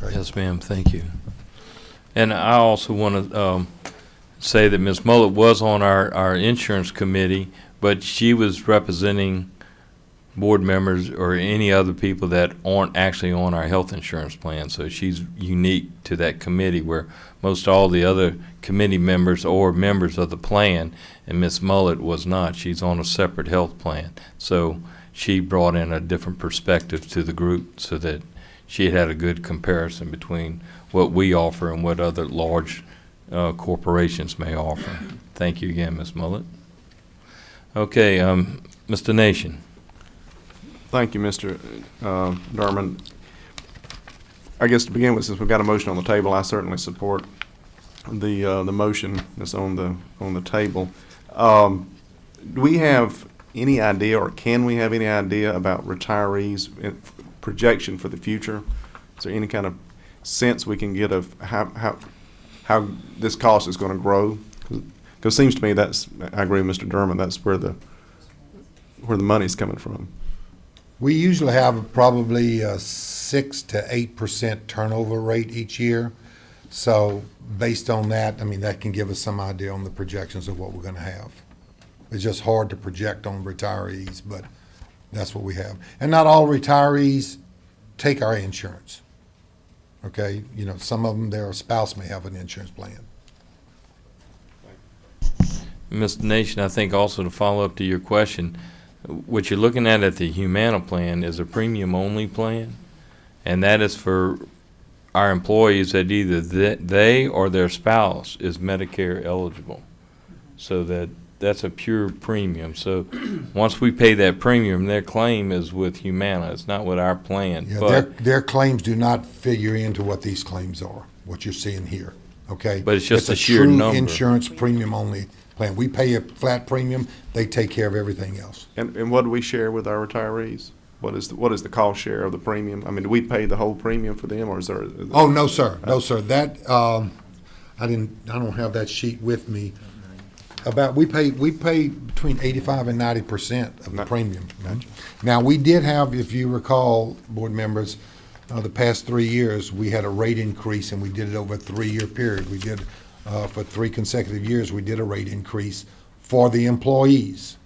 Yes, ma'am, thank you. And I also want to say that Ms. Mullet was on our insurance committee, but she was representing board members or any other people that aren't actually on our health insurance plan. So she's unique to that committee, where most all the other committee members or members of the plan, and Ms. Mullet was not. She's on a separate health plan. So she brought in a different perspective to the group so that she had a good comparison between what we offer and what other large corporations may offer. Thank you again, Ms. Mullet. Okay, Mr. Nation. Thank you, Mr. Derman. I guess to begin with, since we've got a motion on the table, I certainly support the motion that's on the table. Do we have any idea, or can we have any idea about retirees' projection for the future? Is there any kind of sense we can get of how this cost is going to grow? Because it seems to me I agree with Mr. Derman, that's where the money's coming from. We usually have probably a 6 to 8% turnover rate each year. So based on that, that can give us some idea on the projections of what we're going to have. It's just hard to project on retirees, but that's what we have. And not all retirees take our insurance. Okay, some of them, their spouse may have an insurance plan. Mr. Nation, I think also to follow up to your question, what you're looking at the Humana plan is a premium-only plan, and that is for our employees that either they or their spouse is Medicare eligible. So that's a pure premium. So once we pay that premium, their claim is with Humana. It's not with our plan. Yeah, but their claims do not figure into what these claims are, what you're seeing here, okay? But it's just a sheer true number. Insurance premium-only plan. We pay a flat premium, they take care of everything else. And what do we share with our retirees? what is the cost share of the premium? I mean, do we pay the whole premium for them, or is there? Oh, no, sir. No, sir. That, I don't have that sheet with me. We pay between 85 and 90% of the premium. Now, we did have, if you recall, board members, the past 3 years, we had a rate increase, and we did it over a 3-year period. We did, for 3 consecutive years, we did a rate increase for the employees,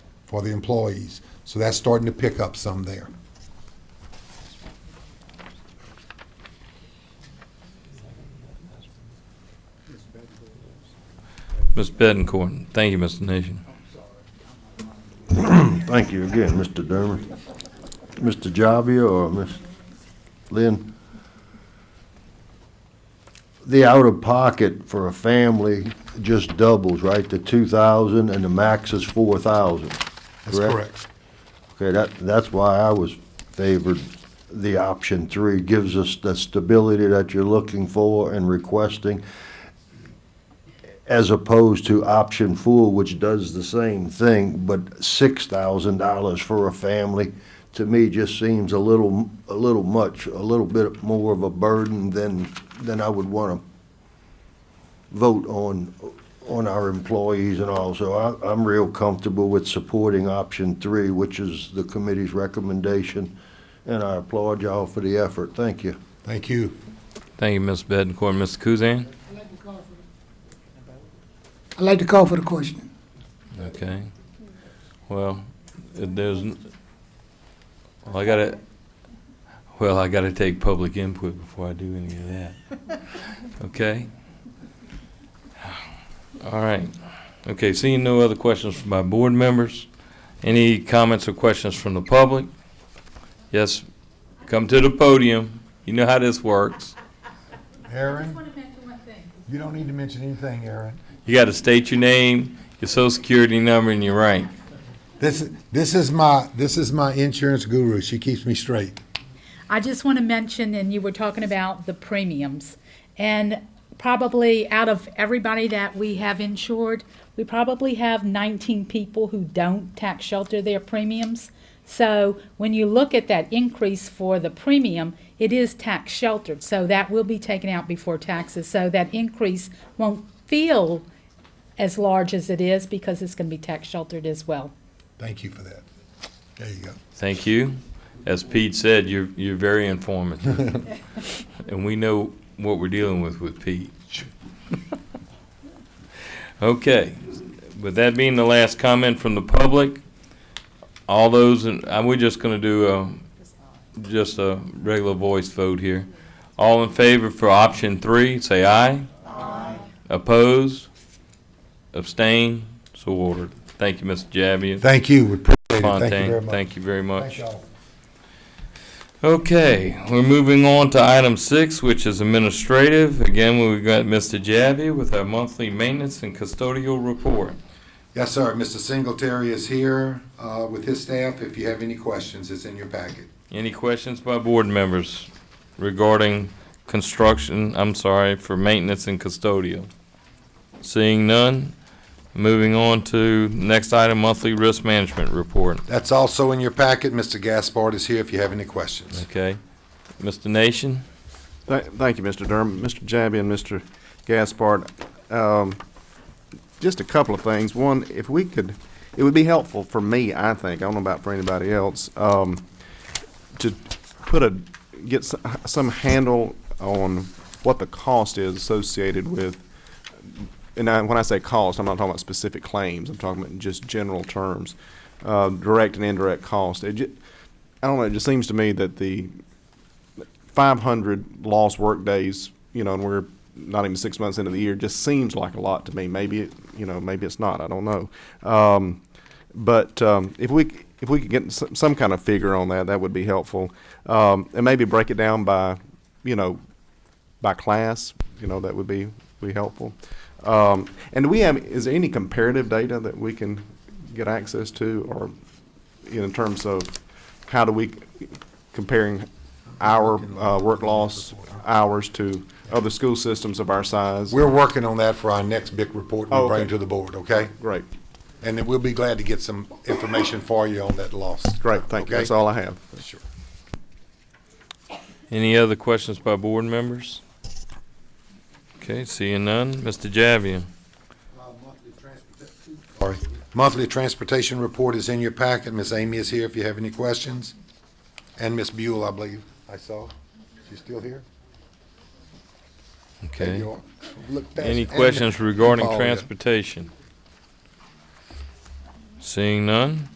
So that's starting to pick up some there. Ms. Betancourt. Thank you, Mr. Nation. Thank you again, Mr. Derman. Mr. Javia or Ms. Lynn? The out-of-pocket for a family just doubles, right, to 2,000, and the max is 4,000, That's correct. Okay, that's why I was favored the option 3. Gives us the stability that you're looking for and requesting, as opposed to option 4, which does the same thing, but $6,000 for a family, to me, just seems a little much, a little bit more of a burden than I would want to vote on our employees and all. So I'm real comfortable with supporting option 3, which is the committee's recommendation, and I applaud y'all for the effort. Thank you. Thank you. Thank you, Ms. Betancourt. Mr. Kuzan? I'd like to call for the question. Okay. Well, I gotta take public input before I do any of that. Okay? All right. Okay, seeing no other questions from my board members, any comments or questions from the public? Yes, come to the podium. You know how this works. Aaron? You don't need to mention anything, Aaron. You got to state your name, your social security number, and your rank. This is my insurance guru. She keeps me straight. I just want to mention, and you were talking about the premiums, and probably out of everybody that we have insured, we probably have 19 people who don't tax shelter their premiums. So when you look at that increase for the premium, it is tax sheltered. So that will be taken out before taxes. So that increase won't feel as large as it is because it's going to be tax sheltered as well. Thank you for that. There you go. Thank you. As Pete said, you're very informative. And we know what we're dealing with Pete. Okay. With that being the last comment from the public, all those, we're just going to do just a regular voice vote here. All in favor for option 3, say aye. Aye. Opposed? Abstain? So ordered. Thank you, Mr. Javier. Thank you. We appreciate it. Fontaine. Thank you very much. Thank you very much. Thank y'all. Okay, we're moving on to item 6, which is administrative. Again, we've got Mr. Javier with our monthly maintenance and custodial report. Yes, sir. Mr. Singletary is here with his staff. If you have any questions, it's in your packet. Any questions by board members regarding for maintenance and custodial? Seeing none, moving on to next item, monthly risk management report. That's also in your packet. Mr. Gaspard is here if you have any questions. Okay. Mr. Nation? Thank you, Mr. Durham. Mr. Jabby and Mr. Gaspard, just a couple of things. One, if we could, it would be helpful for me, I think, I don't know about for anybody else, to get some handle on what the cost is associated with, and when I say cost, I'm not talking about specific claims. I'm talking about just general terms, direct and indirect cost. I don't know. It just seems to me that the 500 lost work days, and we're not even 6 months into the year, just seems like a lot to me. Maybe maybe it's not. I don't know. But if we could get some kind of figure on that, that would be helpful, and maybe break it down by by class. That would be helpful. And is there any comparative data that we can get access to, or in terms of how do we comparing our work loss hours to other school systems of our size? We're working on that for our next big report we'll bring to the board, okay? Great. And then we'll be glad to get some information for you on that loss. Great, thank you. That's all I have. Sure. Any other questions by board members? Okay, seeing none. Mr. Javier. Sorry. Monthly transportation report is in your packet. Miss Amy is here if you have any questions. And Miss Buell, I believe I saw. She's still here? There Okay. you are. Look past- Any and questions regarding Paul, yeah. transportation? Seeing none.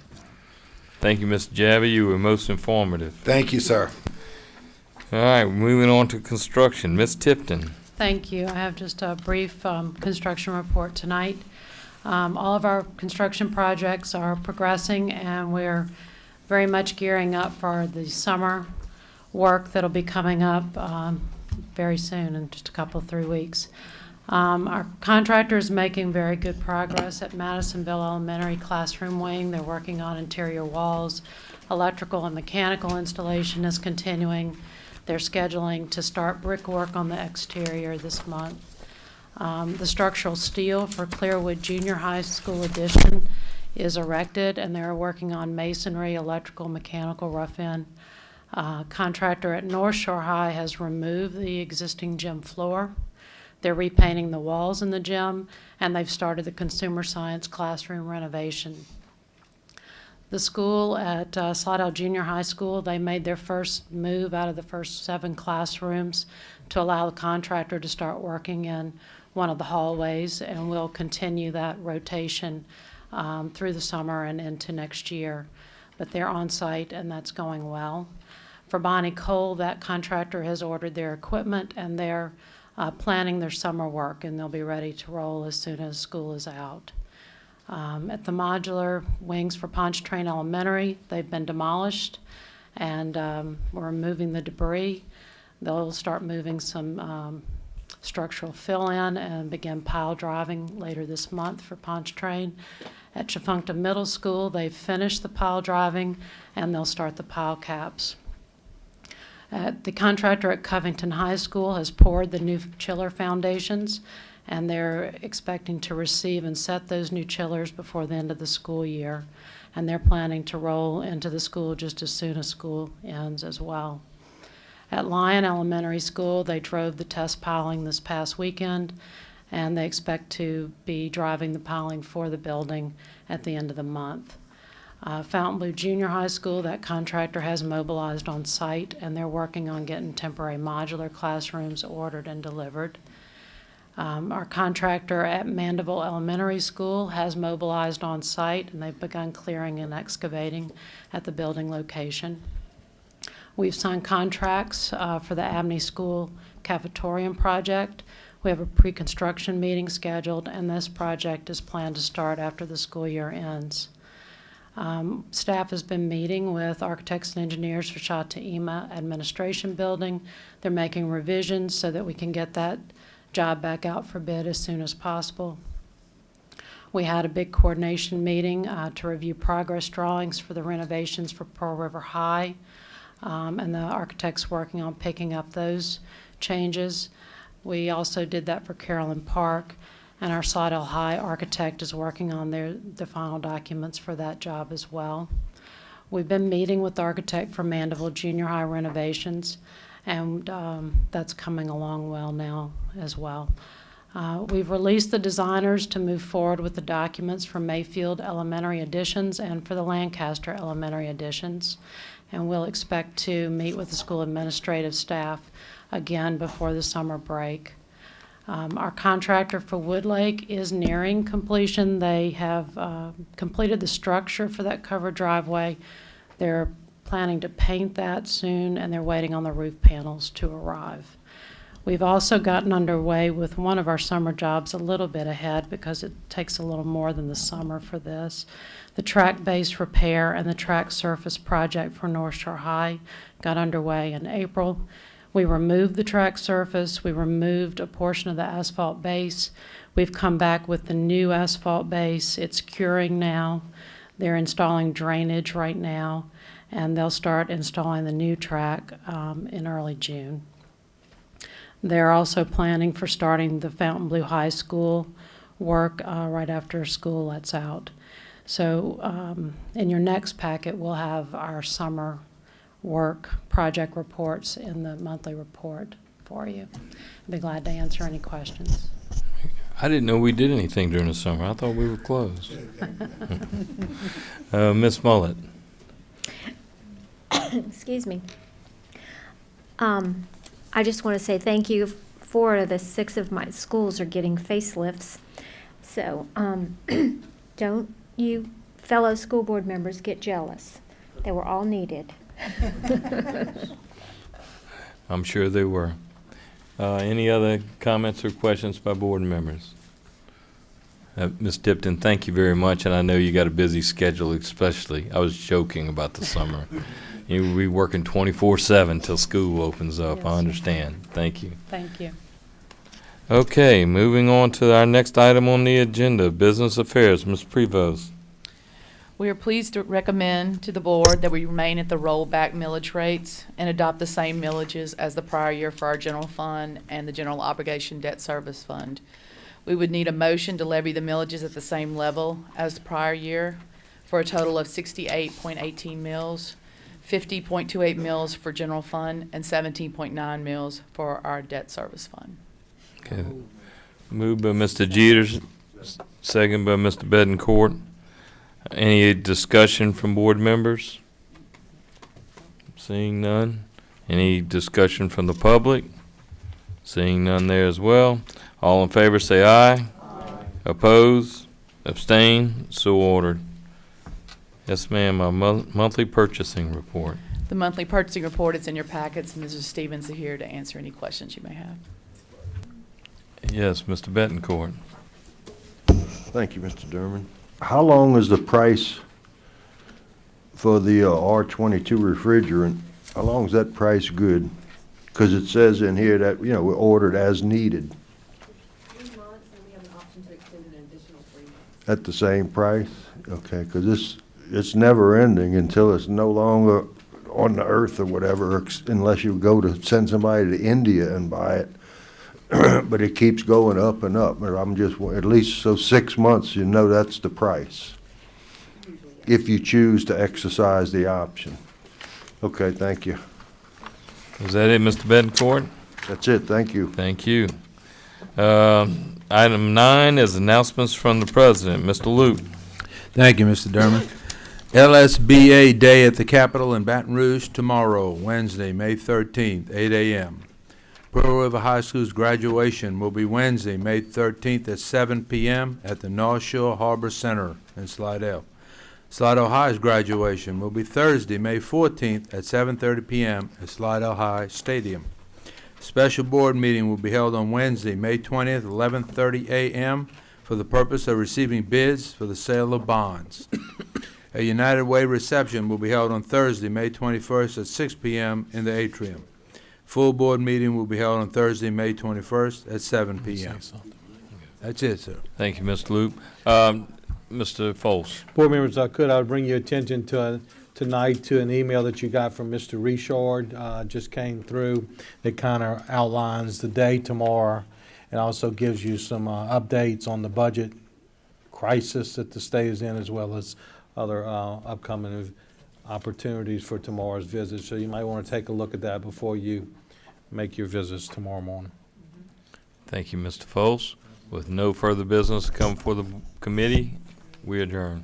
Thank you, Mr. Javier. You were most informative. Thank you, sir. All right, moving on to construction. Ms. Tipton. Thank you. I have just a brief construction report tonight. All of our construction projects are progressing, and we're very much gearing up for the summer work that'll be coming up very soon, in just a couple, 3 weeks. Our contractor is making very good progress at Madisonville Elementary classroom wing. They're working on interior walls. Electrical and mechanical installation is continuing. They're scheduling to start brickwork on the exterior this month. The structural steel for Clearwood Junior High School addition is erected, and they're working on masonry, electrical, mechanical rough-in. Contractor at North Shore High has removed the existing gym floor. They're repainting the walls in the gym, and they've started the consumer science classroom renovation. The school at Slidell Junior High School, they made their first move out of the first 7 classrooms to allow the contractor to start working in one of the hallways, and we'll continue that rotation through the summer and into next year. But they're on site, and that's going well. For Bonnie Cole, that contractor has ordered their equipment, and they're planning their summer work, and they'll be ready to roll as soon as school is out. At the modular wings for Pontchartrain Elementary, they've been demolished, and we're moving the debris. They'll start moving some structural fill-in and begin pile driving later this month for Pontchartrain. At Chafuncta Middle School, they've finished the pile driving, and they'll start the pile caps. The contractor at Covington High School has poured the new chiller foundations, and they're expecting to receive and set those new chillers before the end of the school year. And they're planning to roll into the school just as soon as school ends as well. At Lyon Elementary School, they drove the test piling this past weekend, and they expect to be driving the piling for the building at the end of the month. Fontainebleau Junior High School, that contractor has mobilized on site, and they're working on getting temporary modular classrooms ordered and delivered. Our contractor at Mandeville Elementary School has mobilized on site, and they've begun clearing and excavating at the building location. We've signed contracts for the Abney School cafetorium project. We have a pre-construction meeting scheduled, and this project is planned to start after the school year ends. Staff has been meeting with architects and engineers for Shataima Administration Building. They're making revisions so that we can get that job back out for bid as soon as possible. We had a big coordination meeting to review progress drawings for the renovations for Pearl River High, and the architect's working on picking up those changes. We also did that for Carolyn Park, and our Slidell High architect is working on the final documents for that job as well. We've been meeting with the architect for Mandeville Junior High renovations, and that's coming along well now as well. We've released the designers to move forward with the documents for Mayfield Elementary additions and for the Lancaster Elementary additions, and we'll expect to meet with the school administrative staff again before the summer break. Our contractor for Woodlake is nearing completion. They have completed the structure for that covered driveway. They're planning to paint that soon, and they're waiting on the roof panels to arrive. We've also gotten underway with one of our summer jobs a little bit ahead because it takes a little more than the summer for this. The track base repair and the track surface project for North Shore High got underway in April. We removed the track surface. We removed a portion of the asphalt base. We've come back with the new asphalt base. It's curing now. They're installing drainage right now, and they'll start installing the new track in early June. They're also planning for starting the Fontainebleau High School work right after school lets out. So in your next packet, we'll have our summer work project reports in the monthly report for you. I'd be glad to answer any questions. I didn't know we did anything during the summer. I thought we were closed. Ms. Mullet. Excuse me. I just want to say thank you. 4 of the 6 of my schools are getting facelifts. So don't you fellow school board members get jealous. They were all needed. I'm sure they were. Any other comments or questions by board members? Ms. Tipton, thank you very much, and I know you got a busy schedule, especially. I was joking about the summer. You'll be working 24/7 till school opens up. Yes. I understand. Thank you. Thank you. Okay, moving on to our next item on the agenda, business affairs. Ms. Prevost. We are pleased to recommend to the board that we remain at the rollback millage rates and adopt the same millages as the prior year for our general fund and the general obligation debt service fund. We would need a motion to levy the millages at the same level as the prior year for a total of 68.18 mills, 50.28 mills for general fund, and 17.9 mills for our debt service fund. Okay. Moved by Mr. Jeters, second by Mr. Bedencourt. Any discussion from board members? Seeing none. Any discussion from the public? Seeing none there as well. All in favor say aye. Aye. Oppose? Abstain? So ordered. Yes, ma'am, my monthly purchasing report. The monthly purchasing report is in your packets, and Mrs. Stevens is here to answer any questions you may have. Yes, Mr. Betancourt. Thank you, Mr. Durman. How long is the price for the R22 refrigerant? How long is that price good? Because it says in here that, you know, we're ordered as needed. 3 months, and we have an option to extend an additional 3 months. At the same price? Okay, because it's never ending until it's no longer on the earth or whatever, unless you go to send somebody to India and buy it. But it keeps going up and up. I'm just, at least, so 6 months, you know that's the price. If you choose to exercise the option. Okay, thank you. Is that it, Mr. Betancourt? That's it, thank you. Thank you. Item 9 is announcements from the president. Mr. Luke. Thank you, Mr. Durman. LSBA Day at the Capitol in Baton Rouge tomorrow, Wednesday, May 13th, 8 a.m. Pearl River High School's graduation will be Wednesday, May 13th at 7 p.m. at the North Shore Harbor Center in Slidell. Slidell High's graduation will be Thursday, May 14th at 7:30 p.m. at Slidell High Stadium. Special board meeting will be held on Wednesday, May 20th, 11:30 a.m. for the purpose of receiving bids for the sale of bonds. A United Way reception will be held on Thursday, May 21st at 6 p.m. in the atrium. Full board meeting will be held on Thursday, May 21st at 7 p.m. That's it, sir. Thank you, Mr. Luke. Mr. Foles. Board members, I would bring your attention tonight to an email that you got from Mr. Richard, just came through. It kind of outlines the day tomorrow and also gives you some updates on the budget crisis that the state is in, as well as other upcoming opportunities for tomorrow's visit. So you might want to take a look at that before you make your visits tomorrow morning. Thank you, Mr. Foles. With no further business to come before the committee, we adjourn.